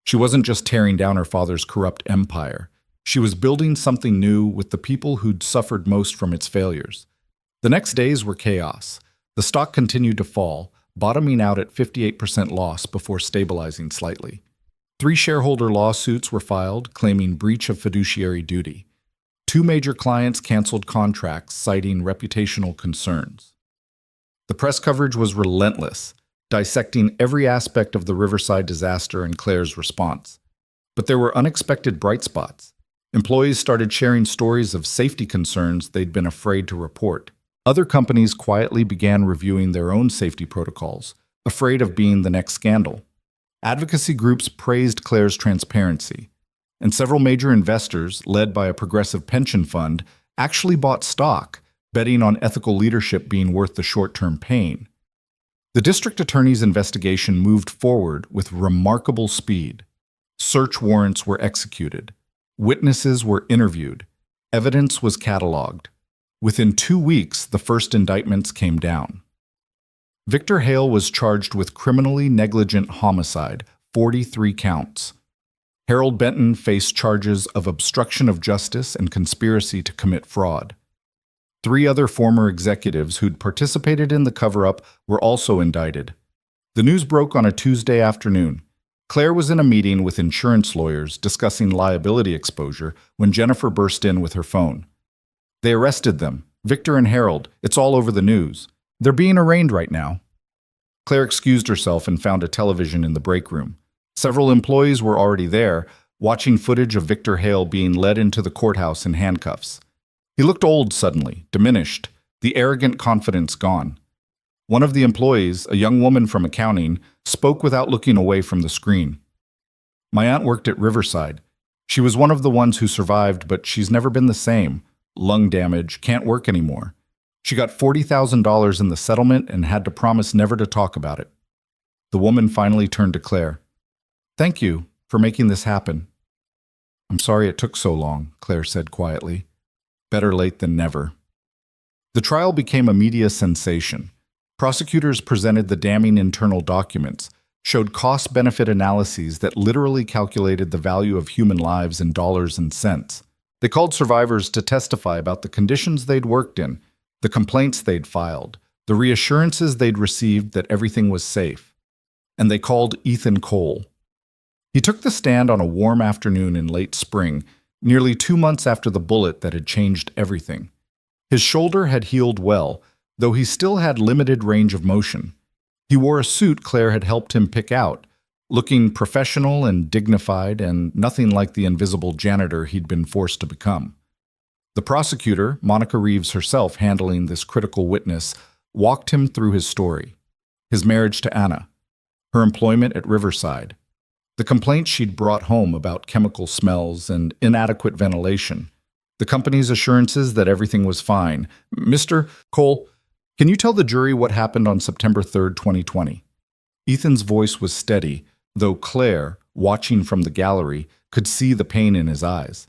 She wasn't just tearing down her father's corrupt empire. She was building something new with the people who'd suffered most from its failures. The next days were chaos. The stock continued to fall, bottoming out at 58% loss before stabilizing slightly. 3 shareholder lawsuits were filed, claiming breach of fiduciary duty. 2 major clients canceled contracts, citing reputational concerns. The press coverage was relentless, dissecting every aspect of the Riverside disaster and Claire's response. But there were unexpected bright spots. Employees started sharing stories of safety concerns they'd been afraid to report. Other companies quietly began reviewing their own safety protocols, afraid of being the next scandal. Advocacy groups praised Claire's transparency, and several major investors, led by a progressive pension fund, actually bought stock, betting on ethical leadership being worth the short-term pain. The district attorney's investigation moved forward with remarkable speed. Search warrants were executed. Witnesses were interviewed. Evidence was cataloged. Within 2 weeks, the first indictments came down. Victor Hale was charged with criminally negligent homicide, 43 counts. Harold Benton faced charges of obstruction of justice and conspiracy to commit fraud. 3 other former executives who'd participated in the cover-up were also indicted. The news broke on a Tuesday afternoon. Claire was in a meeting with insurance lawyers discussing liability exposure when Jennifer burst in with her phone. "They arrested them. Victor and Harold. It's all over the news. They're being arraigned right now." Claire excused herself and found a television in the break room. Several employees were already there, watching footage of Victor Hale being led into the courthouse in handcuffs. He looked old suddenly, diminished, the arrogant confidence gone. One of the employees, a young woman from accounting, spoke without looking away from the screen. "My aunt worked at Riverside. She was one of the ones who survived, but she's never been the same. Lung damage, can't work anymore. She got $40,000 in the settlement and had to promise never to talk about it." The woman finally turned to Claire. "Thank you for making this happen." "I'm sorry it took so long," Claire said quietly. "Better late than never." The trial became a media sensation. Prosecutors presented the damning internal documents, showed cost-benefit analyses that literally calculated the value of human lives in dollars and cents. They called survivors to testify about the conditions they'd worked in, the complaints they'd filed, the reassurances they'd received that everything was safe. And they called Ethan Cole. He took the stand on a warm afternoon in late spring, nearly 2 months after the bullet that had changed everything. His shoulder had healed well, though he still had limited range of motion. He wore a suit Claire had helped him pick out, looking professional and dignified and nothing like the invisible janitor he'd been forced to become. The prosecutor, Monica Reeves herself handling this critical witness, walked him through his story. His marriage to Anna, her employment at Riverside, the complaints she'd brought home about chemical smells and inadequate ventilation, the company's assurances that everything was fine. Mr. Cole, can you tell the jury what happened on September 3rd, 2020? Ethan's voice was steady, though Claire, watching from the gallery, could see the pain in his eyes.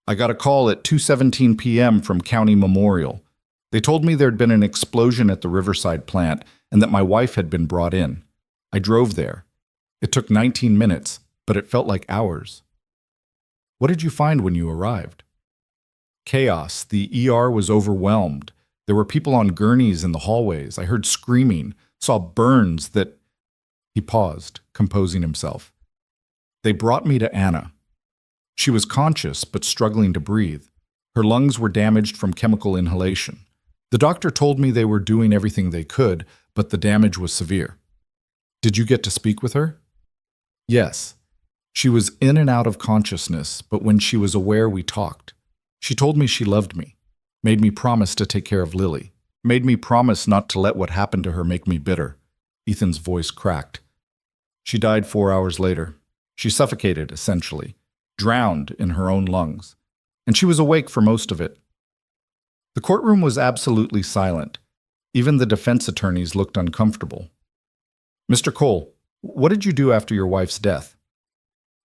I got a call at 2:17 p.m. from County Memorial. They told me there'd been an explosion at the Riverside plant and that my wife had been brought in. I drove there. It took 19 minutes, but it felt like hours. What did you find when you arrived? Chaos. The ER was overwhelmed. There were people on gurneys in the hallways. I heard screaming, saw burns that... He paused, composing himself. They brought me to Anna. She was conscious but struggling to breathe. Her lungs were damaged from chemical inhalation. The doctor told me they were doing everything they could, but the damage was severe. Did you get to speak with her? Yes. She was in and out of consciousness, but when she was aware, we talked. She told me she loved me, made me promise to take care of Lily, made me promise not to let what happened to her make me bitter. Ethan's voice cracked. She died 4 hours later. She suffocated, essentially, drowned in her own lungs, and she was awake for most of it. The courtroom was absolutely silent. Even the defense attorneys looked uncomfortable. Mr. Cole, what did you do after your wife's death?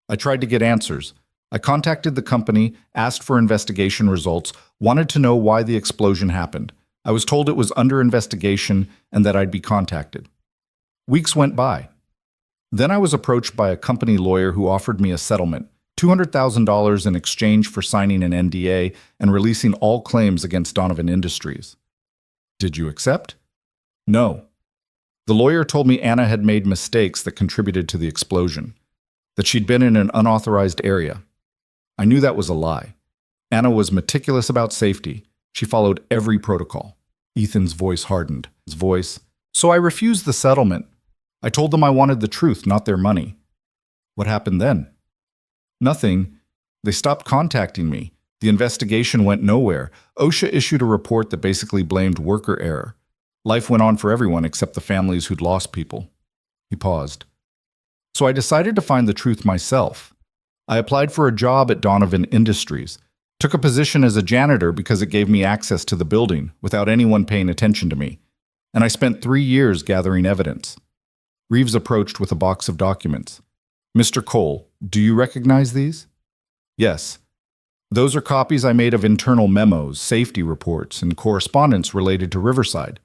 I tried to get answers. I contacted the company, asked for investigation results, wanted to know why the explosion happened. I was told it was under investigation and that I'd be contacted. Weeks went by. Then I was approached by a company lawyer who offered me a settlement, $200,000 in exchange for signing an NDA and releasing all claims against Donovan Industries. Did you accept? No. The lawyer told me Anna had made mistakes that contributed to the explosion, that she'd been in an unauthorized area. I knew that was a lie. Anna was meticulous about safety. She followed every protocol. Ethan's voice hardened. So I refused the settlement. I told them I wanted the truth, not their money. What happened then? Nothing. They stopped contacting me. The investigation went nowhere. OSHA issued a report that basically blamed worker error. Life went on for everyone except the families who'd lost people. He paused. So I decided to find the truth myself. I applied for a job at Donovan Industries, took a position as a janitor because it gave me access to the building without anyone paying attention to me, and I spent 3 years gathering evidence. Reeves approached with a box of documents. Mr. Cole, do you recognize these? Yes. Those are copies I made of internal memos, safety reports, and correspondence related to Riverside.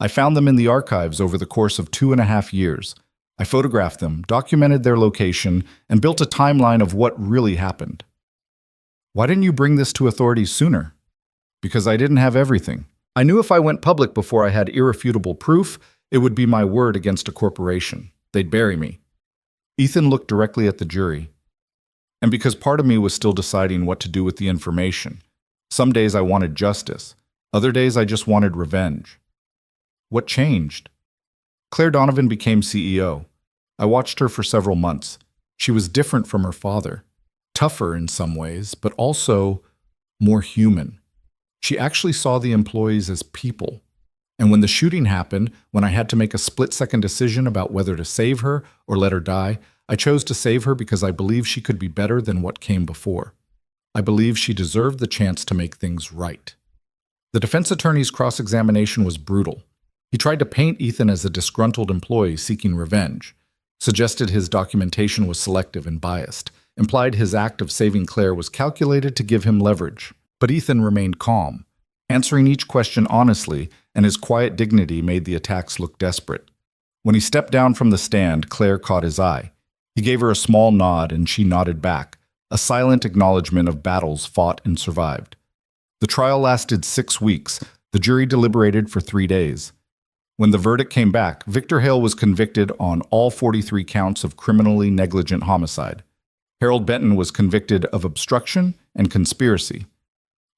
I found them in the archives over the course of 2.5 years. I photographed them, documented their location, and built a timeline of what really happened. Why didn't you bring this to authorities sooner? Because I didn't have everything. I knew if I went public before I had irrefutable proof, it would be my word against a corporation. They'd bury me. Ethan looked directly at the jury. And because part of me was still deciding what to do with the information. Some days I wanted justice. Other days I just wanted revenge. What changed? Claire Donovan became CEO. I watched her for several months. She was different from her father. Tougher in some ways, but also more human. She actually saw the employees as people. And when the shooting happened, when I had to make a split-second decision about whether to save her or let her die, I chose to save her because I believed she could be better than what came before. I believed she deserved the chance to make things right. The defense attorney's cross-examination was brutal. He tried to paint Ethan as a disgruntled employee seeking revenge, suggested his documentation was selective and biased, implied his act of saving Claire was calculated to give him leverage. But Ethan remained calm, answering each question honestly, and his quiet dignity made the attacks look desperate. When he stepped down from the stand, Claire caught his eye. He gave her a small nod, and she nodded back, a silent acknowledgement of battles fought and survived. The trial lasted 6 weeks. The jury deliberated for 3 days. When the verdict came back, Victor Hale was convicted on all 43 counts of criminally negligent homicide. Harold Benton was convicted of obstruction and conspiracy.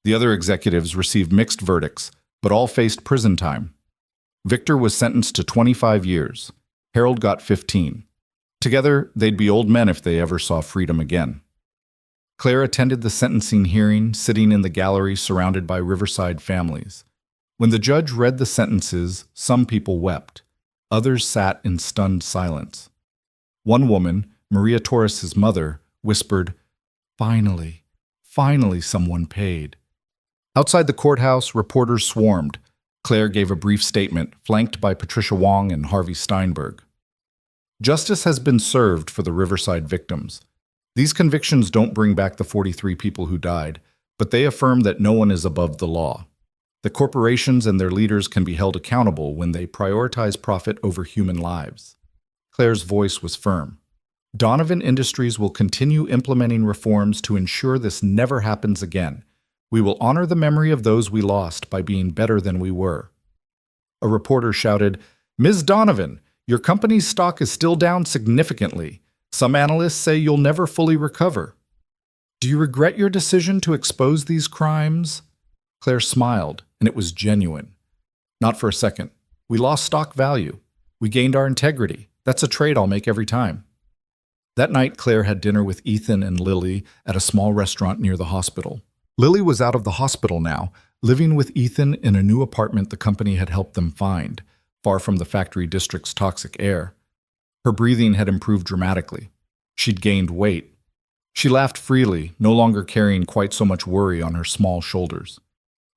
The other executives received mixed verdicts, but all faced prison time. Victor was sentenced to 25 years. Harold got 15. Together, they'd be old men if they ever saw freedom again. Claire attended the sentencing hearing, sitting in the gallery surrounded by Riverside families. When the judge read the sentences, some people wept. Others sat in stunned silence. One woman, Maria Torres's mother, whispered, "Finally, finally someone paid." Outside the courthouse, reporters swarmed. Claire gave a brief statement, flanked by Patricia Wong and Harvey Steinberg. Justice has been served for the Riverside victims. These convictions don't bring back the 43 people who died, but they affirm that no one is above the law. The corporations and their leaders can be held accountable when they prioritize profit over human lives. Claire's voice was firm. Donovan Industries will continue implementing reforms to ensure this never happens again. We will honor the memory of those we lost by being better than we were. A reporter shouted, "Ms. Donovan, your company's stock is still down significantly. Some analysts say you'll never fully recover. Do you regret your decision to expose these crimes?" Claire smiled, and it was genuine. "Not for a second. We lost stock value. We gained our integrity. That's a trade I'll make every time." That night, Claire had dinner with Ethan and Lily at a small restaurant near the hospital. Lily was out of the hospital now, living with Ethan in a new apartment the company had helped them find, far from the factory district's toxic air. Her breathing had improved dramatically. She'd gained weight. She laughed freely, no longer carrying quite so much worry on her small shoulders.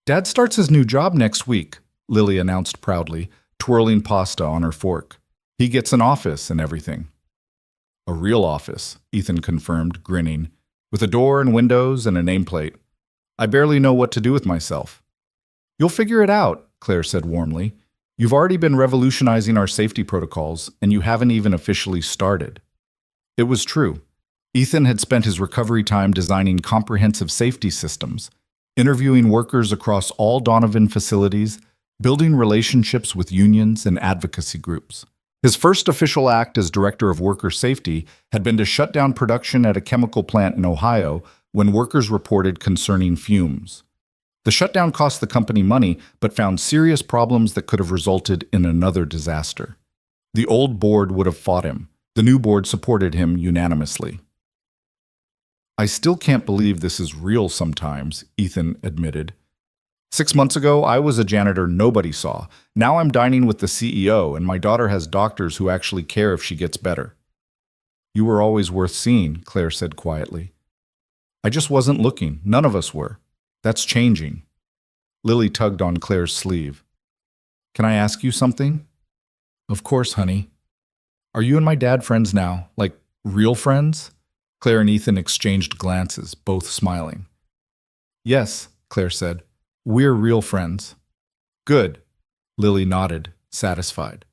"Dad starts his new job next week," Lily announced proudly, twirling pasta on her fork. "He gets an office and everything." "A real office," Ethan confirmed, grinning, "with a door and windows and a nameplate. I barely know what to do with myself." "You'll figure it out," Claire said warmly. "You've already been revolutionizing our safety protocols, and you haven't even officially started." It was true. Ethan had spent his recovery time designing comprehensive safety systems, interviewing workers across all Donovan facilities, building relationships with unions and advocacy groups. His first official act as director of worker safety had been to shut down production at a chemical plant in Ohio when workers reported concerning fumes. The shutdown cost the company money, but found serious problems that could have resulted in another disaster. The old board would have fought him. The new board supported him unanimously. "I still can't believe this is real sometimes," Ethan admitted. 6 months ago, I was a janitor nobody saw. Now I'm dining with the CEO, and my daughter has doctors who actually care if she gets better." "You were always worth seeing," Claire said quietly. "I just wasn't looking. None of us were. That's changing." Lily tugged on Claire's sleeve. "Can I ask you something?" "Of course, honey." "Are you and my dad friends now? Like, real friends?" Claire and Ethan exchanged glances, both smiling. "Yes," Claire said. "We're real friends." "Good." Lily nodded, satisfied.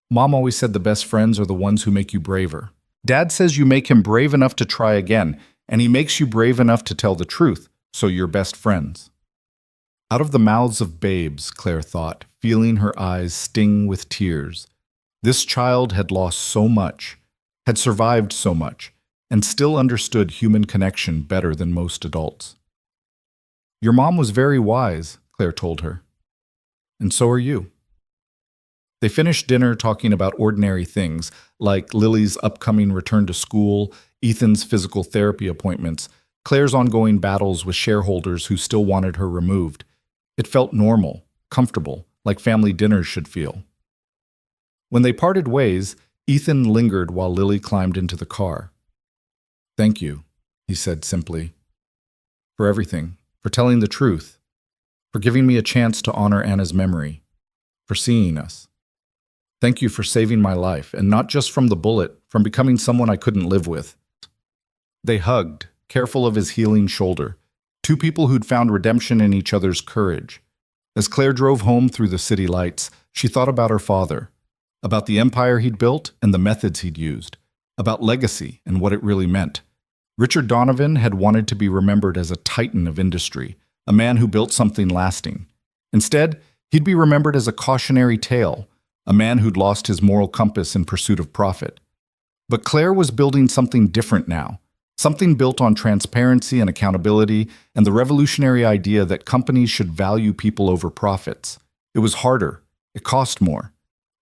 "Mom always said the best friends are the ones who make you braver. Dad says you make him brave enough to try again, and he makes you brave enough to tell the truth, so you're best friends." Out of the mouths of babes, Claire thought, feeling her eyes sting with tears. This child had lost so much, had survived so much, and still understood human connection better than most adults. "Your mom was very wise," Claire told her. "And so are you." They finished dinner talking about ordinary things, like Lily's upcoming return to school, Ethan's physical therapy appointments, Claire's ongoing battles with shareholders who still wanted her removed. It felt normal, comfortable, like family dinners should feel. When they parted ways, Ethan lingered while Lily climbed into the car. "Thank you," he said simply, "for everything, for telling the truth, for giving me a chance to honor Anna's memory, for seeing us. Thank you for saving my life, and not just from the bullet, from becoming someone I couldn't live with." They hugged, careful of his healing shoulder, two people who'd found redemption in each other's courage. As Claire drove home through the city lights, she thought about her father, about the empire he'd built and the methods he'd used, about legacy and what it really meant. Richard Donovan had wanted to be remembered as a titan of industry, a man who built something lasting. Instead, he'd be remembered as a cautionary tale, a man who'd lost his moral compass in pursuit of profit. But Claire was building something different now, something built on transparency and accountability and the revolutionary idea that companies should value people over profits. It was harder, It cost more.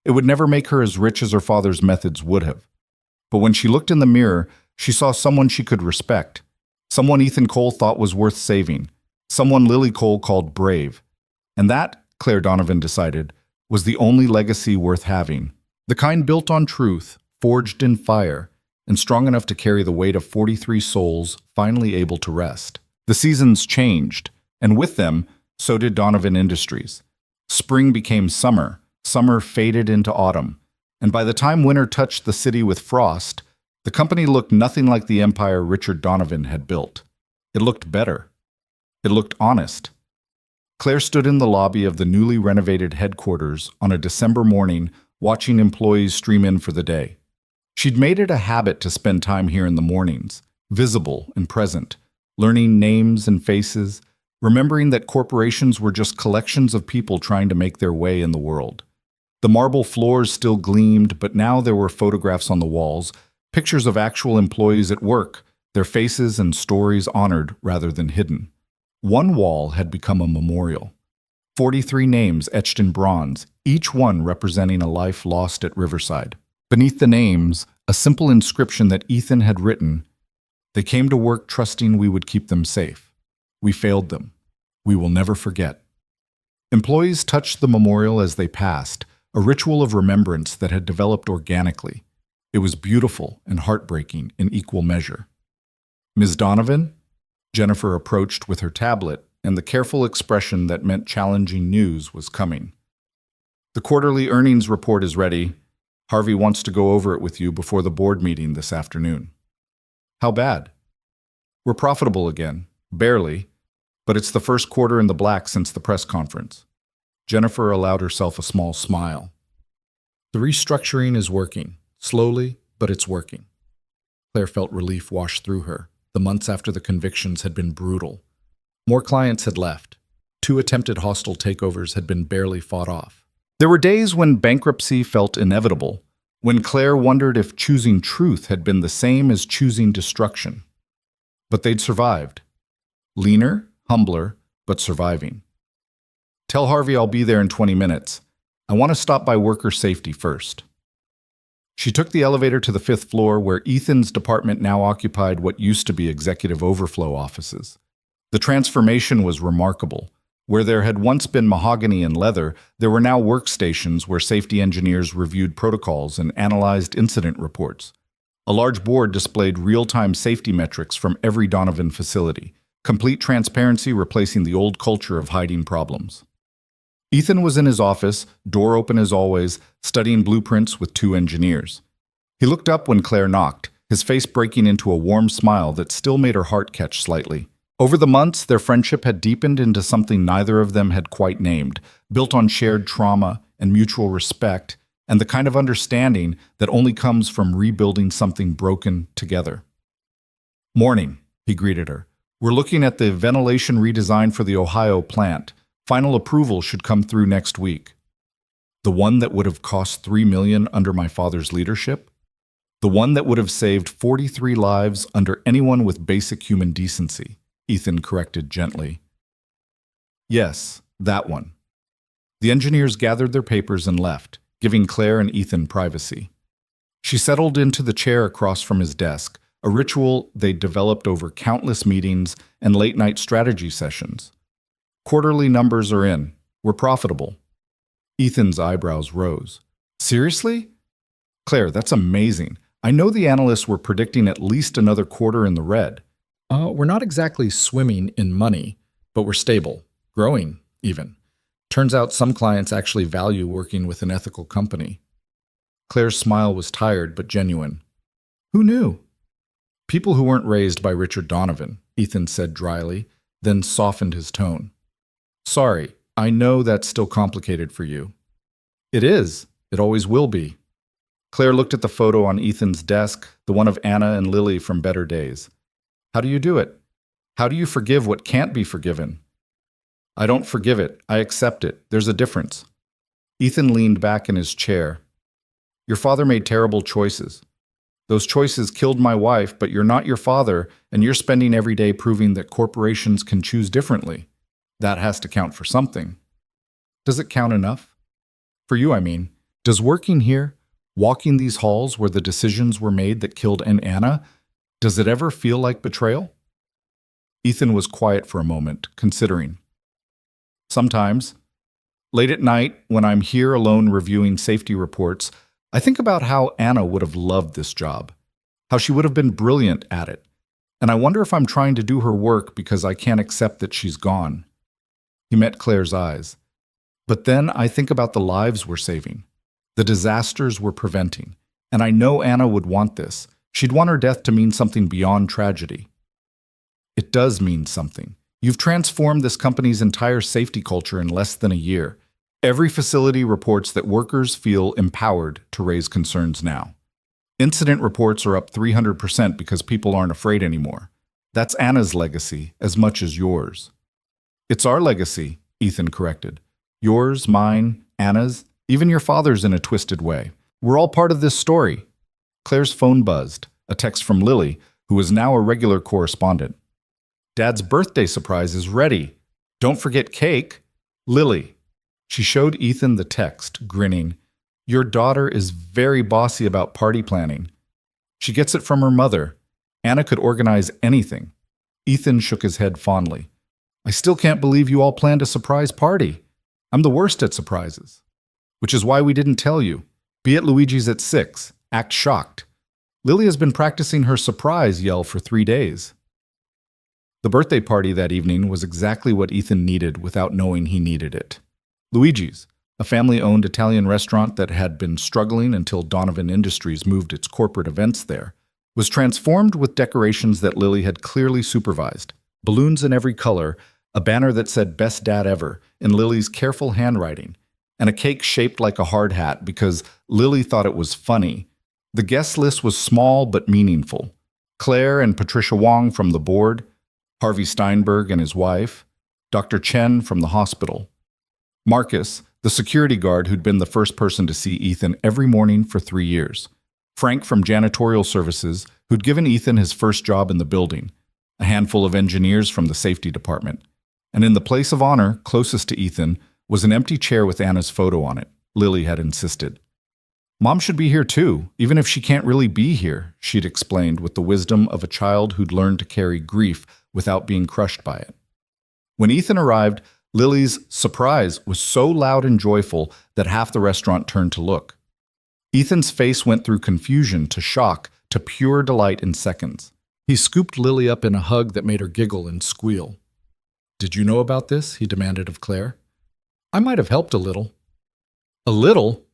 It would never make her as rich as her father's methods would have. But when she looked in the mirror, she saw someone she could respect. Someone Ethan Cole thought was worth saving. Someone Lily Cole called brave. And that, Claire Donovan decided, was the only legacy worth having. The kind built on truth, forged in fire, and strong enough to carry the weight of 43 souls finally able to rest. The seasons changed, and with them, so did Donovan Industries. Spring became summer, summer faded into autumn, and by the time winter touched the city with frost, the company looked nothing like the empire Richard Donovan had built. It looked better. It looked honest. Claire stood in the lobby of the newly renovated headquarters on a December morning, watching employees stream in for the day. She'd made it a habit to spend time here in the mornings, visible and present, learning names and faces, remembering that corporations were just collections of people trying to make their way in the world. The marble floors still gleamed, but now there were photographs on the walls, pictures of actual employees at work, their faces and stories honored rather than hidden. One wall had become a memorial. 43 names etched in bronze, each one representing a life lost at Riverside. Beneath the names, a simple inscription that Ethan had written, "They came to work trusting we would keep them safe. We failed them. We will never forget." Employees touched the memorial as they passed, a ritual of remembrance that had developed organically. It was beautiful and heartbreaking in equal measure. "Ms. Donovan?" Jennifer approached with her tablet and the careful expression that meant challenging news was coming. "The quarterly earnings report is ready. Harvey wants to go over it with you before the board meeting this afternoon." "How bad?" "We're profitable again. Barely. But it's the first quarter in the black since the press conference." Jennifer allowed herself a small smile. "The restructuring is working. Slowly, but it's working." Claire felt relief wash through her. The months after the convictions had been brutal. More clients had left. 2 attempted hostile takeovers had been barely fought off. There were days when bankruptcy felt inevitable, when Claire wondered if choosing truth had been the same as choosing destruction. But they'd survived. Leaner, humbler, but surviving. "Tell Harvey I'll be there in 20 minutes. I want to stop by worker safety first." She took the elevator to the 5th floor where Ethan's department now occupied what used to be executive overflow offices. The transformation was remarkable. Where there had once been mahogany and leather, there were now workstations where safety engineers reviewed protocols and analyzed incident reports. A large board displayed real-time safety metrics from every Donovan facility, complete transparency replacing the old culture of hiding problems. Ethan was in his office, door open as always, studying blueprints with 2 engineers. He looked up when Claire knocked, his face breaking into a warm smile that still made her heart catch slightly. Over the months, their friendship had deepened into something neither of them had quite named, built on shared trauma and mutual respect, and the kind of understanding that only comes from rebuilding something broken together. "Morning," he greeted her. "We're looking at the ventilation redesign for the Ohio plant. Final approval should come through next week." "The one that would have cost $3 million under my father's leadership? The one that would have saved 43 lives under anyone with basic human decency," Ethan corrected gently. "Yes, that one." The engineers gathered their papers and left, giving Claire and Ethan privacy. She settled into the chair across from his desk, a ritual they'd developed over countless meetings and late-night strategy sessions. "Quarterly numbers are in. We're profitable." Ethan's eyebrows rose. "Seriously? Claire, that's amazing. I know the analysts were predicting at least another quarter in the red." We're not exactly swimming in money, but we're stable, growing even. Turns out some clients actually value working with an ethical company." Claire's smile was tired but genuine. "Who knew?" "People who weren't raised by Richard Donovan," Ethan said dryly, then softened his tone. "Sorry, I know that's still complicated for you." "It is. It always will be." Claire looked at the photo on Ethan's desk, the one of Anna and Lily from Better Days. "How do you do it? How do you forgive what can't be forgiven?" "I don't forgive it. I accept it. There's a difference." Ethan leaned back in his chair. "Your father made terrible choices. Those choices killed my wife, but you're not your father, and you're spending every day proving that corporations can choose differently. That has to count for something." "Does it count enough?" For you, I mean. Does working here, walking these halls where the decisions were made that killed Anna, does it ever feel like betrayal? Ethan was quiet for a moment, considering. Sometimes, late at night, when I'm here alone reviewing safety reports, I think about how Anna would have loved this job, how she would have been brilliant at it, and I wonder if I'm trying to do her work because I can't accept that she's gone. He met Claire's eyes. But then I think about the lives we're saving, the disasters we're preventing, and I know Anna would want this. She'd want her death to mean something beyond tragedy. It does mean something. You've transformed this company's entire safety culture in less than a year. Every facility reports that workers feel empowered to raise concerns now. Incident reports are up 300% because people aren't afraid anymore. That's Anna's legacy as much as yours. It's our legacy, Ethan corrected. Yours, mine, Anna's, even your father's in a twisted way. We're all part of this story. Claire's phone buzzed, a text from Lily, who is now a regular correspondent. Dad's birthday surprise is ready. Don't forget cake. Lily. She showed Ethan the text, grinning. Your daughter is very bossy about party planning. She gets it from her mother. Anna could organize anything. Ethan shook his head fondly. I still can't believe you all planned a surprise party. I'm the worst at surprises. Which is why we didn't tell you. Be at Luigi's at 6. Act shocked. Lily has been practicing her surprise yell for 3 days. The birthday party that evening was exactly what Ethan needed without knowing he needed it. Luigi's, a family-owned Italian restaurant that had been struggling until Donovan Industries moved its corporate events there, was transformed with decorations that Lily had clearly supervised. Balloons in every color, a banner that said "Best Dad Ever" in Lily's careful handwriting, and a cake shaped like a hard hat because Lily thought it was funny. The guest list was small but meaningful. Claire and Patricia Wong from the board, Harvey Steinberg and his wife, Dr. Chen from the hospital, Marcus, the security guard who'd been the first person to see Ethan every morning for 3 years, Frank from janitorial services, who'd given Ethan his first job in the building, a handful of engineers from the safety department, and in the place of honor, closest to Ethan, was an empty chair with Anna's photo on it. Lily had insisted. Mom should be here too, even if she can't really be here, she'd explained with the wisdom of a child who'd learned to carry grief without being crushed by it. When Ethan arrived, Lily's surprise was so loud and joyful that half the restaurant turned to look. Ethan's face went through confusion to shock to pure delight in seconds. He scooped Lily up in a hug that made her giggle and squeal. Did you know about this? He demanded of Claire. I might have helped a little. A little?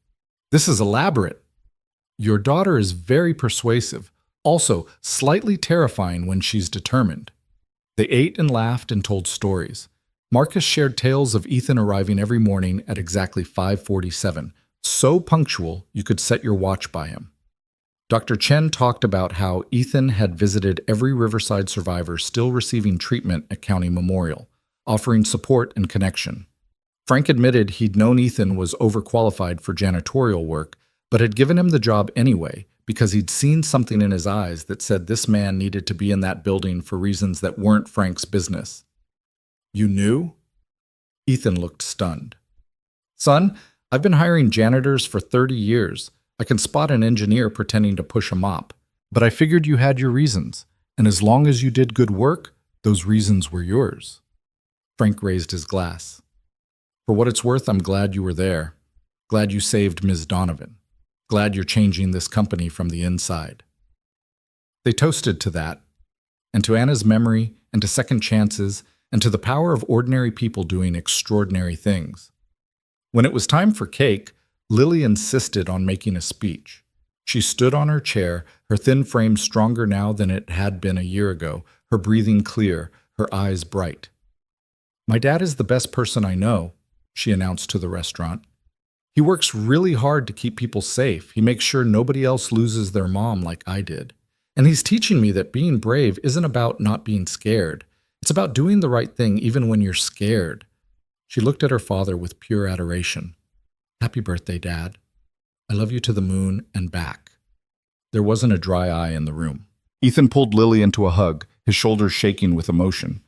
This is elaborate. Your daughter is very persuasive, also slightly terrifying when she's determined. They ate and laughed and told stories. Marcus shared tales of Ethan arriving every morning at exactly 5:47, so punctual you could set your watch by him. Dr. Chen talked about how Ethan had visited every Riverside survivor still receiving treatment at County Memorial, offering support and connection. Frank admitted he'd known Ethan was overqualified for janitorial work, but had given him the job anyway because he'd seen something in his eyes that said this man needed to be in that building for reasons that weren't Frank's business. You knew? Ethan looked stunned. Son, I've been hiring janitors for 30 years. I can spot an engineer pretending to push a mop. But I figured you had your reasons, and as long as you did good work, those reasons were yours. Frank raised his glass. For what it's worth, I'm glad you were there. Glad you saved Ms. Donovan. Glad you're changing this company from the inside. They toasted to that, and to Anna's memory, and to second chances, and to the power of ordinary people doing extraordinary things. When it was time for cake, Lily insisted on making a speech. She stood on her chair, her thin frame stronger now than it had been a year ago, her breathing clear, her eyes bright. My dad is the best person I know, she announced to the restaurant. He works really hard to keep people safe. He makes sure nobody else loses their mom like I did. And he's teaching me that being brave isn't about not being scared. It's about doing the right thing even when you're scared. She looked at her father with pure adoration. Happy birthday, Dad. I love you to the moon and back. There wasn't a dry eye in the room. Ethan pulled Lily into a hug, his shoulders shaking with emotion.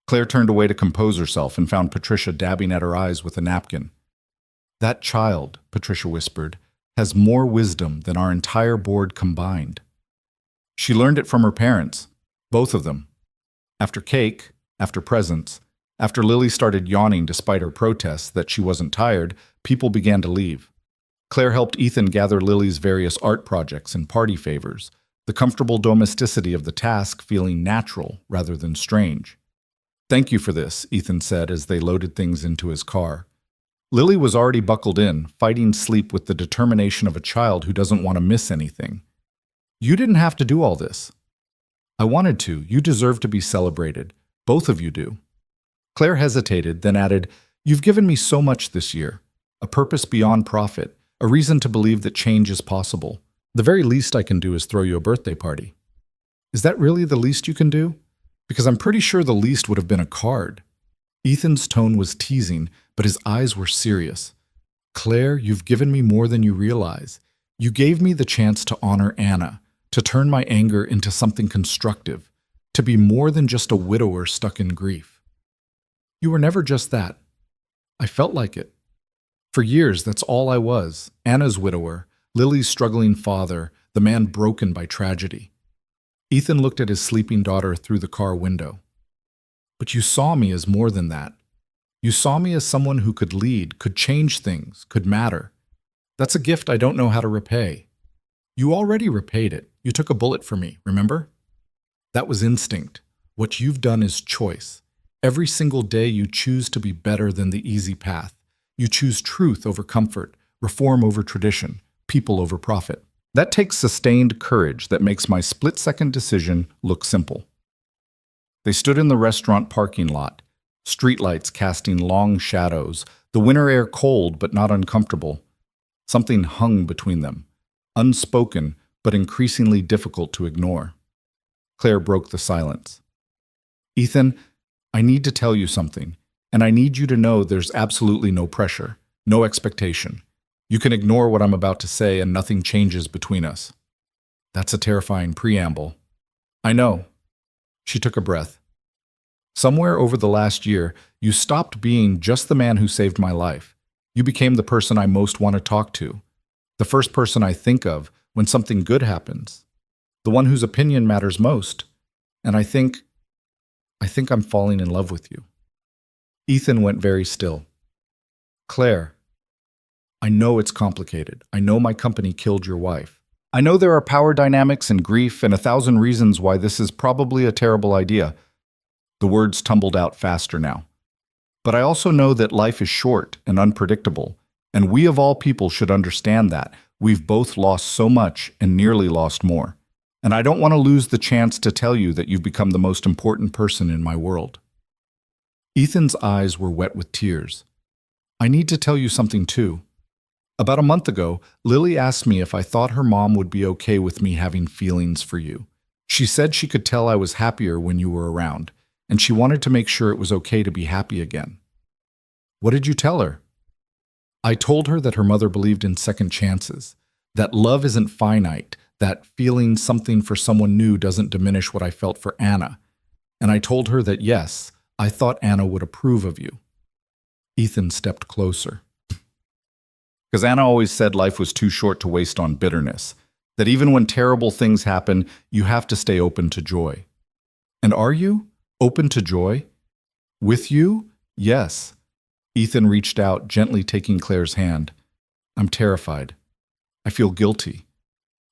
Claire turned away to compose herself and found Patricia dabbing at her eyes with a napkin. That child, Patricia whispered, has more wisdom than our entire board combined. She learned it from her parents, both of them. After cake, after presents, after Lily started yawning despite her protests that she wasn't tired, people began to leave. Claire helped Ethan gather Lily's various art projects and party favors, the comfortable domesticity of the task feeling natural rather than strange. "Thank you for this," Ethan said as they loaded things into his car. Lily was already buckled in, fighting sleep with the determination of a child who doesn't want to miss anything. "You didn't have to do all this." "I wanted to. You deserve to be celebrated. Both of you do." Claire hesitated, then added, "You've given me so much this year. A purpose beyond profit, a reason to believe that change is possible. The very least I can do is throw you a birthday party." "Is that really the least you can do? Because I'm pretty sure the least would have been a card." Ethan's tone was teasing, but his eyes were serious. "Claire, you've given me more than you realize. You gave me the chance to honor Anna, to turn my anger into something constructive, to be more than just a widower stuck in grief. You were never just that. I felt like it. For years, that's all I was, Anna's widower, Lily's struggling father, the man broken by tragedy." Ethan looked at his sleeping daughter through the car window. "But you saw me as more than that. You saw me as someone who could lead, could change things, could matter. That's a gift I don't know how to repay. You already repaid it. You took a bullet for me, remember? That was instinct. What you've done is choice. Every single day you choose to be better than the easy path. You choose truth over comfort, reform over tradition, people over profit. That takes sustained courage that makes my split-second decision look simple." They stood in the restaurant parking lot, streetlights casting long shadows, the winter air cold but not uncomfortable. Something hung between them, unspoken but increasingly difficult to ignore. Claire broke the silence. "Ethan, I need to tell you something, and I need you to know there's absolutely no pressure, no expectation. You can ignore what I'm about to say and nothing changes between us." "That's a terrifying preamble." "I know." She took a breath. "Somewhere over the last year, you stopped being just the man who saved my life. You became the person I most want to talk to, the first person I think of when something good happens, the one whose opinion matters most. And I think I'm falling in love with you." Ethan went very still. "Claire, I know it's complicated. I know my company killed your wife. I know there are power dynamics and grief and 1,000 reasons why this is probably a terrible idea." The words tumbled out faster now. "But I also know that life is short and unpredictable, and we of all people should understand that. We've both lost so much and nearly lost more. And I don't want to lose the chance to tell you that you've become the most important person in my world." Ethan's eyes were wet with tears. "I need to tell you something too. About a month ago, Lily asked me if I thought her mom would be okay with me having feelings for you. She said she could tell I was happier when you were around, and she wanted to make sure it was okay to be happy again." "What did you tell her?" "I told her that her mother believed in second chances, that love isn't finite, that feeling something for someone new doesn't diminish what I felt for Anna. And I told her that yes, I thought Anna would approve of you." Ethan stepped closer. "Because Anna always said life was too short to waste on bitterness, that even when terrible things happen, you have to stay open to joy." "And are you? Open to joy? With you? Yes." Ethan reached out, gently taking Claire's hand. "I'm terrified. I feel guilty.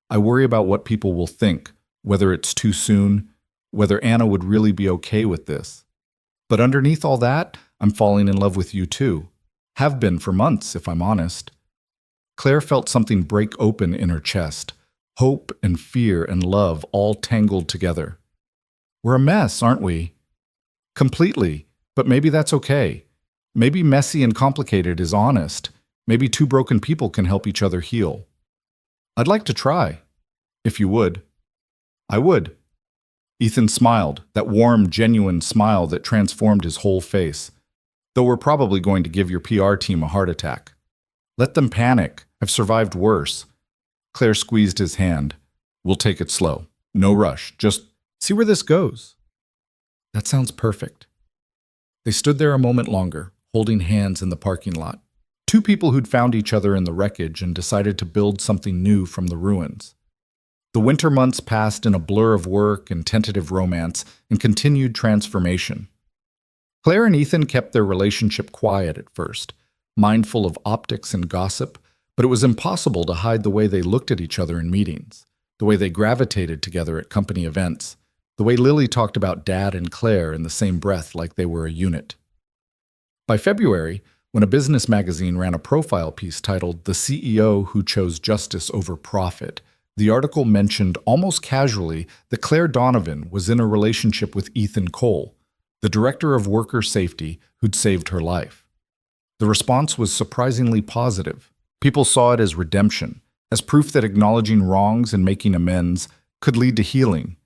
I worry about what people will think, whether it's too soon, whether Anna would really be okay with this. But underneath all that, I'm falling in love with you too. Have been for months, if I'm honest." Claire felt something break open in her chest. Hope and fear and love all tangled together. "We're a mess, aren't we?" "Completely, but maybe that's okay. Maybe messy and complicated is honest. Maybe two broken people can help each other heal." "I'd like to try, if you would." "I would." Ethan smiled, that warm, genuine smile that transformed his whole face. "Though we're probably going to give your PR team a heart attack." "Let them panic. I've survived worse." Claire squeezed his hand. "We'll take it slow. No rush. Just see where this goes." "That sounds perfect." They stood there a moment longer, holding hands in the parking lot. Two people who'd found each other in the wreckage and decided to build something new from the ruins. The winter months passed in a blur of work and tentative romance and continued transformation. Claire and Ethan kept their relationship quiet at first, mindful of optics and gossip, but it was impossible to hide the way they looked at each other in meetings, the way they gravitated together at company events, the way Lily talked about Dad and Claire in the same breath like they were a unit. By February, when a business magazine ran a profile piece titled "The CEO Who Chose Justice Over Profit," the article mentioned almost casually that Claire Donovan was in a relationship with Ethan Cole, the director of worker safety who'd saved her life. The response was surprisingly positive. People saw it as redemption, as proof that acknowledging wrongs and making amends could lead to healing.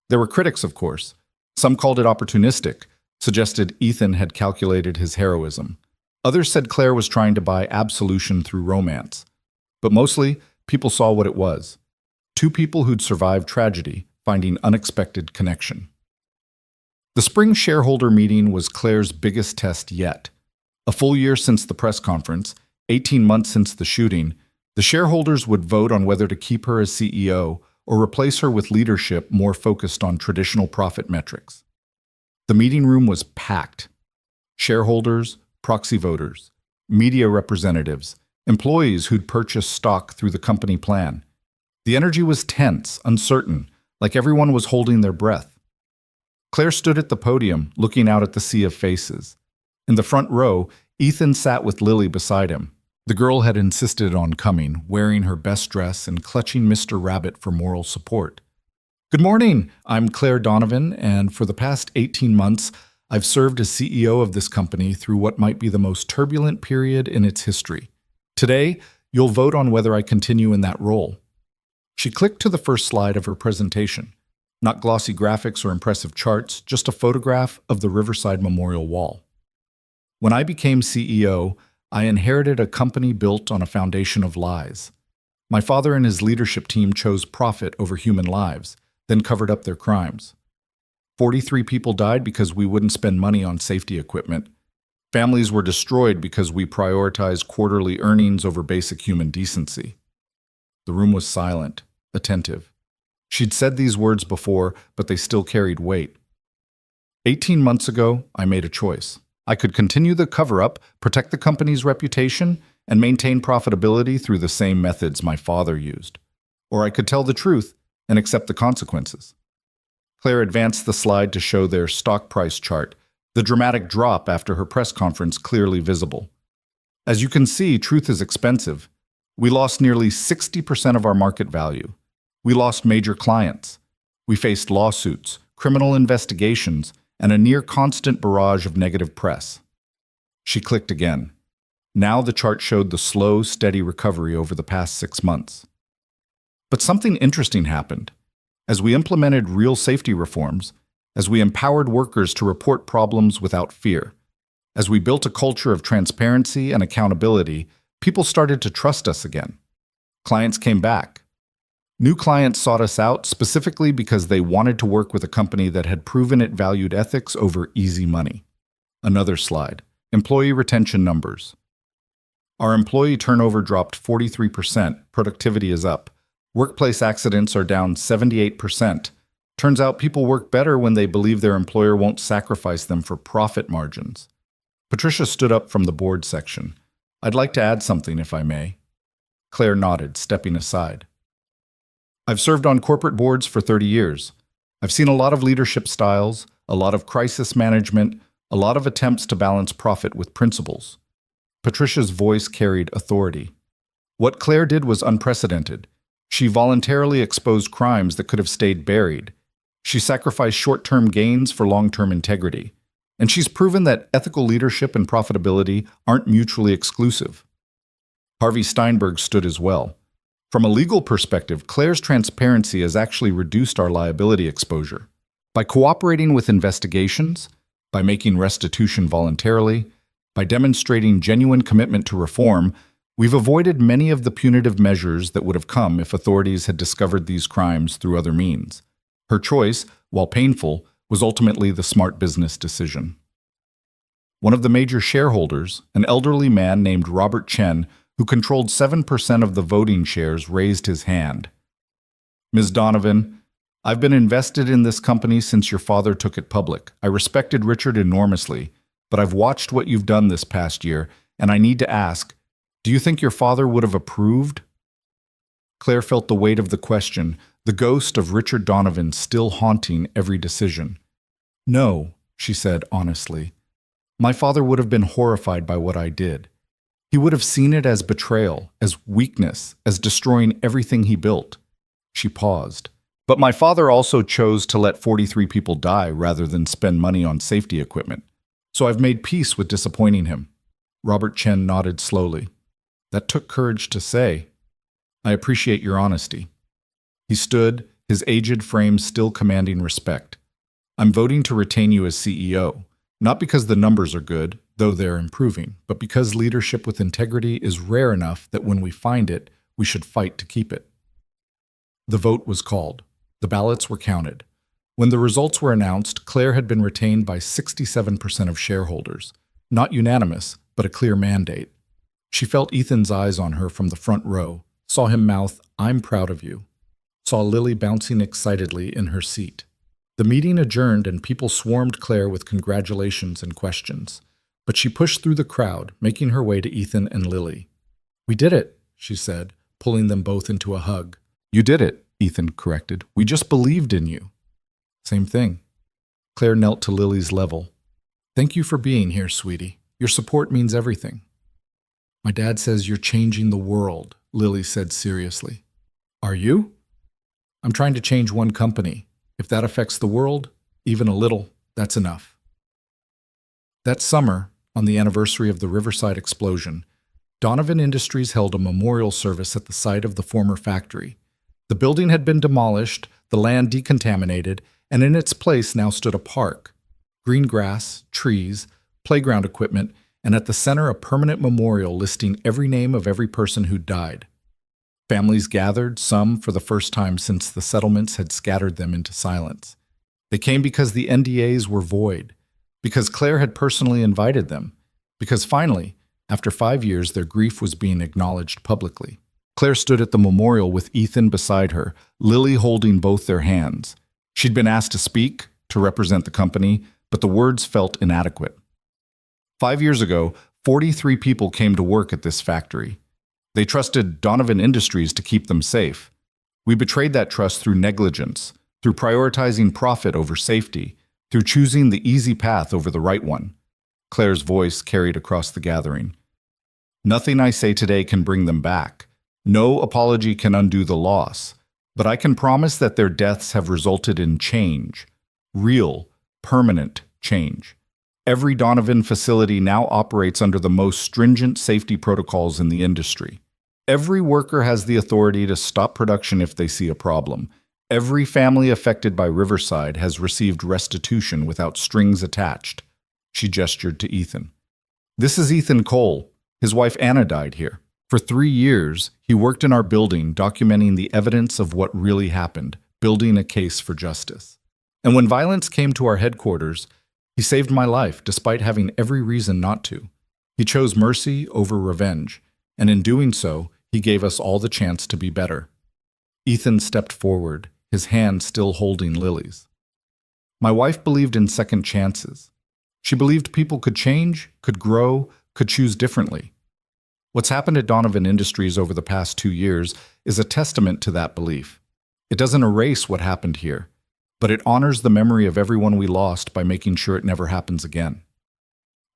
There were critics, of course. Some called it opportunistic, suggested Ethan had calculated his heroism. Others said Claire was trying to buy absolution through romance. But mostly, people saw what it was. Two people who'd survived tragedy, finding unexpected connection. The spring shareholder meeting was Claire's biggest test yet. A full year since the press conference, 18 months since the shooting, the shareholders would vote on whether to keep her as CEO or replace her with leadership more focused on traditional profit metrics. The meeting room was packed. Shareholders, proxy voters, media representatives, employees who'd purchased stock through the company plan. The energy was tense, uncertain, like everyone was holding their breath. Claire stood at the podium, looking out at the sea of faces. In the front row, Ethan sat with Lily beside him. The girl had insisted on coming, wearing her best dress and clutching Mr. Rabbit for moral support. "Good morning, I'm Claire Donovan, and for the past 18 months, I've served as CEO of this company through what might be the most turbulent period in its history. Today, you'll vote on whether I continue in that role." She clicked to the first slide of her presentation. Not glossy graphics or impressive charts, just a photograph of the Riverside Memorial Wall. "When I became CEO, I inherited a company built on a foundation of lies. My father and his leadership team chose profit over human lives, then covered up their crimes. 43 people died because we wouldn't spend money on safety equipment. Families were destroyed because we prioritized quarterly earnings over basic human decency." The room was silent, attentive. She'd said these words before, but they still carried weight. 18 months ago, I made a choice. I could continue the cover-up, protect the company's reputation, and maintain profitability through the same methods my father used. Or I could tell the truth and accept the consequences. Claire advanced the slide to show their stock price chart, the dramatic drop after her press conference clearly visible. As you can see, truth is expensive. We lost nearly 60% of our market value. We lost major clients. We faced lawsuits, criminal investigations, and a near-constant barrage of negative press. She clicked again. Now the chart showed the slow, steady recovery over the past 6 months. But something interesting happened. As we implemented real safety reforms, as we empowered workers to report problems without fear, as we built a culture of transparency and accountability, people started to trust us again. Clients came back. New clients sought us out specifically because they wanted to work with a company that had proven it valued ethics over easy money. Another slide. Employee retention numbers. Our employee turnover dropped 43%. Productivity is up. Workplace accidents are down 78%. Turns out people work better when they believe their employer won't sacrifice them for profit margins. Patricia stood up from the board section. "I'd like to add something, if I may." Claire nodded, stepping aside. "I've served on corporate boards for 30 years. I've seen a lot of leadership styles, a lot of crisis management, a lot of attempts to balance profit with principles." Patricia's voice carried authority. What Claire did was unprecedented. She voluntarily exposed crimes that could have stayed buried. She sacrificed short-term gains for long-term integrity. And she's proven that ethical leadership and profitability aren't mutually exclusive. Harvey Steinberg stood as well. From a legal perspective, Claire's transparency has actually reduced our liability exposure. By cooperating with investigations, by making restitution voluntarily, by demonstrating genuine commitment to reform, we've avoided many of the punitive measures that would have come if authorities had discovered these crimes through other means. Her choice, while painful, was ultimately the smart business decision. One of the major shareholders, an elderly man named Robert Chen, who controlled 7% of the voting shares, raised his hand. Ms. Donovan, I've been invested in this company since your father took it public. I respected Richard enormously, but I've watched what you've done this past year, and I need to ask, do you think your father would have approved? Claire felt the weight of the question, the ghost of Richard Donovan still haunting every decision. No, she said honestly. My father would have been horrified by what I did. He would have seen it as betrayal, as weakness, as destroying everything he built. She paused. But my father also chose to let 43 people die rather than spend money on safety equipment. So I've made peace with disappointing him. Robert Chen nodded slowly. That took courage to say. I appreciate your honesty. He stood, his aged frame still commanding respect. I'm voting to retain you as CEO, not because the numbers are good, though they're improving, but because leadership with integrity is rare enough that when we find it, we should fight to keep it. The vote was called. The ballots were counted. When the results were announced, Claire had been retained by 67% of shareholders. Not unanimous, but a clear mandate. She felt Ethan's eyes on her from the front row, saw him mouth, "I'm proud of you," saw Lily bouncing excitedly in her seat. The meeting adjourned and people swarmed Claire with congratulations and questions. But she pushed through the crowd, making her way to Ethan and Lily. "We did it," she said, pulling them both into a hug. "You did it," Ethan corrected. "We just believed in you." Same thing. Claire knelt to Lily's level. "Thank you for being here, sweetie. Your support means everything." "My dad says you're changing the world," Lily said seriously. "Are you?" "I'm trying to change one company. If that affects the world, even a little, that's enough." That summer, on the anniversary of the Riverside explosion, Donovan Industries held a memorial service at the site of the former factory. The building had been demolished, the land decontaminated, and in its place now stood a park. Green grass, trees, playground equipment, and at the center a permanent memorial listing every name of every person who died. Families gathered, some for the first time since the settlements had scattered them into silence. They came because the NDAs were void, because Claire had personally invited them, because finally, after 5 years, their grief was being acknowledged publicly. Claire stood at the memorial with Ethan beside her, Lily holding both their hands. She'd been asked to speak, to represent the company, but the words felt inadequate. 5 years ago, 43 people came to work at this factory. They trusted Donovan Industries to keep them safe. We betrayed that trust through negligence, through prioritizing profit over safety, through choosing the easy path over the right one. Claire's voice carried across the gathering. Nothing I say today can bring them back. No apology can undo the loss. But I can promise that their deaths have resulted in change. Real, permanent change. Every Donovan facility now operates under the most stringent safety protocols in the industry. Every worker has the authority to stop production if they see a problem. Every family affected by Riverside has received restitution without strings attached. She gestured to Ethan. This is Ethan Cole. His wife Anna died here. For 3 years, he worked in our building documenting the evidence of what really happened, building a case for justice. And when violence came to our headquarters, he saved my life despite having every reason not to. He chose mercy over revenge, and in doing so, he gave us all the chance to be better. Ethan stepped forward, his hand still holding Lily's. My wife believed in second chances. She believed people could change, could grow, could choose differently. What's happened at Donovan Industries over the past 2 years is a testament to that belief. It doesn't erase what happened here, but it honors the memory of everyone we lost by making sure it never happens again.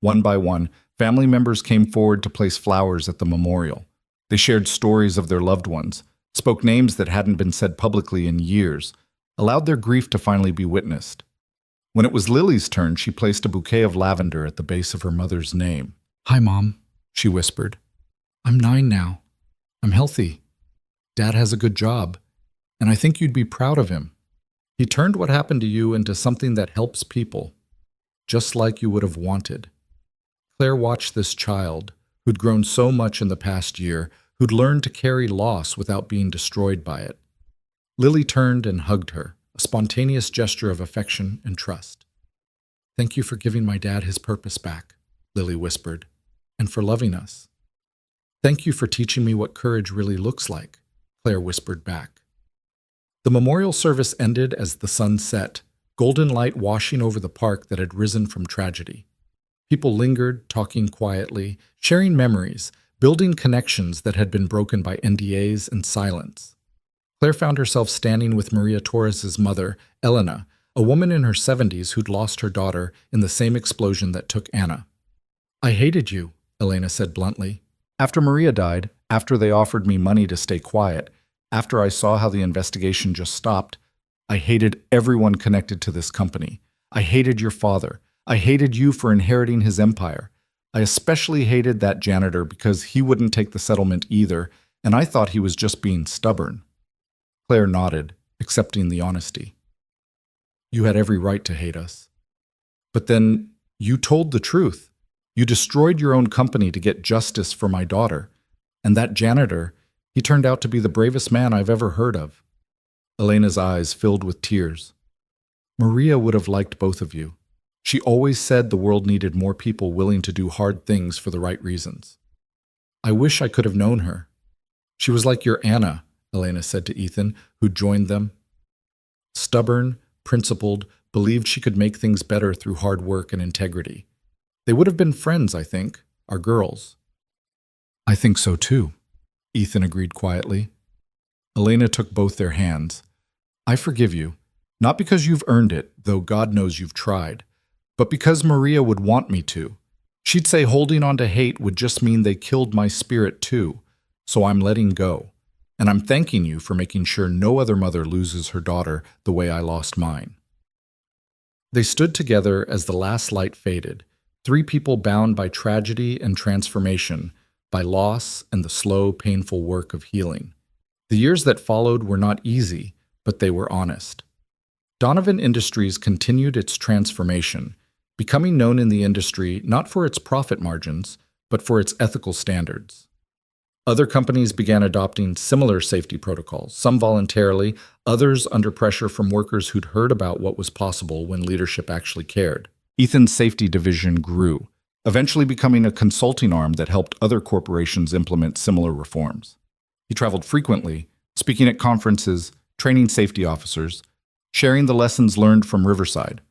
One by one, family members came forward to place flowers at the memorial. They shared stories of their loved ones, spoke names that hadn't been said publicly in years, allowed their grief to finally be witnessed. When it was Lily's turn, she placed a bouquet of lavender at the base of her mother's name. "Hi, Mom," she whispered. "I'm 9 now. I'm healthy. Dad has a good job, and I think you'd be proud of him. He turned what happened to you into something that helps people, just like you would have wanted." Claire watched this child, who'd grown so much in the past year, who'd learned to carry loss without being destroyed by it. Lily turned and hugged her, a spontaneous gesture of affection and trust. "Thank you for giving my dad his purpose back." Lily whispered, "and for loving us." "Thank you for teaching me what courage really looks like," Claire whispered back. The memorial service ended as the sun set, golden light washing over the park that had risen from tragedy. People lingered, talking quietly, sharing memories, building connections that had been broken by NDAs and silence. Claire found herself standing with Maria Torres's mother, Elena, a woman in her 70s who'd lost her daughter in the same explosion that took Anna. "I hated you," Elena said bluntly. "After Maria died, after they offered me money to stay quiet, after I saw how the investigation just stopped, I hated everyone connected to this company. I hated your father. I hated you for inheriting his empire. I especially hated that janitor because he wouldn't take the settlement either, and I thought he was just being stubborn." Claire nodded, accepting the honesty. "You had every right to hate us. But then you told the truth. You destroyed your own company to get justice for my daughter. And that janitor, he turned out to be the bravest man I've ever heard of." Elena's eyes filled with tears. "Maria would have liked both of you. She always said the world needed more people willing to do hard things for the right reasons. I wish I could have known her. She was like your Anna," Elena said to Ethan, who joined them. "Stubborn, principled, believed she could make things better through hard work and integrity. They would have been friends, I think, our girls." "I think so too," Ethan agreed quietly. Elena took both their hands. "I forgive you, not because you've earned it, though God knows you've tried, but because Maria would want me to. She'd say holding on to hate would just mean they killed my spirit too, so I'm letting go. And I'm thanking you for making sure no other mother loses her daughter the way I lost mine." They stood together as the last light faded, three people bound by tragedy and transformation, by loss and the slow, painful work of healing. The years that followed were not easy, but they were honest. Donovan Industries continued its transformation, becoming known in the industry not for its profit margins, but for its ethical standards. Other companies began adopting similar safety protocols, some voluntarily, others under pressure from workers who'd heard about what was possible when leadership actually cared. Ethan's safety division grew, eventually becoming a consulting arm that helped other corporations implement similar reforms. He traveled frequently, speaking at conferences, training safety officers, sharing the lessons learned from Riverside.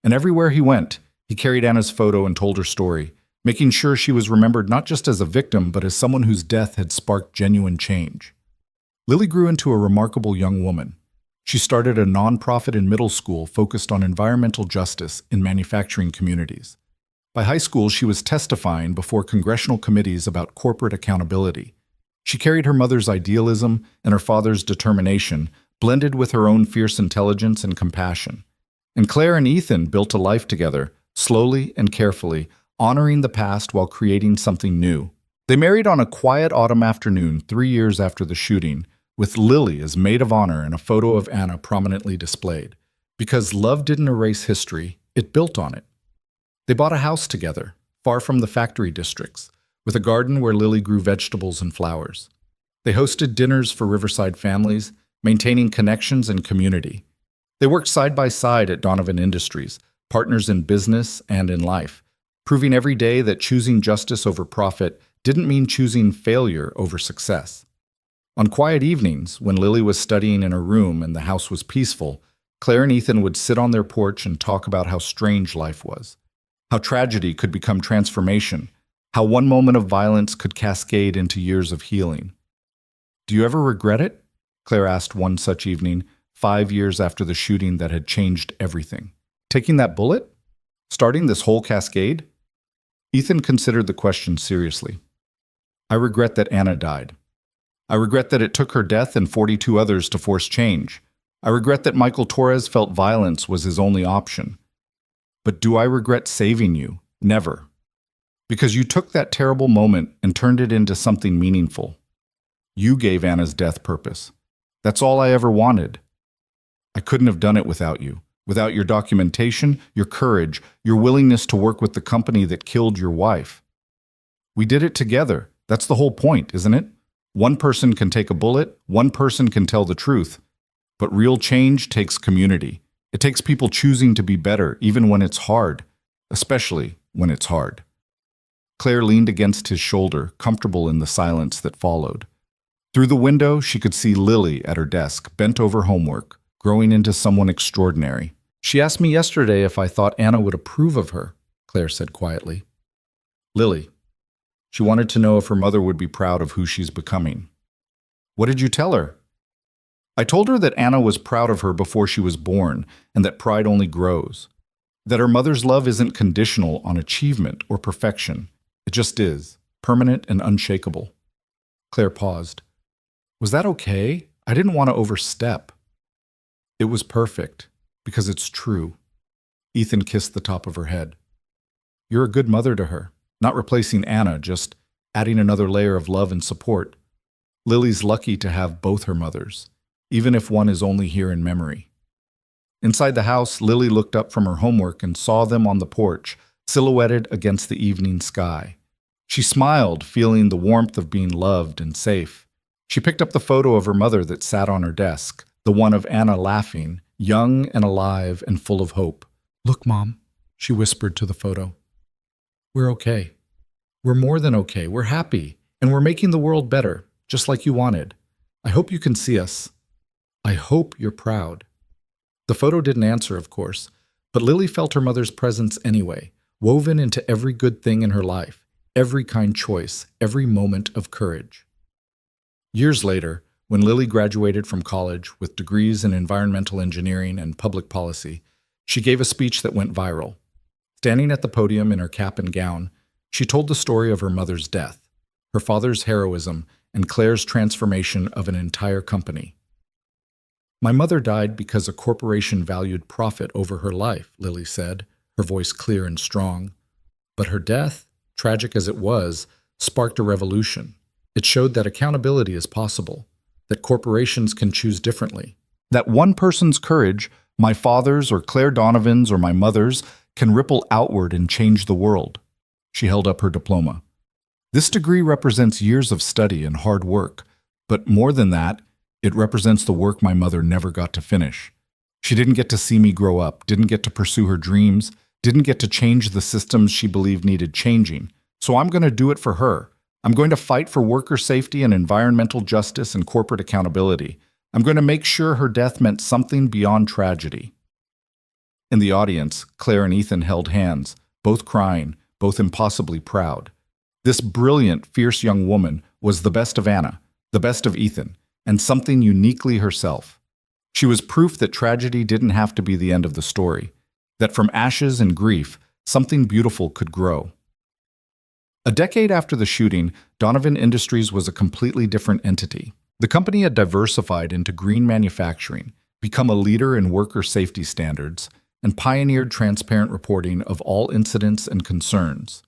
And everywhere he went, he carried Anna's photo and told her story, making sure she was remembered not just as a victim, but as someone whose death had sparked genuine change. Lily grew into a remarkable young woman. She started a nonprofit in middle school focused on environmental justice in manufacturing communities. By high school, she was testifying before congressional committees about corporate accountability. She carried her mother's idealism and her father's determination, blended with her own fierce intelligence and compassion. And Claire and Ethan built a life together, slowly and carefully, honoring the past while creating something new. They married on a quiet autumn afternoon 3 years after the shooting, with Lily as maid of honor and a photo of Anna prominently displayed. Because love didn't erase history, it built on it. They bought a house together, far from the factory districts, with a garden where Lily grew vegetables and flowers. They hosted dinners for Riverside families, maintaining connections and community. They worked side by side at Donovan Industries, partners in business and in life, proving every day that choosing justice over profit didn't mean choosing failure over success. On quiet evenings, when Lily was studying in her room and the house was peaceful, Claire and Ethan would sit on their porch and talk about how strange life was, how tragedy could become transformation, how one moment of violence could cascade into years of healing. "Do you ever regret it?" Claire asked one such evening, 5 years after the shooting that had changed everything. "Taking that bullet? Starting this whole cascade?" Ethan considered the question seriously. "I regret that Anna died. I regret that it took her death and 42 others to force change. I regret that Michael Torres felt violence was his only option. But do I regret saving you? Never. Because you took that terrible moment and turned it into something meaningful. You gave Anna's death purpose. That's all I ever wanted. I couldn't have done it without you, without your documentation, your courage, your willingness to work with the company that killed your wife. We did it together. That's the whole point, isn't it? One person can take a bullet, one person can tell the truth. But real change takes community. It takes people choosing to be better, even when it's hard, especially when it's hard." Claire leaned against his shoulder, comfortable in the silence that followed. Through the window, she could see Lily at her desk, bent over homework, growing into someone extraordinary. "She asked me yesterday if I thought Anna would approve of her," Claire said quietly. "Lily. She wanted to know if her mother would be proud of who she's becoming." "What did you tell her?" "I told her that Anna was proud of her before she was born, and that pride only grows. That her mother's love isn't conditional on achievement or perfection. It just is, permanent and unshakable." Claire paused. "Was that okay? I didn't want to overstep." "It was perfect, because it's true." Ethan kissed the top of her head. "You're a good mother to her, not replacing Anna, just adding another layer of love and support. Lily's lucky to have both her mothers, even if one is only here in memory." Inside the house, Lily looked up from her homework and saw them on the porch, silhouetted against the evening sky. She smiled, feeling the warmth of being loved and safe. She picked up the photo of her mother that sat on her desk, the one of Anna laughing, young and alive and full of hope. "Look, Mom," she whispered to the photo. "We're okay. We're more than okay. We're happy, and we're making the world better, just like you wanted. I hope you can see us. I hope you're proud." The photo didn't answer, of course, but Lily felt her mother's presence anyway, woven into every good thing in her life, every kind choice, every moment of courage. Years later, when Lily graduated from college with degrees in environmental engineering and public policy, she gave a speech that went viral. Standing at the podium in her cap and gown, she told the story of her mother's death, her father's heroism, and Claire's transformation of an entire company. "My mother died because a corporation valued profit over her life," Lily said, her voice clear and strong. "But her death, tragic as it was, sparked a revolution. It showed that accountability is possible, that corporations can choose differently, that one person's courage, my father's or Claire Donovan's or my mother's, can ripple outward and change the world." She held up her diploma. "This degree represents years of study and hard work, but more than that, it represents the work my mother never got to finish. She didn't get to see me grow up, didn't get to pursue her dreams, didn't get to change the systems she believed needed changing. So I'm going to do it for her. I'm going to fight for worker safety and environmental justice and corporate accountability. I'm going to make sure her death meant something beyond tragedy." In the audience, Claire and Ethan held hands, both crying, both impossibly proud. This brilliant, fierce young woman was the best of Anna, the best of Ethan, and something uniquely herself. She was proof that tragedy didn't have to be the end of the story, that from ashes and grief, something beautiful could grow. A decade after the shooting, Donovan Industries was a completely different entity. The company had diversified into green manufacturing, become a leader in worker safety standards, and pioneered transparent reporting of all incidents and concerns.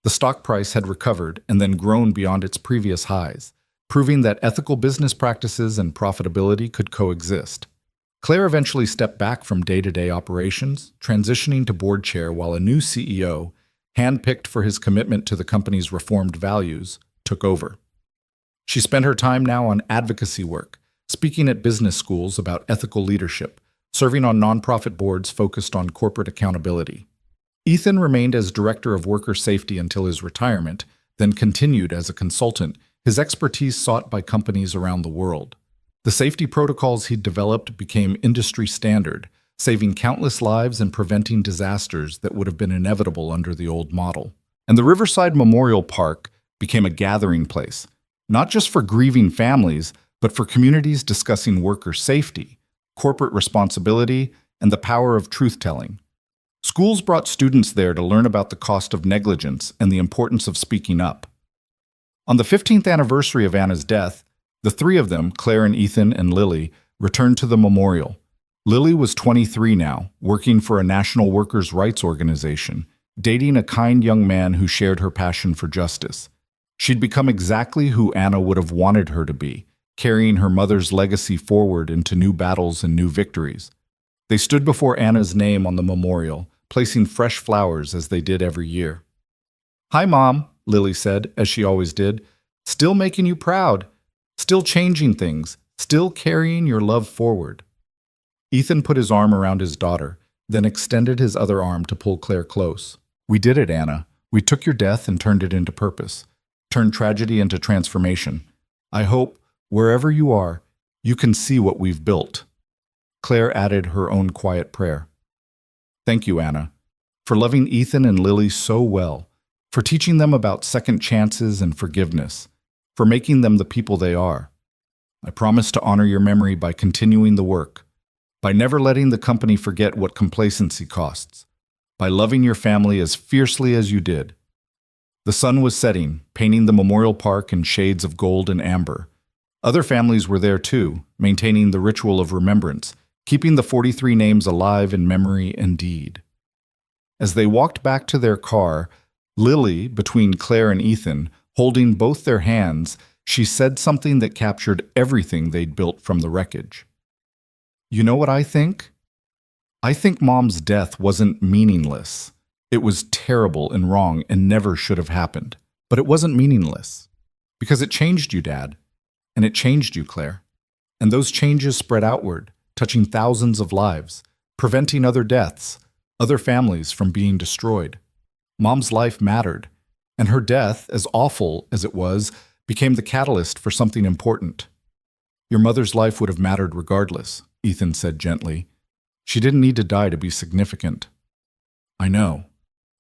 The stock price had recovered and then grown beyond its previous highs, proving that ethical business practices and profitability could coexist. Claire eventually stepped back from day-to-day operations, transitioning to board chair while a new CEO, handpicked for his commitment to the company's reformed values, took over. She spent her time now on advocacy work, speaking at business schools about ethical leadership, serving on nonprofit boards focused on corporate accountability. Ethan remained as director of worker safety until his retirement, then continued as a consultant, his expertise sought by companies around the world. The safety protocols he'd developed became industry standard, saving countless lives and preventing disasters that would have been inevitable under the old model. And the Riverside Memorial Park became a gathering place, not just for grieving families, but for communities discussing worker safety, corporate responsibility, and the power of truth-telling. Schools brought students there to learn about the cost of negligence and the importance of speaking up. On the 15th anniversary of Anna's death, the three of them, Claire and Ethan and Lily, returned to the memorial. Lily was 23 now, working for a national workers' rights organization, dating a kind young man who shared her passion for justice. She'd become exactly who Anna would have wanted her to be, carrying her mother's legacy forward into new battles and new victories. They stood before Anna's name on the memorial, placing fresh flowers as they did every year. "Hi, Mom," Lily said, as she always did. "Still making you proud. Still changing things. Still carrying your love forward." Ethan put his arm around his daughter, then extended his other arm to pull Claire close. "We did it, Anna. We took your death and turned it into purpose, turned tragedy into transformation. I hope, wherever you are, you can see what we've built." Claire added her own quiet prayer. "Thank you, Anna, for loving Ethan and Lily so well, for teaching them about second chances and forgiveness, for making them the people they are. I promise to honor your memory by continuing the work, by never letting the company forget what complacency costs, by loving your family as fiercely as you did." The sun was setting, painting the memorial park in shades of gold and amber. Other families were there too, maintaining the ritual of remembrance, keeping the 43 names alive in memory and deed. As they walked back to their car, Lily, between Claire and Ethan, holding both their hands, she said something that captured everything they'd built from the wreckage. "You know what I think? I think Mom's death wasn't meaningless. It was terrible and wrong and never should have happened. But it wasn't meaningless. Because it changed you, Dad. And it changed you, Claire. And those changes spread outward, touching thousands of lives, preventing other deaths, other families from being destroyed. Mom's life mattered, and her death, as awful as it was, became the catalyst for something important. Your mother's life would have mattered regardless," Ethan said gently. "She didn't need to die to be significant." "I know.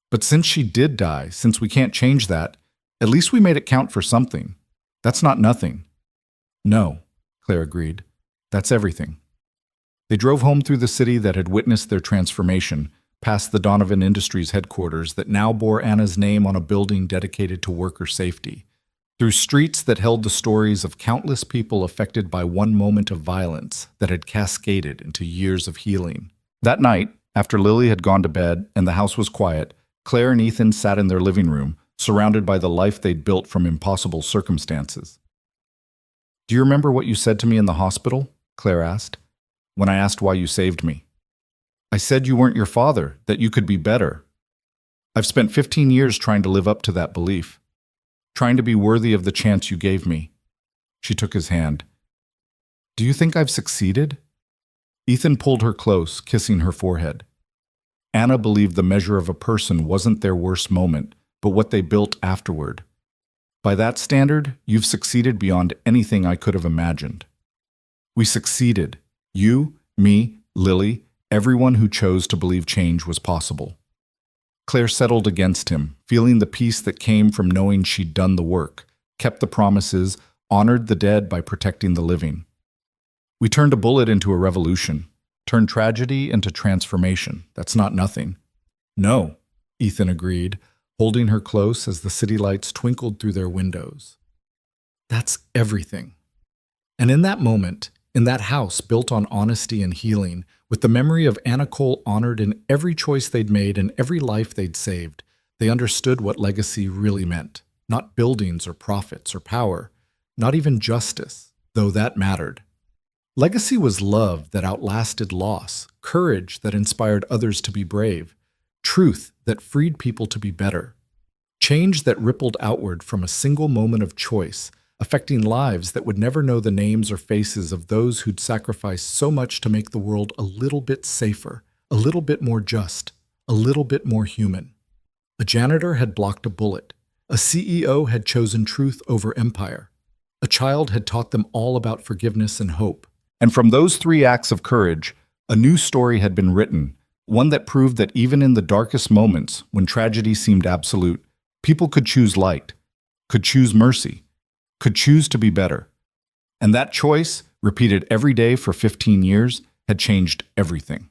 But since she did die, since we can't change that, at least we made it count for something. That's not nothing." "No," Claire agreed. "That's everything." They drove home through the city that had witnessed their transformation, past the Donovan Industries headquarters that now bore Anna's name on a building dedicated to worker safety, through streets that held the stories of countless people affected by one moment of violence that had cascaded into years of healing. That night, after Lily had gone to bed and the house was quiet, Claire and Ethan sat in their living room, surrounded by the life they'd built from impossible circumstances. "Do you remember what you said to me in the hospital?" Claire asked. "When I asked why you saved me." "I said you weren't your father, that you could be better. I've spent 15 years trying to live up to that belief, trying to be worthy of the chance you gave me." She took his hand. "Do you think I've succeeded?" Ethan pulled her close, kissing her forehead. Anna believed the measure of a person wasn't their worst moment, but what they built afterward. "By that standard, you've succeeded beyond anything I could have imagined." "We succeeded. You, me, Lily, everyone who chose to believe change was possible." Claire settled against him, feeling the peace that came from knowing she'd done the work, kept the promises, honored the dead by protecting the living. "We turned a bullet into a revolution, turned tragedy into transformation. That's not nothing." "No," Ethan agreed, holding her close as the city lights twinkled through their windows. "That's everything." And in that moment, in that house built on honesty and healing, with the memory of Anna Cole honored in every choice they'd made and every life they'd saved, they understood what legacy really meant. Not buildings or profits or power, not even justice, though that mattered. Legacy was love that outlasted loss, courage that inspired others to be brave, truth that freed people to be better, change that rippled outward from a single moment of choice, affecting lives that would never know the names or faces of those who'd sacrificed so much to make the world a little bit safer, a little bit more just, a little bit more human. A janitor had blocked a bullet. A CEO had chosen truth over empire. A child had taught them all about forgiveness and hope. And from those 3 acts of courage, a new story had been written, one that proved that even in the darkest moments, when tragedy seemed absolute, people could choose light, could choose mercy, could choose to be better. And that choice, repeated every day for 15 years, had changed everything.